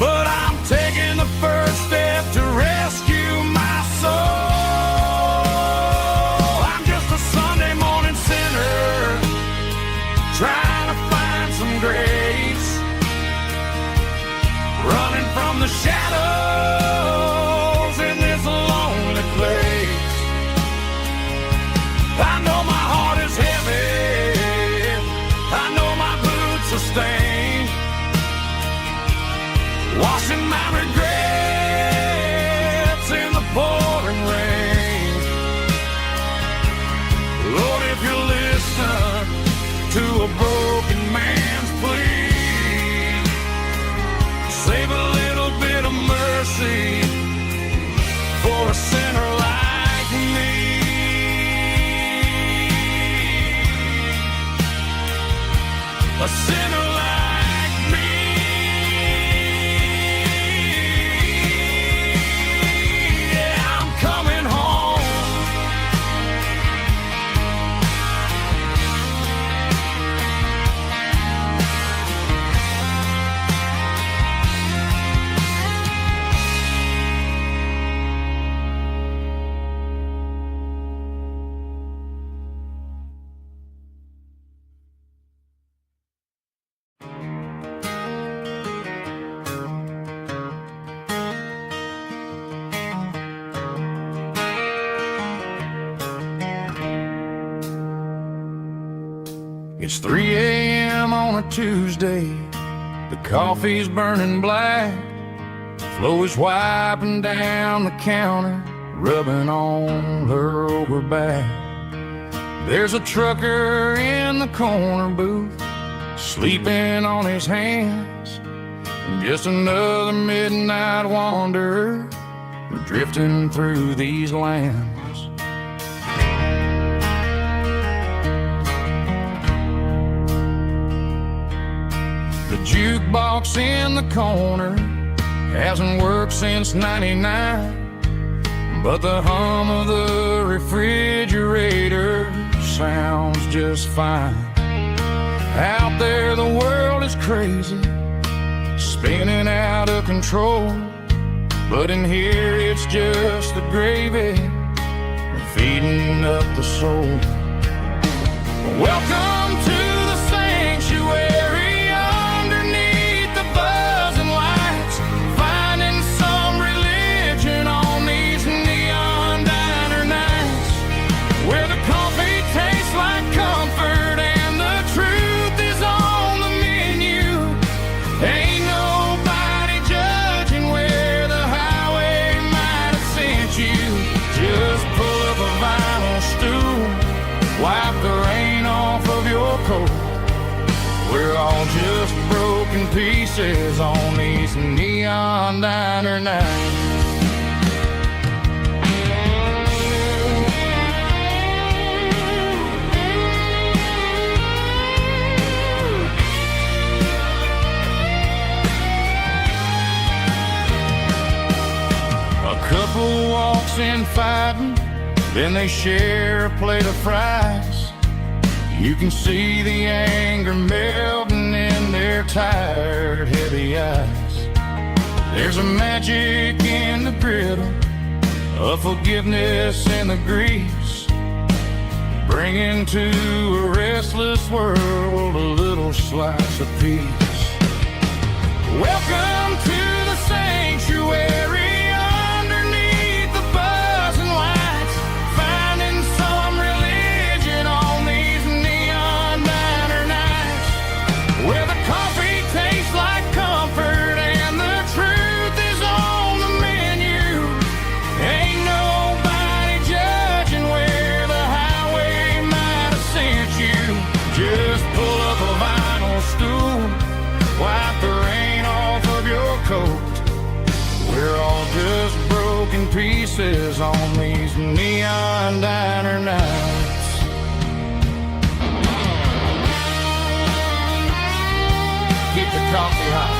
but I'm taking the first step to rescue my soul. Trying to find some grace, running from the shadows in this lonely place. I know my heart is heavy, I know my boots are stained, washing my regrets in the pouring rain. Lord, if you listen to a broken man's plea, save a little bit of mercy for a sinner like me. A sinner like me. Yeah, I'm coming home. It's 3 a.m. on a Tuesday, the coffee's burning black, Flo is wiping down the counter, rubbing on her over back. There's a trucker in the corner booth, sleeping on his hands, and just another midnight wanderer drifting through these lands. The jukebox in the corner hasn't worked since '99, but the hum of the refrigerator sounds just fine. Out there the world is crazy, spinning out of control, but in here it's just the gravy feeding up the soul. Welcome to the St. broken pieces on these neon diner nights. Couple walks in fighting, then they share a plate of fries. You can see the anger melting in their tired, heavy eyes. There's a magic in the griddle, a forgiveness in the grease, bringing to a restless world a little slice of peace. Welcome to the sanctuary. We're all just broken pieces on these neon diner nights. Keep the coffee hot.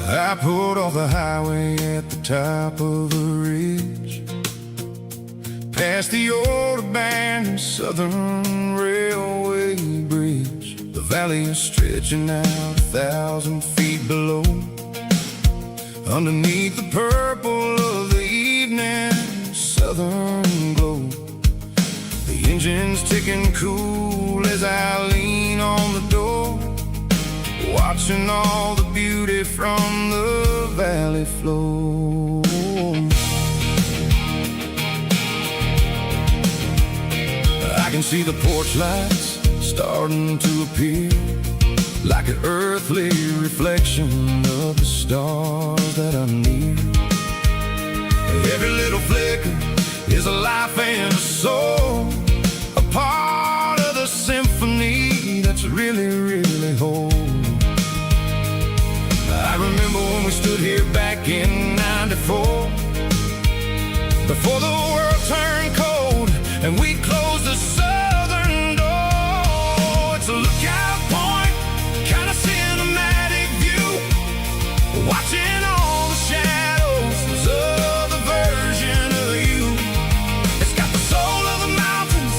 I pulled off the highway at the top of a ridge, past the old abandoned Southern Railway bridge. The valley is stretching out 1,000 feet below, underneath the purple of the evening southern glow. The engine's ticking cool as I lean on the door, watching all the beauty from the valley flow. I can see the porch lights starting to appear, like an earthly reflection of the stars that are near. Every little flicker is a life and a soul, a part of the symphony that's really, really whole. I remember when we stood here back in '94, before the world turned cold and we closed the southern door. It's a lookout point, kind of cinematic view, watching all the shadows of the version of you. It's got the soul of the mountains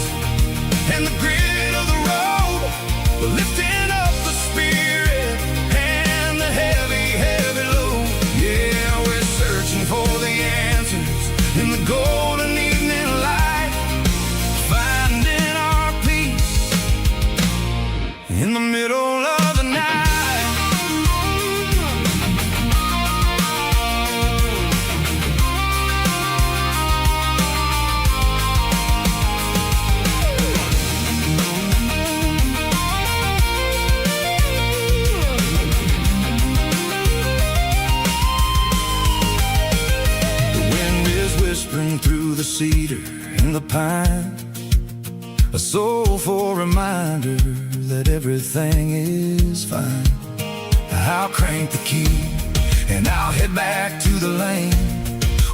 and the grit of the road, lifting up the spirit and the heavy, heavy load. Yeah, we're searching for the answers in the golden evening light, finding our peace in the middle of the night. Whispering through the cedar and the pine, a soulful reminder that everything is fine. I'll crank the key and I'll head back to the lane,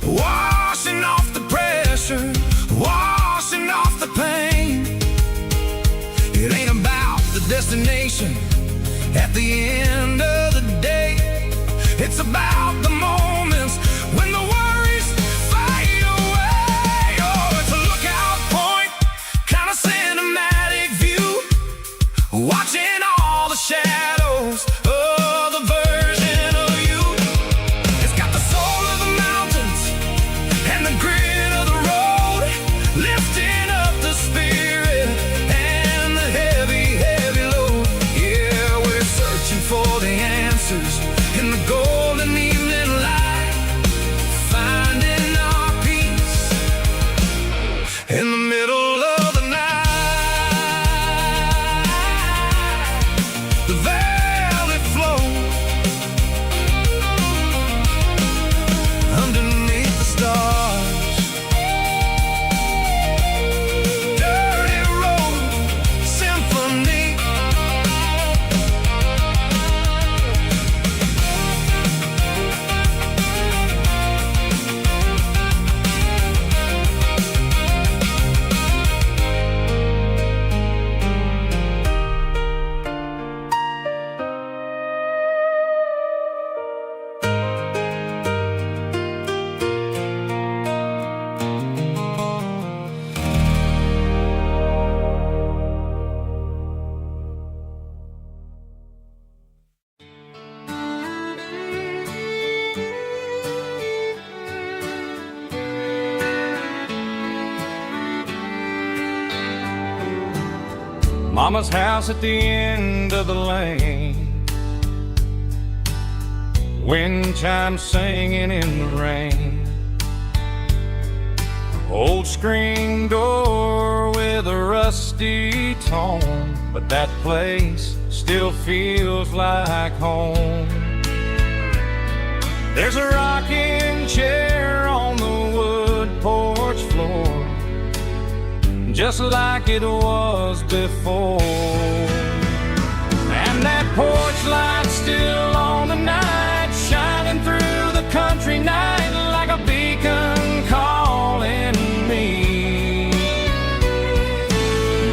washing off the pressure, washing off the pain. It ain't about the destination at the end of the day, it's about the moments when the worries fade away. Oh, it's a lookout the shadows of the version of you. It's got the soul of the mountains and the grit of the road, lifting up the spirit and the heavy, heavy load. Yeah, we're searching for the answers in the golden evening light, finding our peace in the middle of the night. The valley flows underneath the stars. Dirty road symphony. Mama's house at the end of the lane, wind chimes singing in the rain. Old screen door with a rusty tone, but that place still feels like home. There's a rocking chair on the wood porch floor, just like it was before. And that porch light's still on tonight, shining through the country night like a beacon calling me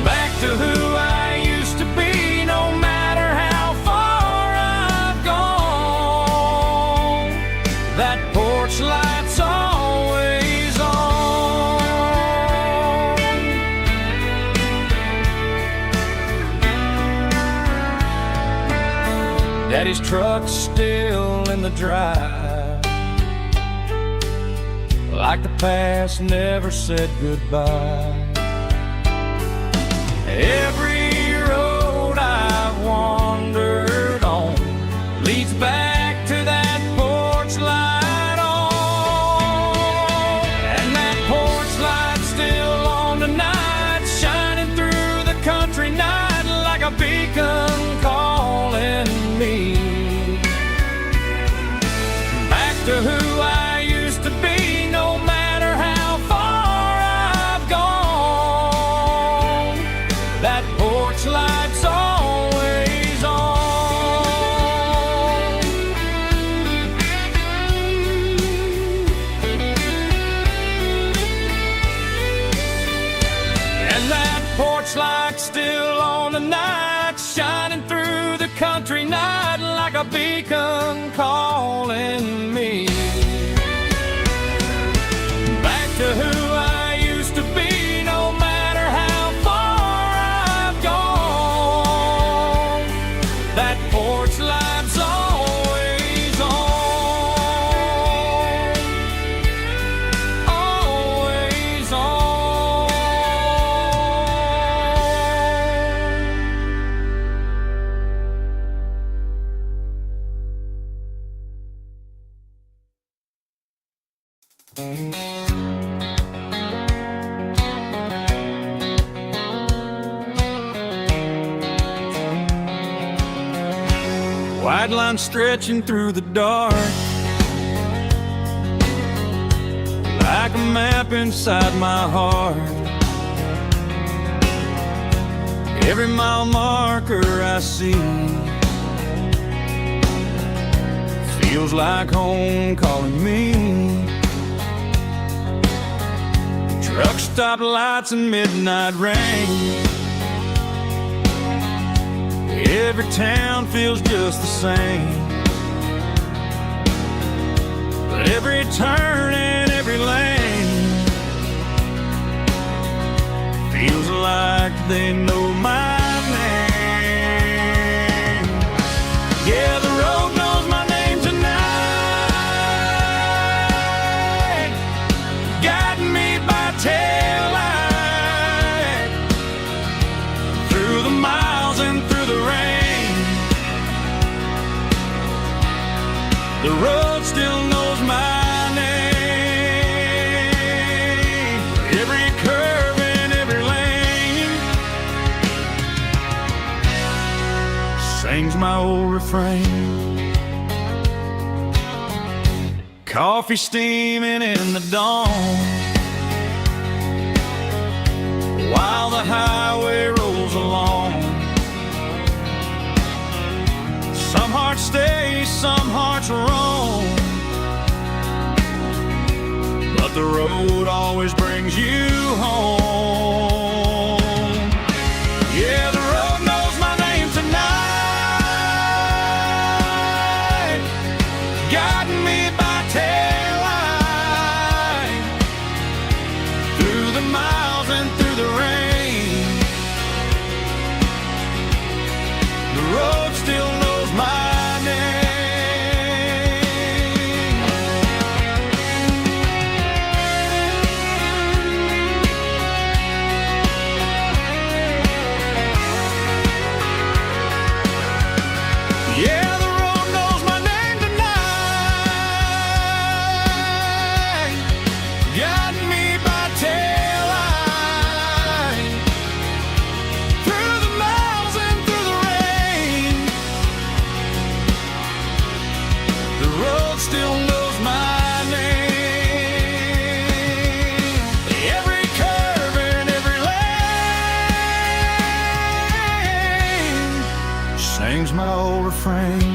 back to who I used to be. No matter how far I've gone, that porch light's always on. Daddy's truck's still in the drive, like the past never said goodbye. Every road I've wandered on leads back to that porch light on. And that porch light's still on tonight, shining through the country night like a beacon calling me back to who I used to be. No matter how far I've gone, that porch light's always on. And that porch light's still on tonight, shining through the country night like a beacon calling me back to who I used to be. No matter how far I've gone, that porch light's always on, always on. White line stretching through the dark, like a map inside my heart. Every mile marker I see feels like home calling me. Truck stop lights and midnight rain, every town feels just the same. But every turn and every lane feels like they know my name. The road still knows my name. Every curve and every lane sings my old refrain. Coffee steaming in the dawn, while the highway rolls along. Some hearts stay, some hearts roam, but the road always brings you home. Yeah, the road knows my name tonight, guiding me by taillight, through the miles and through the rain. The road still knows my name. Yeah, the road knows my name tonight, guiding me by taillight, through the miles and through the rain. The road still knows my name. Every curve and every lane sings my old refrain.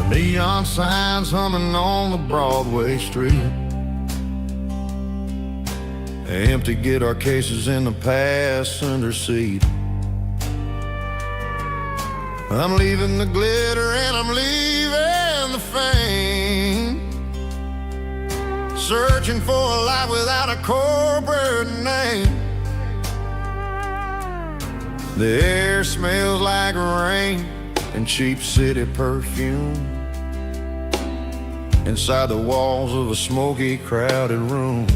Neon signs humming on the Broadway street. Empty guitar cases in the passenger seat. I'm leaving the glitter and I'm leaving the fame, searching for a life without a corporate name. The air smells like rain and cheap city perfume inside the walls of a smoky, crowded room.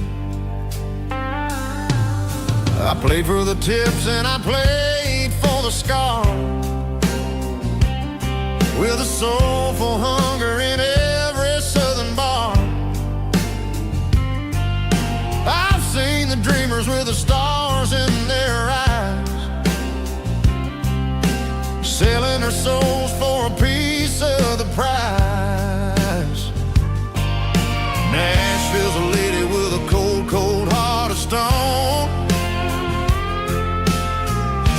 I played for the tips and I played for the scars, with a soulful hunger in every southern bar. I've seen the dreamers with the stars in their eyes, selling their souls for a piece of the prize. Nashville's a lady with a cold, cold heart of stone.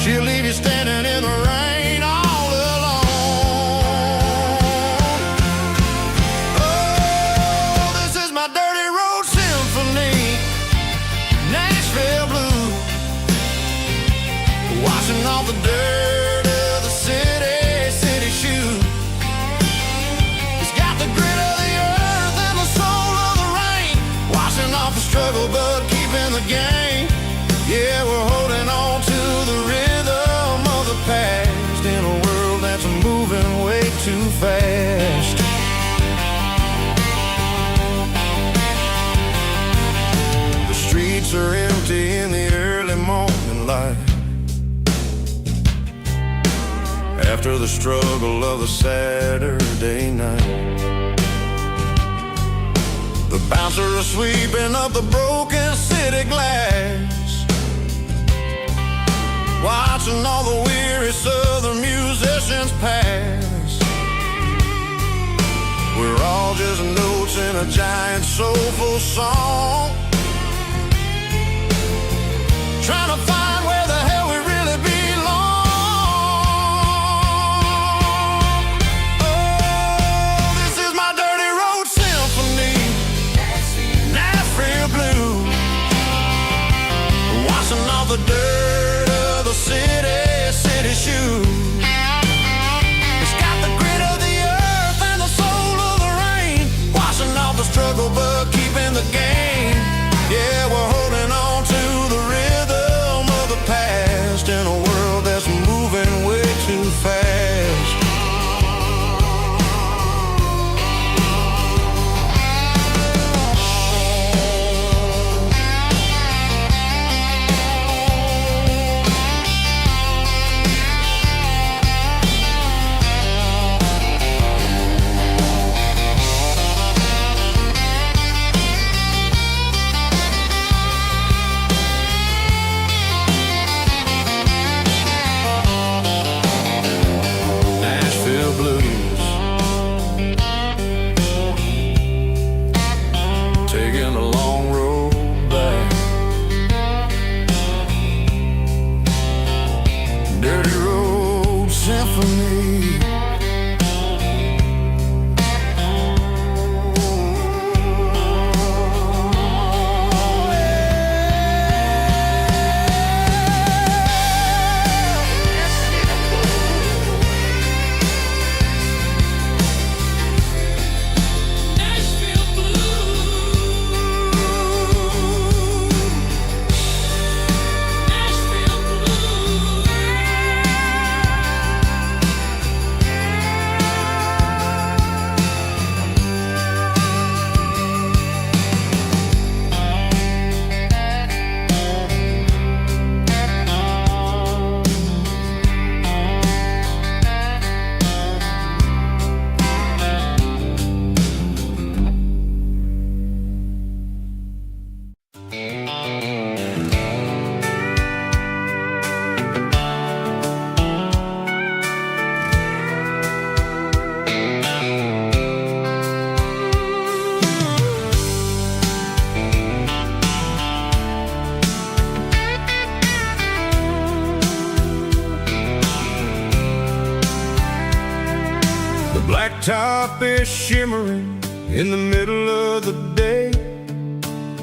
She'll leave you standing in the rain all alone. Oh, this is my dirty road symphony, Nashville blue, washing off the dirt of the city shoe. It's got the grit of the earth and the soul of the rain, washing off the struggle but keeping the game. Yeah, we're holding on to the rhythm of the past in a world that's moving way too fast. The streets are empty in the early morning light, after the struggle of a Saturday night. The bouncers are sweeping up the broken city glass, watching all the weary southern musicians pass. We're all just notes in a giant soulful song, trying to find where the hell we really belong. Oh, this is my dirty road symphony, Nashville blues, washing off the dirt of the city shoes. It's got the grit of the earth and the soul of the rain, washing off the struggle but keeping the game. Yeah, we're holding on to the rhythm of the past in a world that's moving way too fast. Taking a long road back, dirty road symphony. Blacktop is shimmering in the middle of the day.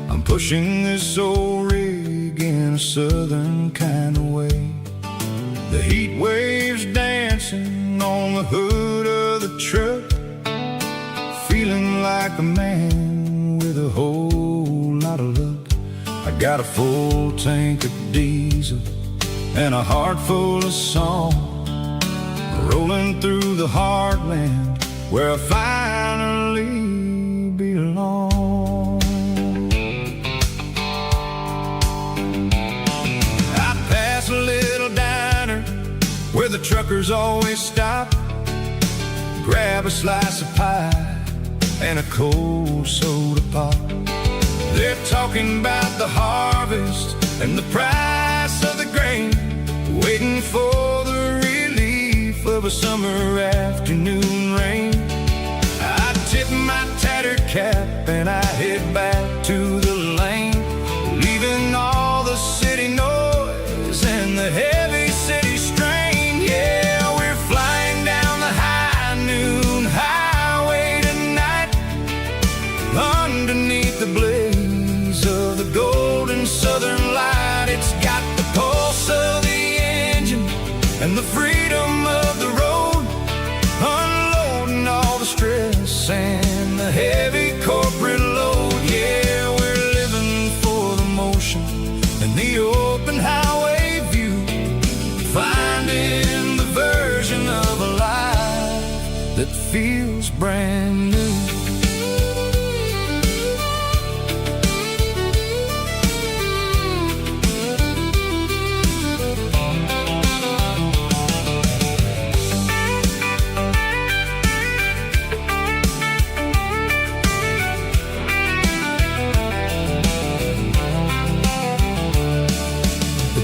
I'm pushing this old rig in a southern kind of way. The heat waves dancing on the hood of the truck, feeling like a man with a whole lot of luck. I got a full tank of diesel and a heart full of song, rolling through the heartland where I finally belong. I pass a little diner where the truckers always stop, grab a slice of pie and a cold soda pop. They're talking about the harvest and the price of the grain, waiting for the relief of a summer afternoon rain. I tip my tattered cap and I head back to the lane, leaving all the city noise and the heavy city strain. Yeah, we're flying down the high noon highway tonight, underneath the blaze of the golden southern light. It's got the pulse of the engine and the freedom of the road, unloading all the stress and the heavy corporate load. Yeah, we're living for the motion and the open highway view, finding the version of a life that feels brand new.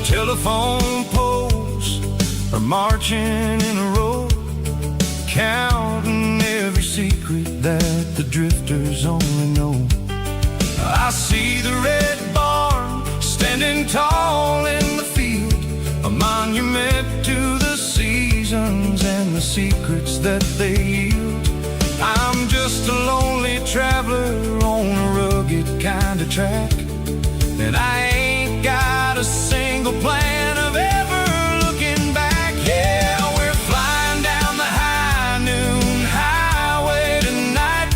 Telephone pole marching in a row, counting every secret that the drifters only know. I see the red barn standing tall in the field, a monument to the seasons and the secrets that they yield. I'm just a lonely traveler on a rugged kind of track, and I ain't got a single plan of ever looking back. Yeah, we're flying down the high noon highway tonight,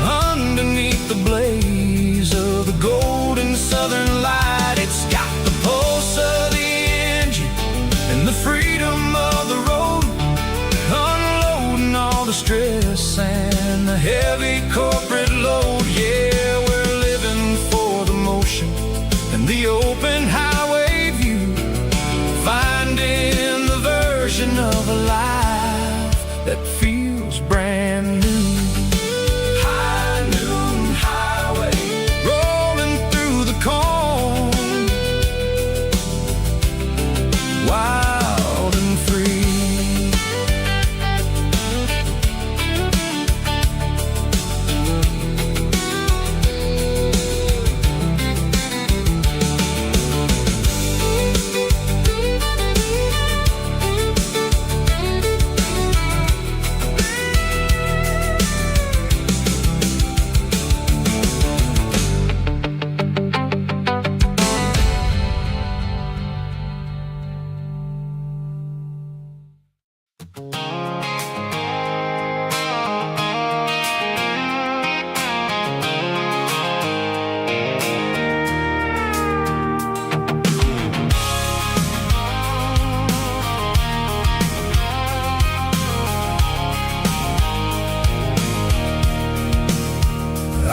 underneath the blaze of the golden southern light. It's got the pulse of the engine and the freedom of the road, unloading all the stress and the heavy corporate load. Yeah, we're living for the motion and the open highway view, finding the version of a life that feels brand new. High noon highway, rolling through the corn, wild and free.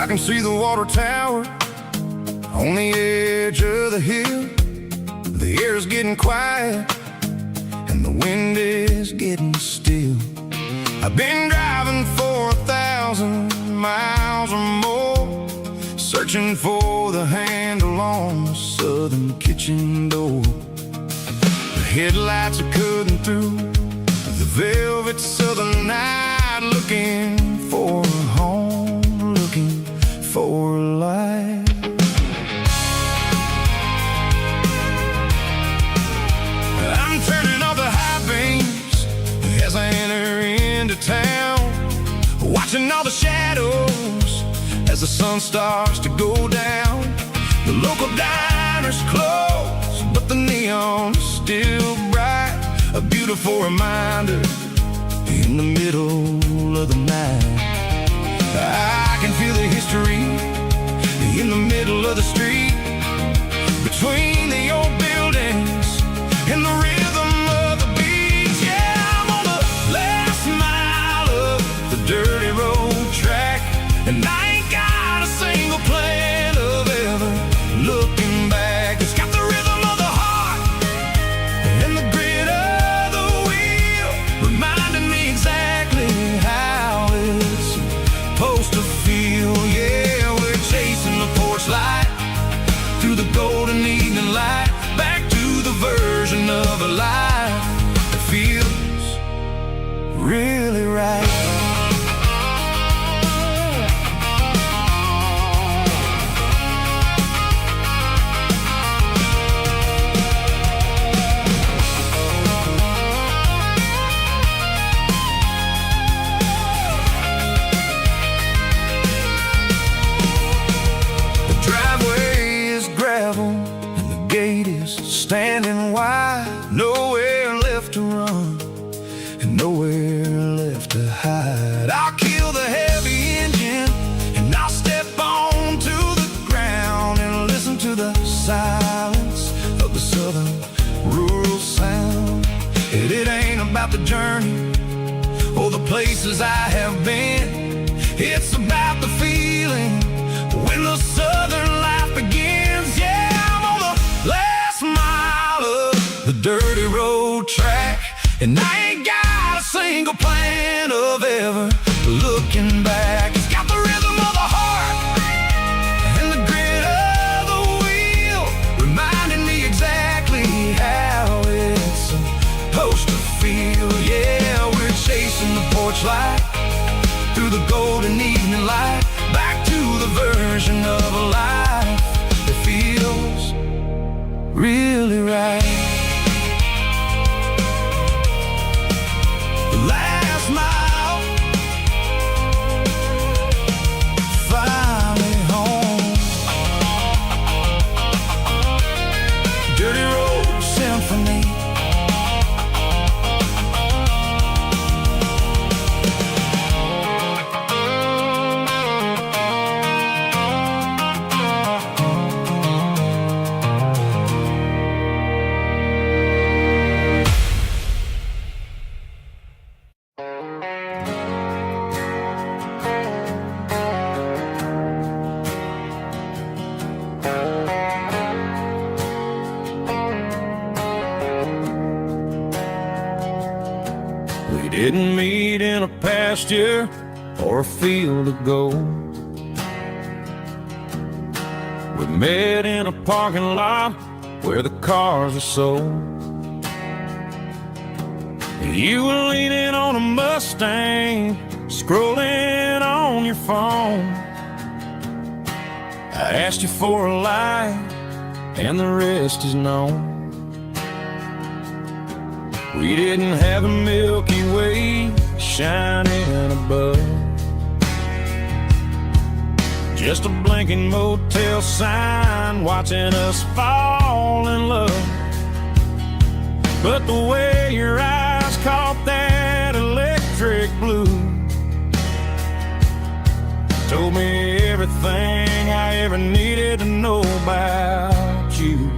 I can see the water tower on the edge of the hill. The air's getting quiet and the wind is getting still. I've been driving for 1,000 miles or more, searching for the handle on the southern kitchen door. The headlights are cutting through the velvet southern night, looking for a home, looking for life. I'm turning off the high beams as I enter into town, watching all the shadows as the sun starts to go down. The local diner's closed, but the neon is still bright, a beautiful reminder in the middle of the night. I can feel the history in the middle of the street, between the old buildings and the rhythm of the beats. Yeah, I'm on the last mile of the dirty road track, and I ain't got a single plan of ever looking back. It's got the rhythm of the heart and the grit of the wheel, reminding me exactly how it's supposed to feel. Yeah, we're chasing the porch light through the golden evening light, back to the version of a life that feels really right. And the gate is standing wide, nowhere left to run and nowhere left to hide. I'll kill the heavy engine and I'll step onto the ground and listen to the silence of the southern rural sound. It ain't about the journey or the places I have been, it's about the feeling when the southern life begins. Yeah, I'm on the last mile of the dirty road track, and I ain't got a single plan of ever looking back. It's got the rhythm of the heart and the grit of the wheel, reminding me exactly how it's torchlight through the golden evening light, back to the version of a life that feels really right. The last mile, finally home. Dirty Road Symphony. We didn't meet in a pasture or a field of gold. We met in a parking lot where the cars were sold. You were leaning on a Mustang, scrolling on your phone. I asked you for a light, and the rest is known. We didn't have a Milky Way shining above, just a blinking motel sign watching us fall in love. But the way your eyes caught that electric blue told me everything I ever needed to know about you.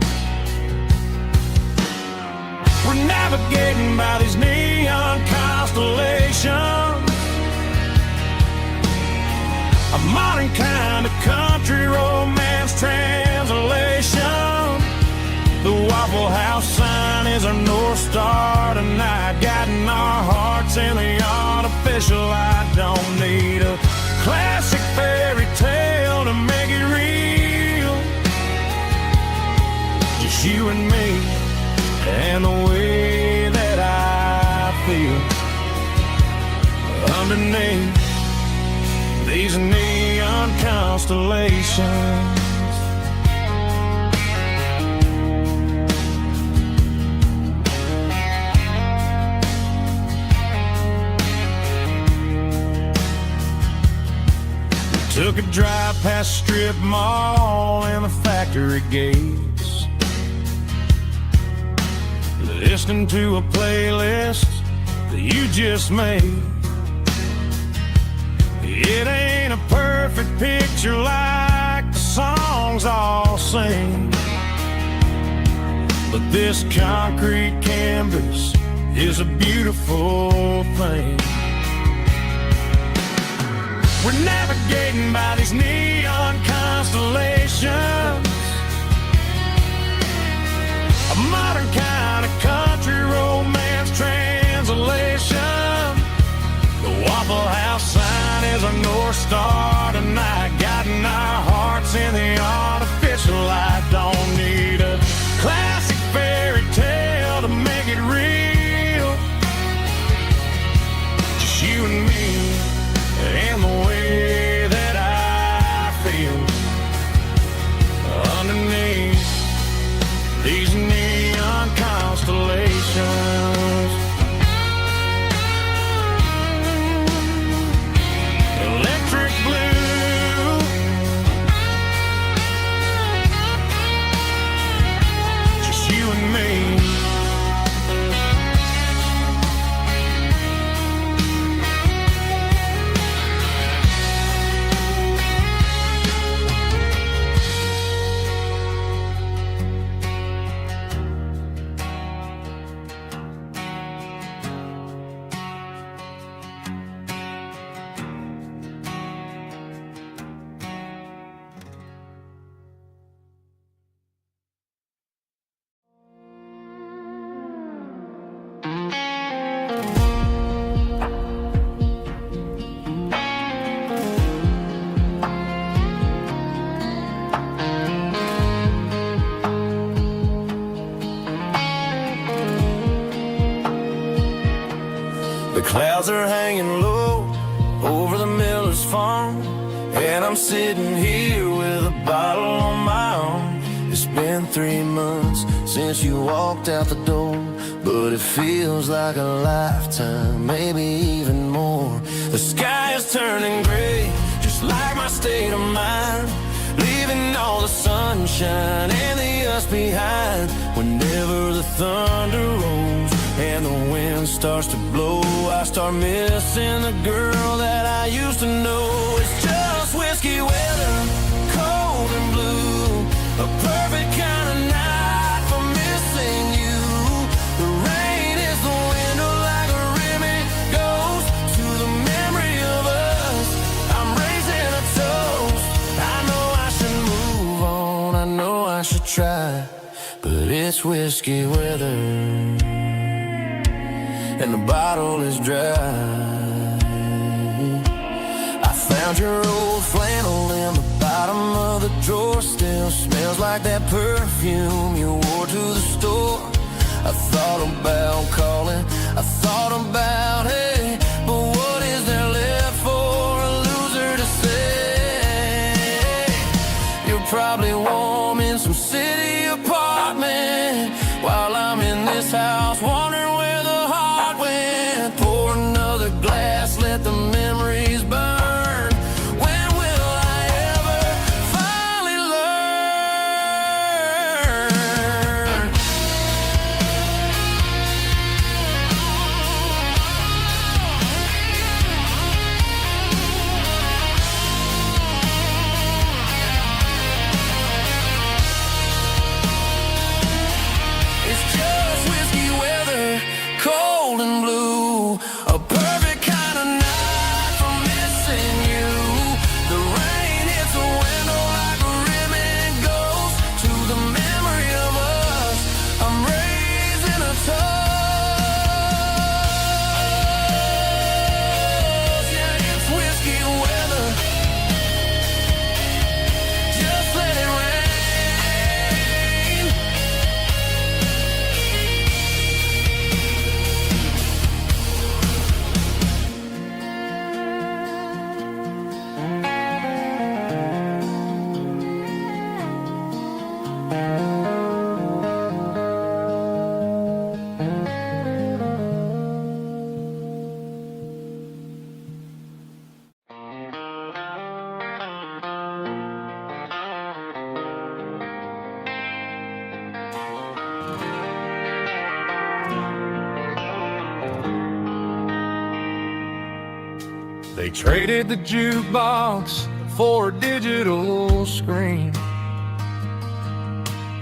We're navigating by these neon constellations, a modern kind of country romance translation. The Waffle House sign is our North Star tonight, guiding our hearts in the artificial light. Don't need a classic fairy tale to make it real, just you and me and the way that I feel underneath these neon constellations. We took a drive past strip mall and the factory gates, listening to a playlist that you just made. It ain't a perfect picture like the songs all sing, but this concrete canvas is a beautiful thing. We're navigating by these neon constellations, a modern kind of country romance translation. The Waffle House sign is our North Star tonight, guiding our hearts in the artificial light. Don't need a classic fairy tale to make it real, just you and me and the way that I feel underneath these neon constellations. Electric blue Clouds are hanging low over the miller's farm, and I'm sitting here with a bottle on my arm. It's been 3 months since you walked out the door, but it feels like a lifetime, maybe even more. The sky is turning gray, just like my state of mind, leaving all the sunshine and the us behind. Whenever the thunder rolls and the wind starts to blow, I start missing the girl that I used to know. It's just whiskey weather, cold and blue, a perfect kind of night for missing you. The rain is the window like a ribbon goes to the memory of us. I'm raising a toast. I know I should move on, I know I should try, but it's whiskey weather and the bottle is dry. I found your old flannel in the bottom of the drawer, still smells like that perfume you wore to the store. I thought about calling, I thought about hey, but what is there left for a loser to say? You're probably warm in some city apartment while I'm in this house wondering where the heart went. Pour another glass, let the memories burn. When will I ever finally learn? It's just whiskey weather, cold and blue, a perfect kind of night for missing you. The rain hits a window like a ribbon goes to the memory of us. I'm raising a toast. Yeah, it's whiskey weather. Just let it rain. They traded the jukebox for a digital screen,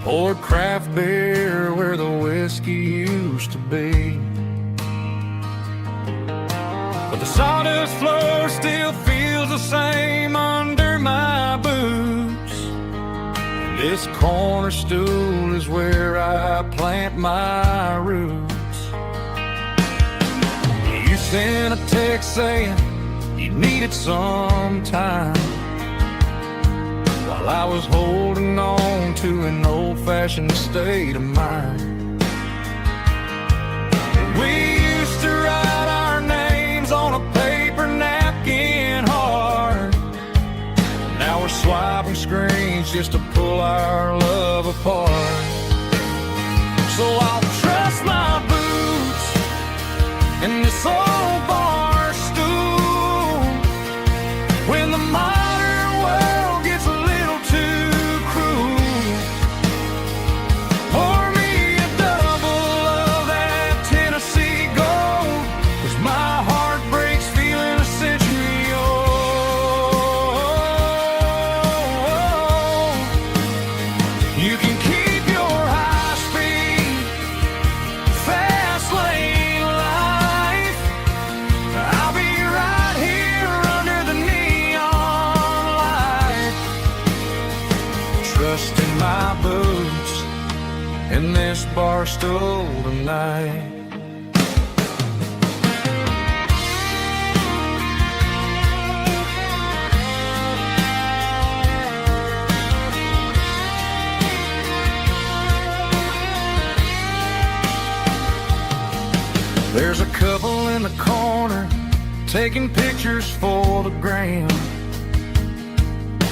poured craft beer where the whiskey used to be. But the sawdust floor still feels the same under my boots. This corner stool is where I plant my roots. You sent a text saying you needed some time, while I was holding on to an old-fashioned state of mind. We used to write our names on a paper napkin hard. Now we're swiping screens just to pull our love apart. So I'll trust my boots in this old bar stool when the modern world gets a little too cruel. Pour me a double of that Tennessee Gold, 'cause my heart breaks feeling a century old. You can keep your high speed, fast lane life. I'll be right here under the neon light, trusting my boots in this bar stool tonight. There's a couple in the corner taking pictures for the gram,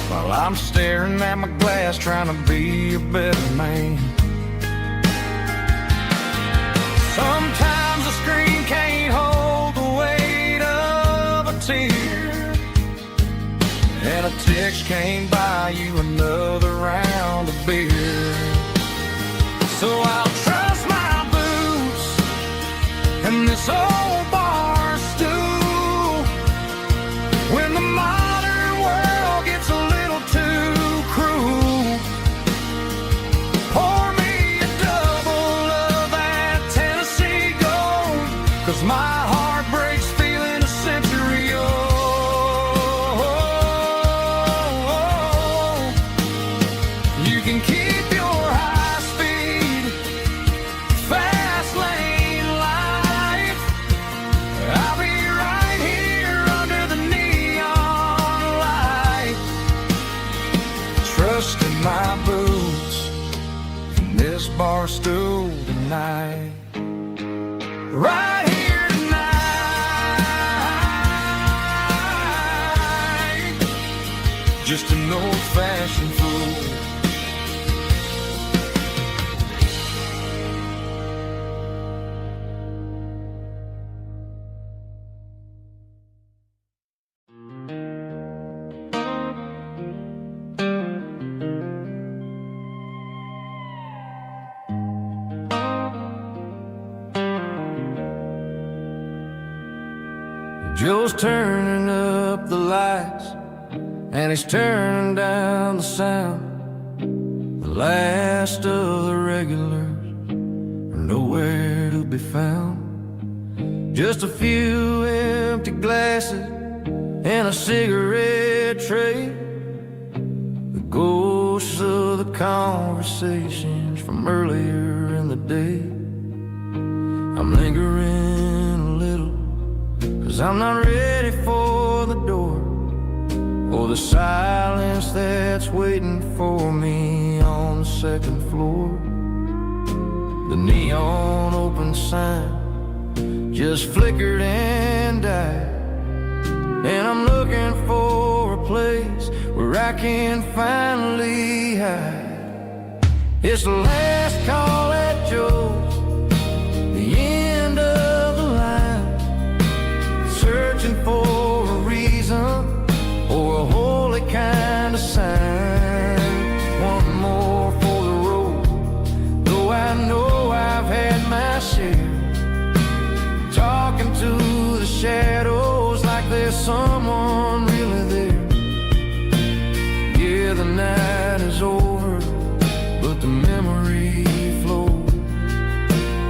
while I'm staring at my glass trying to be a better man. Sometimes the screen can't hold the weight of a tear, and a text can't buy you another round of beer. So I'll trust my boots and this old bar stool when the modern world gets a little too cruel. Pour me a double of that Tennessee Gold, 'cause my heart breaks feeling a century old. You can keep your high speed, fast lane life. I'll be right here under the neon light, trusting my boots in this bar stool tonight. Right here tonight, just an old-fashioned fool. Joe's turning up the lights, and he's turning down the sound. The last of the regulars are nowhere to be found. Just a few empty glasses and a cigarette tray, the ghosts of the conversations from earlier in the day. I'm lingering a little, 'cause I'm not ready for the door, or the silence that's waiting for me on the second floor. The neon open sign just flickered and died, and I'm looking for a place where I can finally hide. It's the last call at Joe's, the end of the line, searching for a reason or a holy kind of sign. One more for the road, though I know I've had my share, talking to the shadows like there's someone really there. Yeah, the night is over, but the memory flows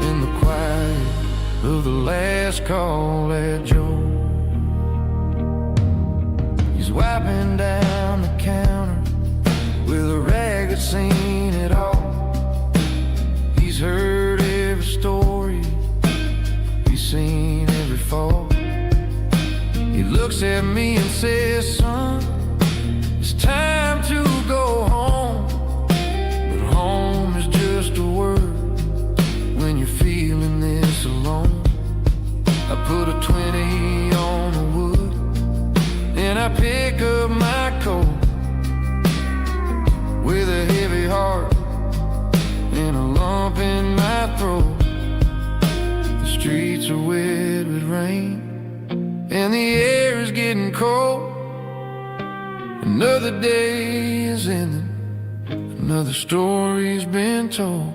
in the quiet of the last call at Joe. He's wiping down the counter with a rag that's seen it all. He's heard every story, he's seen every fall. He looks at me and says, "Son, it's time to go home." But home is just a word when you're feeling this alone. I put a 20 on the wood, and I pick up my coat with a heavy heart and a lump in my throat. The streets are wet with rain, and the air is getting cold. Another day is ending, another story's been told.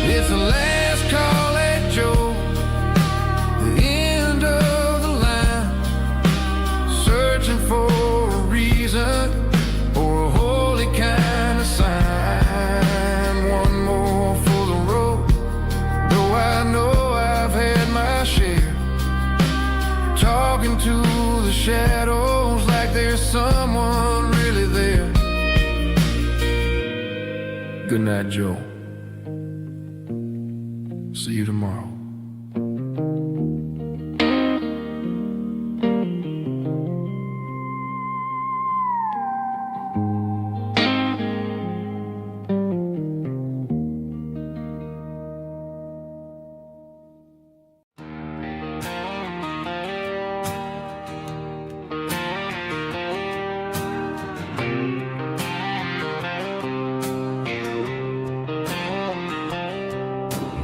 It's the last call at Joe, the end of the line, searching for a reason or a holy kind of sign. One more for the road, though I know I've had my share, talking to the shadows like there's someone Good night, Joe. See you tomorrow.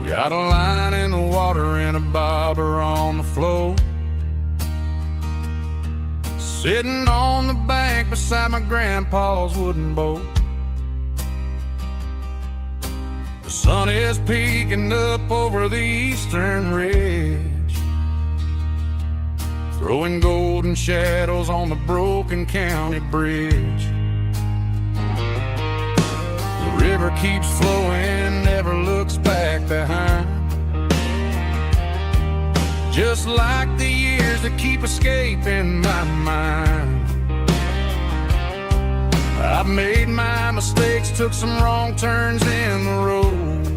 Got a line in the water and a bobber on the floor. Sitting on the bank beside my grandpa's wooden boat. The sun is peeking up over the eastern ridge, throwing golden shadows on the broken county bridge. The river keeps flowing, never looks back behind, just like the years that keep escaping my mind. I've made my mistakes, took some wrong turns in the road,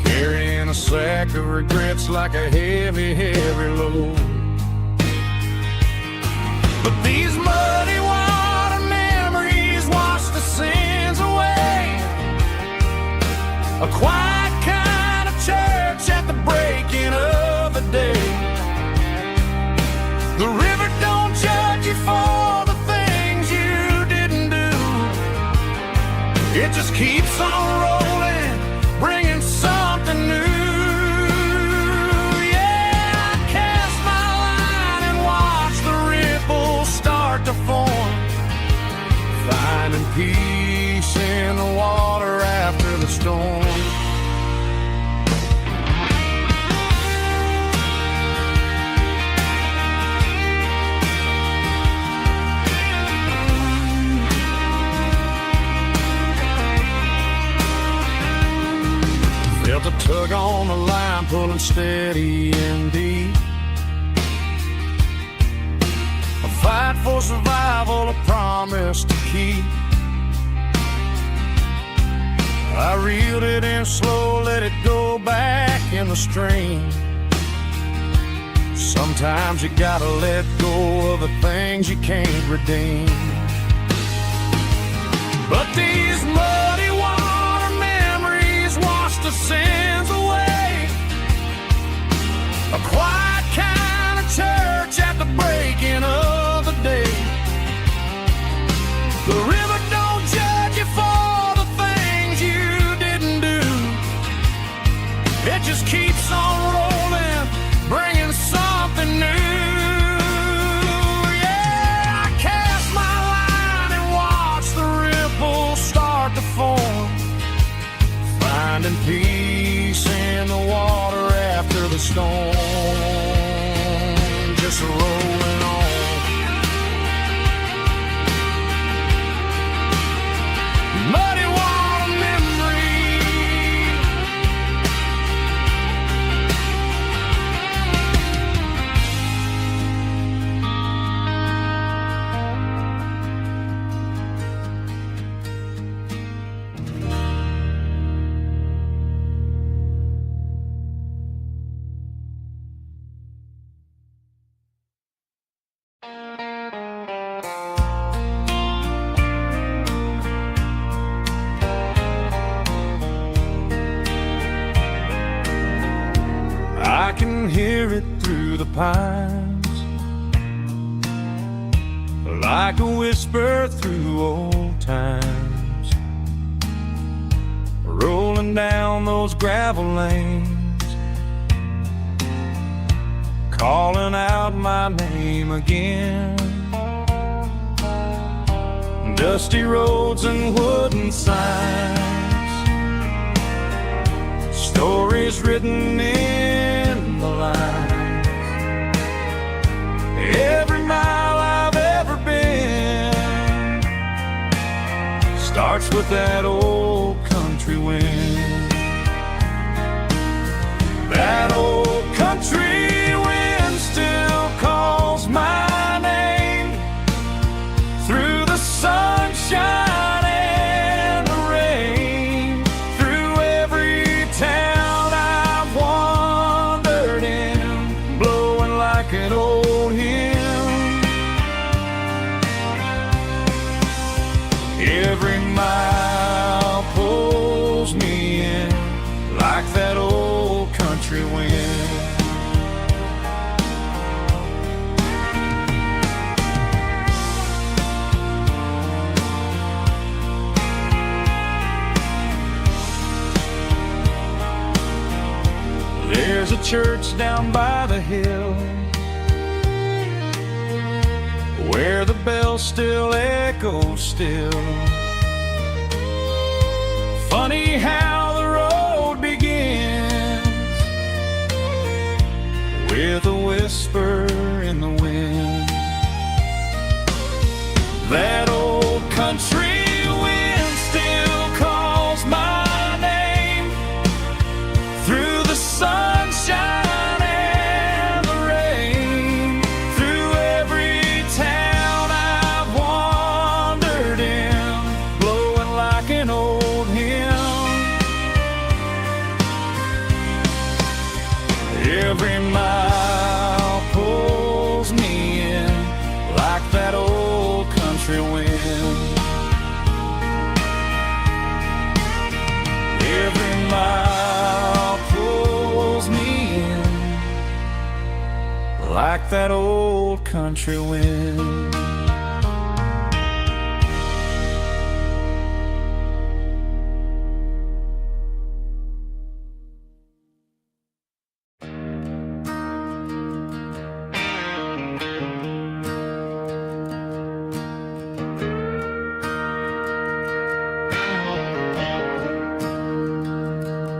carrying a sack of regrets like a heavy, heavy load. But these muddy water memories wash the sins away. A quiet kind of church at the breaking of the day. The river don't judge you for the things you didn't do. It just keeps on rolling, bringing something new. Yeah, I cast my line and watch the ripples start to form, finding peace in the water after the storm. Felt a tug on the line, pulling steady and deep. A fight for survival, a promise to keep. I reeled it in slow, let it go back in the stream. Sometimes you gotta let go of the things you can't redeem. But these muddy water memories wash the sins away. A quiet kind of church at the breaking of the day. The river don't judge you for the things you didn't do. It just keeps on rolling, bringing something new. Yeah, I cast my line and watch the ripples start to form, finding peace in the water after the storm. Just rolling on. Muddy water memory. I can hear it through the pines, like a whisper through old times, rolling down those gravel lanes, calling out my name again. Dusty roads and wooden signs, stories written in the lines. Every mile I've ever been starts with that old country wind. That old country wind still calls my name through the sunshine and the country wind. There's a church down by the hill where the bell still echoes still. Funny how the road begins with a whisper in the wind. That old country wind still calls my name through the sunshine and the rain, through every town I've wandered in, blowing like an old hymn. Every mile pulls me in like that old country wind. Every mile pulls me in like that old country wind.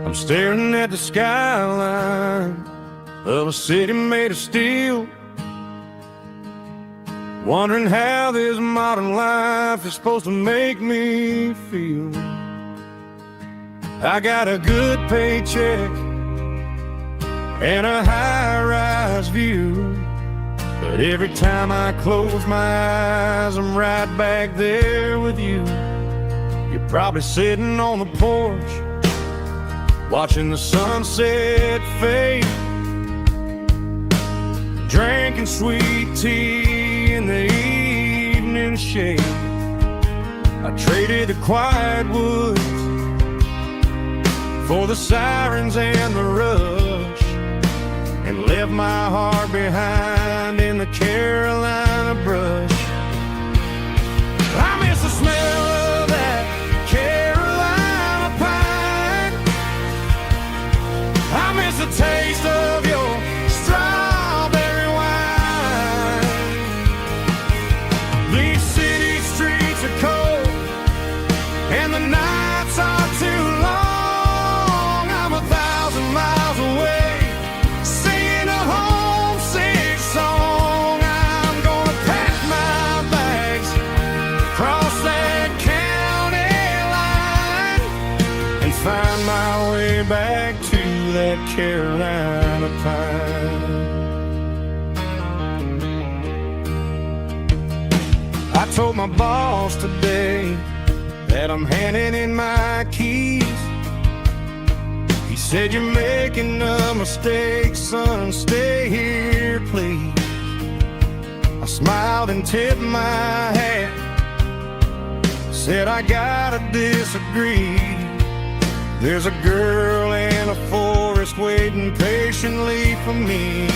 I'm staring at the skyline of a city made of steel, wondering how this modern life is supposed to make me feel. I got a good paycheck and a high-rise view, but every time I close my eyes, I'm right back there with you. You're probably sitting on the porch watching the sunset fade, drinking sweet tea in the evening shade. I traded the quiet woods for the sirens and the rush, and left my heart behind in the Carolina brush. I miss the smell of that Carolina pine. I miss the taste of your strawberry wine. These city streets are cold and the nights are too long. I'm 1,000 miles away singing a homesick song. I'm gonna pack my bags, cross that county line, and find my way back to that Carolina pine. I told my boss today that I'm handing in my keys. He said, "You're making a mistake, son, stay here, please." I smiled and tipped my hat, said, "I gotta disagree. There's a girl in a forest waiting patiently for me."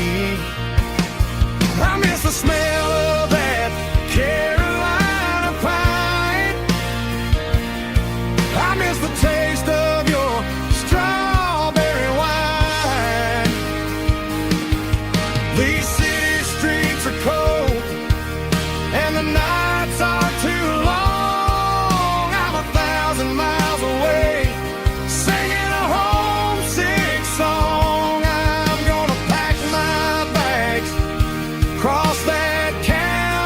I miss the smell of that Carolina pine. I miss the taste of your strawberry wine. These city streets are cold and the nights are too long. I'm 1,000 miles away singing a homesick song. I'm gonna pack my bags, cross that county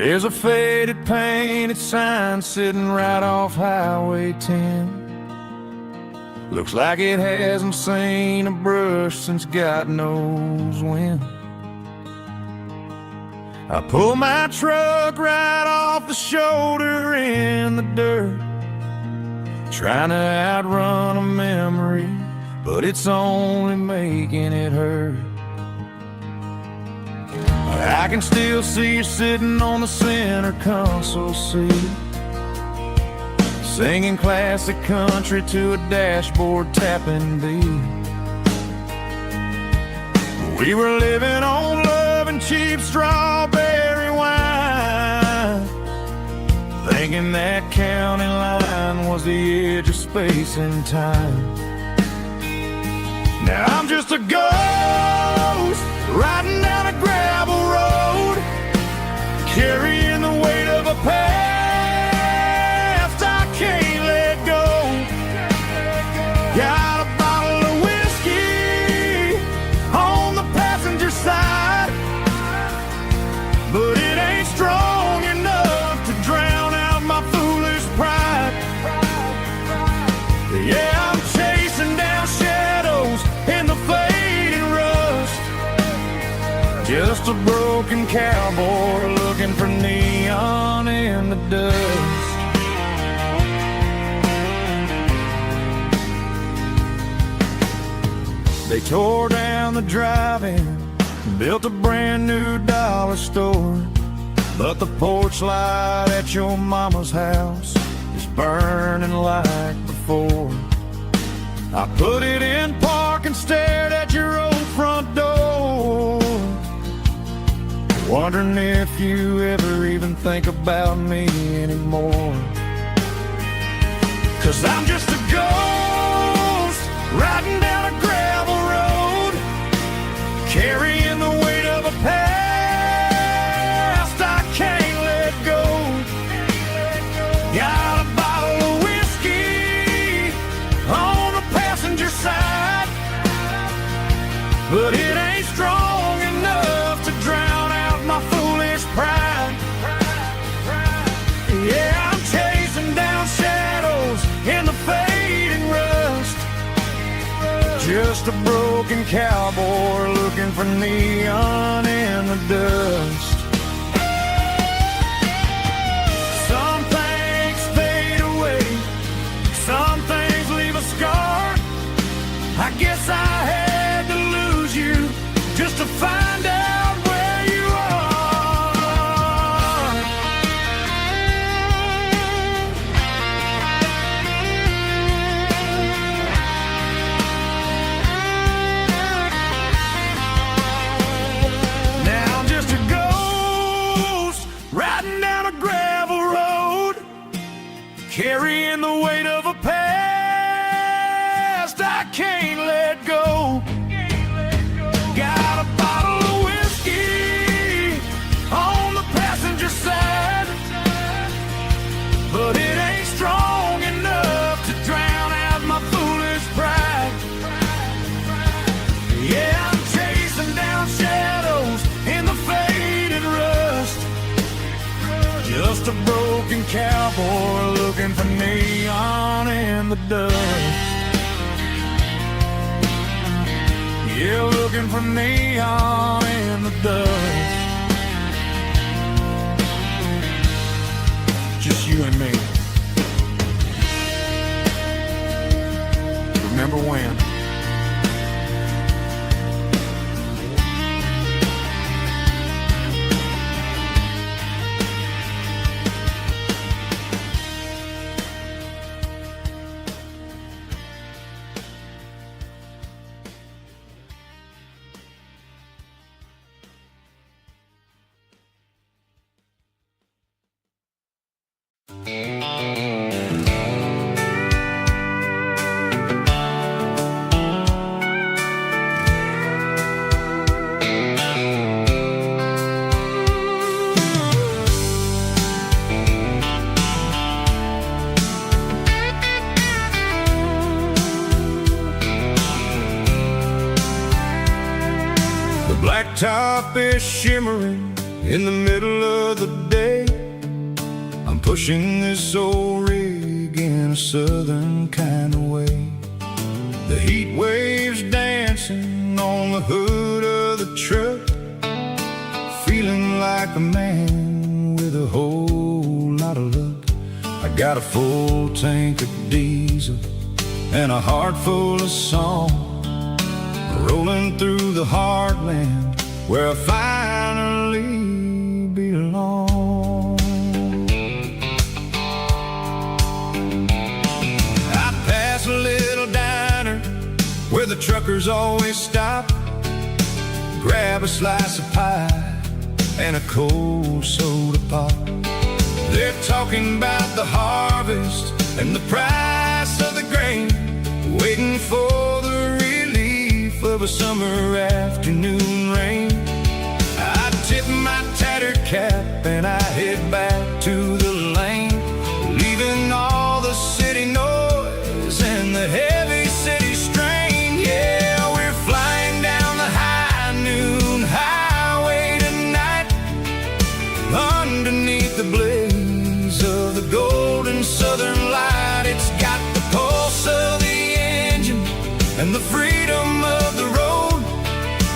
There's a faded painted sign sitting right off Highway 10. Looks like it hasn't seen a brush since God knows when. I pull my truck right off the shoulder in the dirt, trying to outrun a memory, but it's only making it hurt. I can still see you sitting on the center console seat, singing classic country to a dashboard tapping beat. We were living on love and cheap strawberry wine, thinking that county line was the edge of space and time. Now I'm just a ghost riding down a gravel road, carrying the weight of a past I can't let go. Got a bottle of whiskey on the passenger side, but it ain't strong enough to drown out my foolish pride. Yeah, I'm chasing down shadows in the fading rust, just a broken cowboy looking for neon in the dust. They tore down the drive-in, built a brand new dollar store, but the porch light at your mama's house is burning like before. I put it in park and stared at your old front door, wondering if you ever even think about me anymore. 'Cause I'm just a ghost riding down a gravel road, carrying the weight of a past I can't let go. Got a bottle of whiskey on the passenger side, but it ain't strong enough to drown out my foolish pride. Yeah, I'm chasing down shadows in the fading rust, just a broken cowboy looking for neon in the dust. Some things fade away, some things leave a scar. I guess I had to lose you just to find out where you are. Now I'm just a ghost riding down a gravel road, carrying the weight of a past I can't let go. Got a bottle of whiskey on the passenger side, but it ain't strong enough to drown out my foolish pride. Yeah, I'm chasing down shadows in the faded rust, just a broken cowboy looking for neon in the dust. Yeah, looking for neon in the dust. Just you and me. Remember when? Blacktop is shimmering In the middle of the day, I'm pushing this old rig in a southern kind of way. The heat waves dancing on the hood of the truck, feeling like a man with a whole lot of luck. I got a full tank of diesel and a heart full of song, rolling through the heartland where I finally belong. I pass a little diner where the truckers always stop, grab a slice of pie and a cold soda pop. They're talking about the harvest and the price of the grain, waiting for the relief of a summer afternoon rain. I tip my tattered cap and I head back to the lane, leaving all the city noise and the heavy city strain. Yeah, we're flying down the high noon highway tonight, underneath the blaze of the golden southern light. It's got the pulse of the engine and the freedom of the road,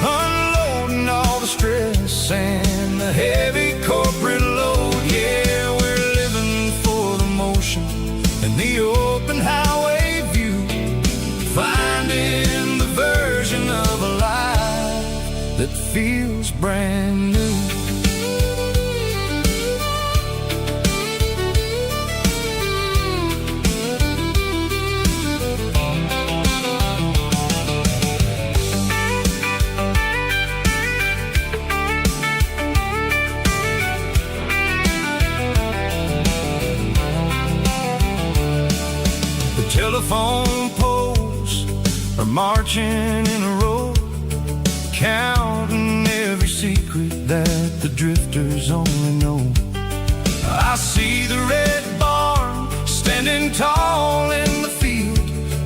unloading all the stress and the heavy corporate load. Yeah, we're living for the motion and the open highway view, finding the version of a life that feels brand new. Telephone poles are marching in a row, counting every secret that the drifters only know. I see the red barn standing tall in the field,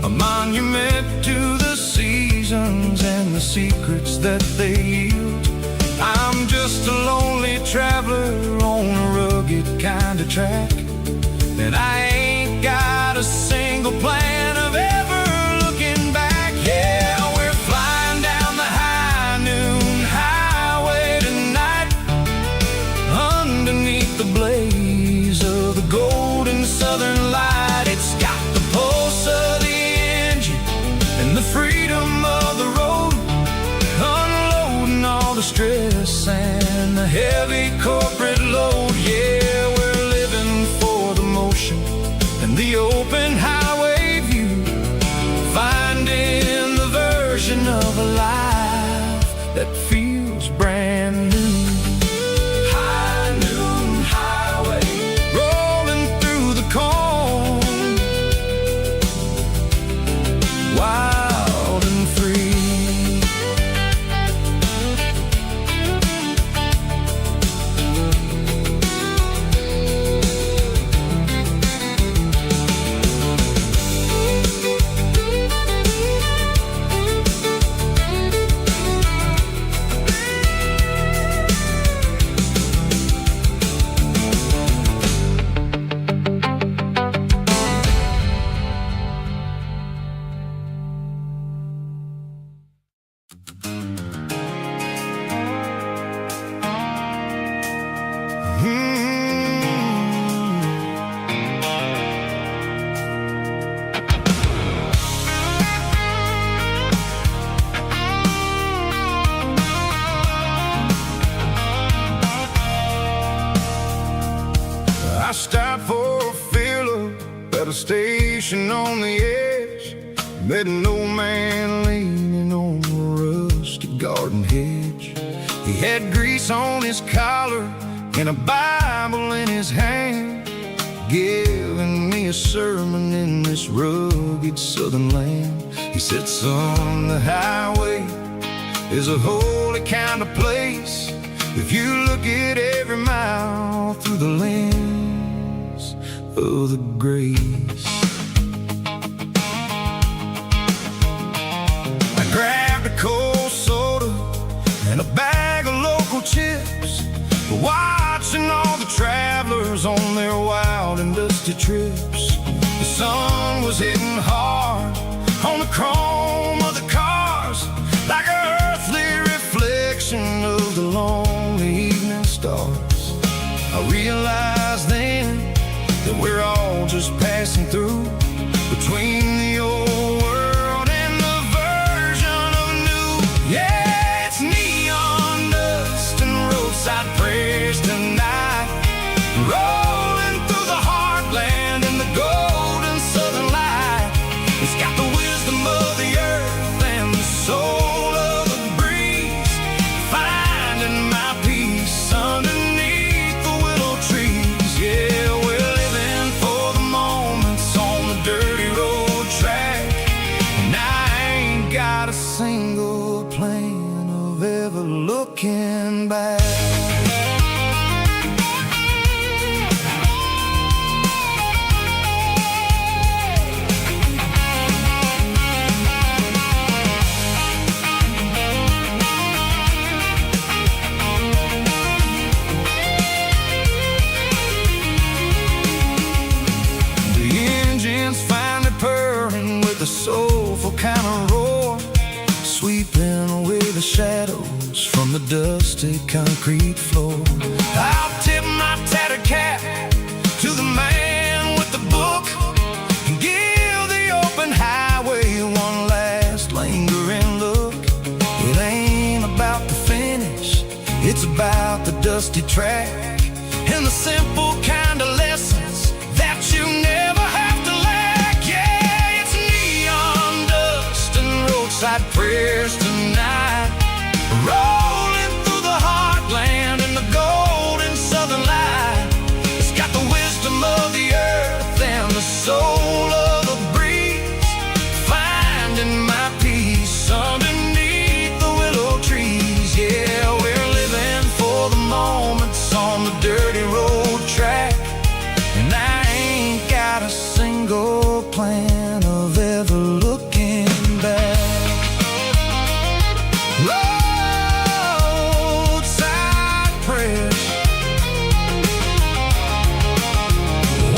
a monument to the seasons and the secrets that they yield. I'm just a lonely traveler on a rugged kind of track, and I ain't got a single plan of ever looking back. Yeah, we're flying down the high noon highway tonight, underneath the blaze of the golden southern light. It's got the pulse of the engine and the freedom of the road, unloading all the stress and the heavy corporate load. Yeah, we're living for the motion and the open highway view, finding the version of a life that feels brand new. High noon highway, rolling through the corn, wild and free. I stopped for a fill-up at a station on the edge, met an old man leaning on a rusty garden hedge. He had grease on his collar and a Bible in his hand, giving me a sermon in this rugged southern land. He said, son, the highway is a holy kind of place if you look at every mile through the lens of the grace. I grabbed a cold soda and a bag of local chips, trips. The sun was hitting hard on the chrome of the cars, like an earthly reflection of the lonely evening stars. I realized then that we're all just passing through, between the old world and the version of new. Yeah, it's neon dust and roadside prayers tonight, rolling through the heartland in the golden southern light. It's got the wisdom of the earth and the soul of the breeze, finding my peace underneath the willow trees. Yeah, we're living for the moments on the dirty road track, and I ain't got a single plan of ever looking back. Finally purring with a soulful kind of roar, sweeping away the shadows from the dusty concrete floor. I'll tip my tattered cap to the man with the book and give the open highway one last lingering look. It ain't about the finish, it's about the dusty track and the simple kind of lessons that you never have to lack. Yeah, it's neon dust and roadside prayers tonight, rolling through the heartland in the golden southern light. It's got the wisdom of the earth and the soul of the breeze, finding my peace underneath the willow trees. Yeah, we're living for the moments on the dirty road track, and I ain't got a single plan of ever looking back. Roadside prayers,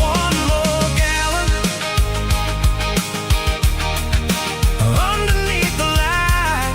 one more gallon underneath the light.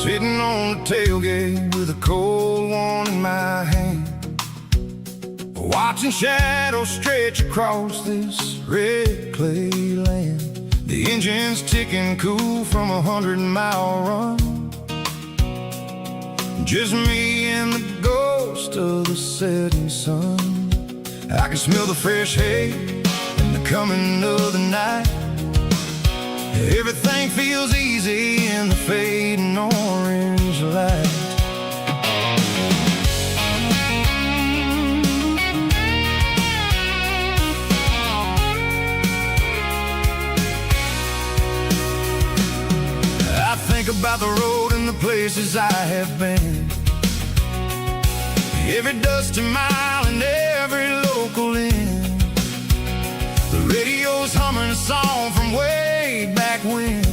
Sitting on the tailgate with a cold one in my hand, watching shadows stretch across this red clay land. The engine's ticking cool from 100-mile run, just me and the ghost of the setting sun. I can smell the fresh hay and the coming of the night. Everything feels easy in the fading orange light. I think about the road and the places I have been, every dusty mile and every local inn. The radio's humming a song from way back when,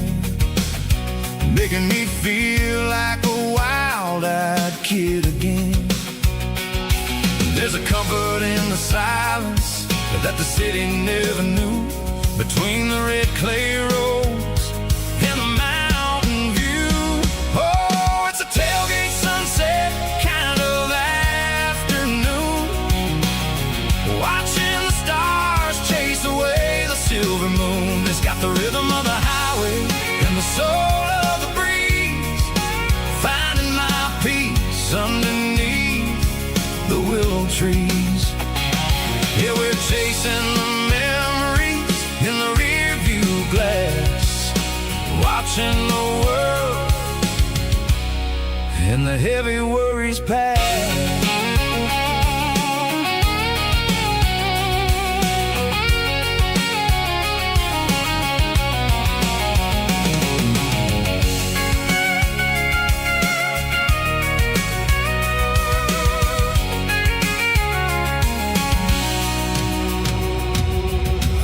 making me feel like a wild-eyed kid again. There's a comfort in the silence that the city never knew, between the red clay roads and the mountain view. Oh, it's a tailgate sunset kind of afternoon, watching the stars chase away the silver moon. It's got the rhythm of the highway and the soul of the breeze, watching the world and the heavy worries pass.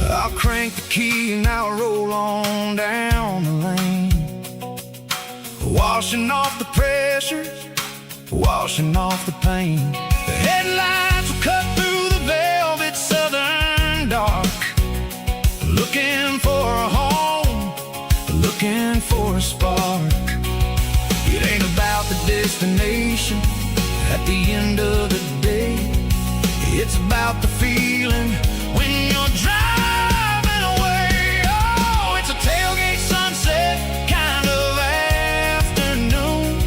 I'll crank the key and I'll roll on down the lane, washing off the pressure, washing off the pain. The headlights will cut through the velvet southern dark, looking for a home, looking for a spark. It ain't about the destination at the end of the day, it's about the feeling when you're driving away. Oh, it's a tailgate sunset kind of afternoon,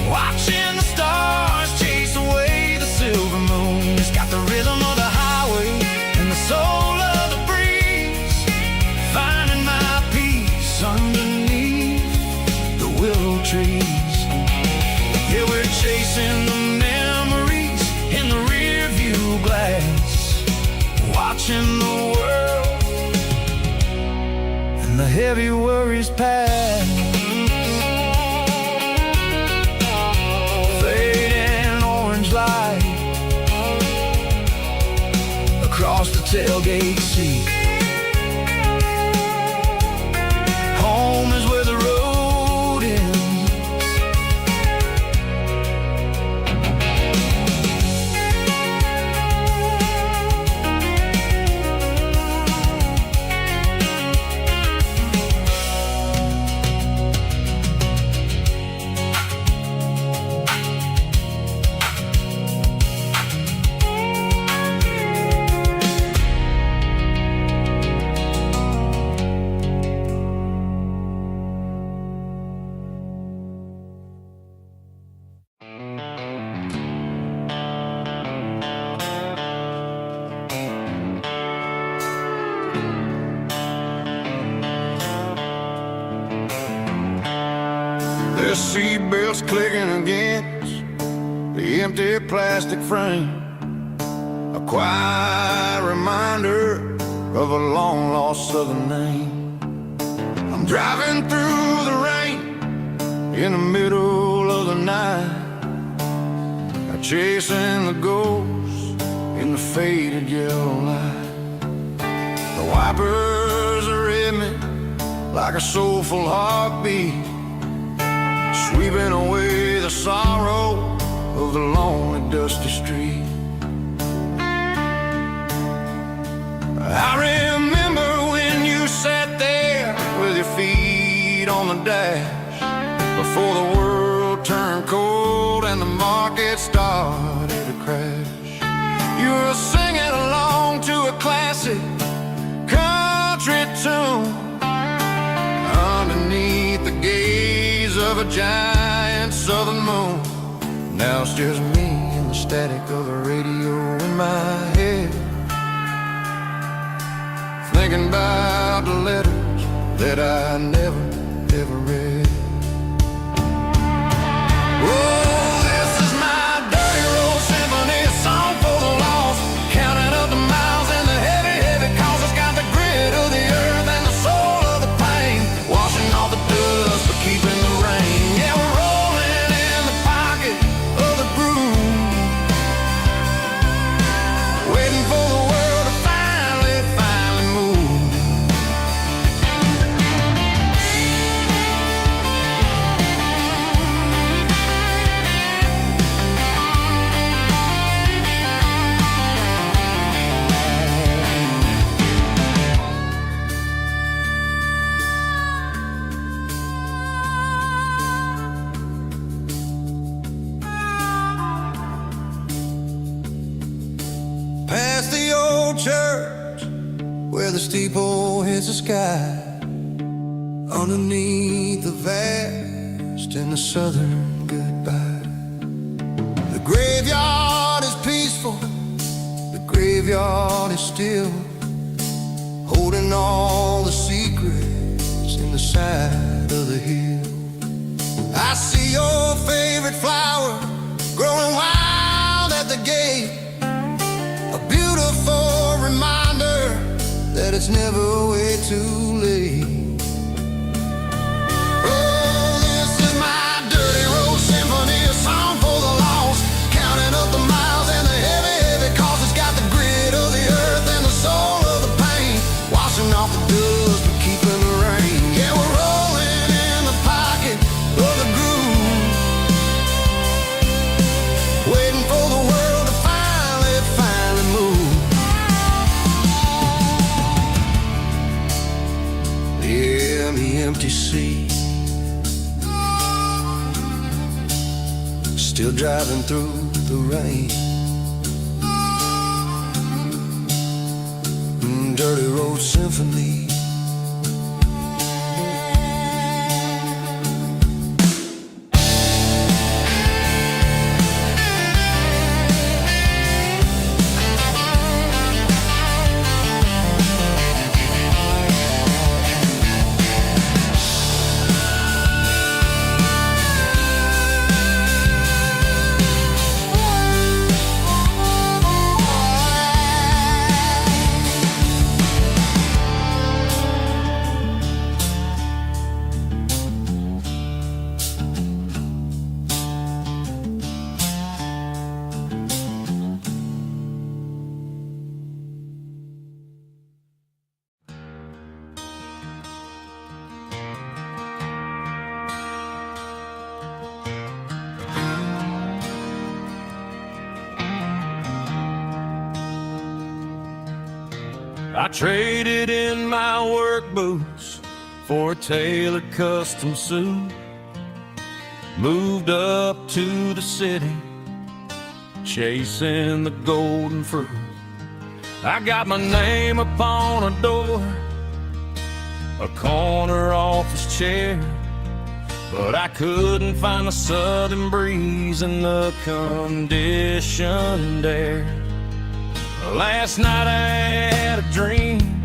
watching the stars chase away the silver moon. It's got the rhythm of the highway and the soul of the breeze, finding my peace underneath the willow trees. Yeah, we're chasing the memories in the rear view glass, watching the world and the heavy worries pass. Fading orange light across the tailgate seat. Home is where the road ends. The seatbelts clicking against the empty plastic frame, a quiet reminder of a long-lost southern name. I'm driving through the rain in the middle of the night, chasing the ghosts in the faded yellow light. The wipers are in me like a soulful heartbeat, sweeping away the sorrow of the lonely, dusty street. I remember when you sat there with your feet on the dash, before the world turned cold and the market started to crash. You were singing along to a classic country tune underneath the gaze of a giant southern moon. Now it's just me and the static of the radio in my head, thinking about the letters that I never, ever read. Oh, this is my dirty road symphony, a song for the lost, counting up the miles and the heavy, heavy calls. It's got the grit of the earth and the soul of the pain, washing off the dust but keeping the rain. Yeah, we're rolling in the pocket of the groove, waiting for the world to finally move. Past the old church where the steeple hits the sky, underneath the vast and the southern goodbye. The graveyard is peaceful, the graveyard is still, holding all the secrets in the side of the hill. I see your favorite flower growing wild at the gate, a beautiful reminder that it's never way too late. Oh, this is my dirty road symphony, a song for the lost, counting up the miles and the heavy, heavy cost. It's got the grit of the earth and the soul of the pain, washing off the dust but keeping the rain. Yeah, we're rolling in the pocket of the groove, waiting for the world to finally move. Yeah, the empty sea, still driving through the rain. Dirty road symphony. I traded in my work boots for a tailored custom suit, moved up to the city, chasing the golden fruit. I got my name upon a door, a corner office chair, but I couldn't find the southern breeze in the conditioned air. Last night I had a dream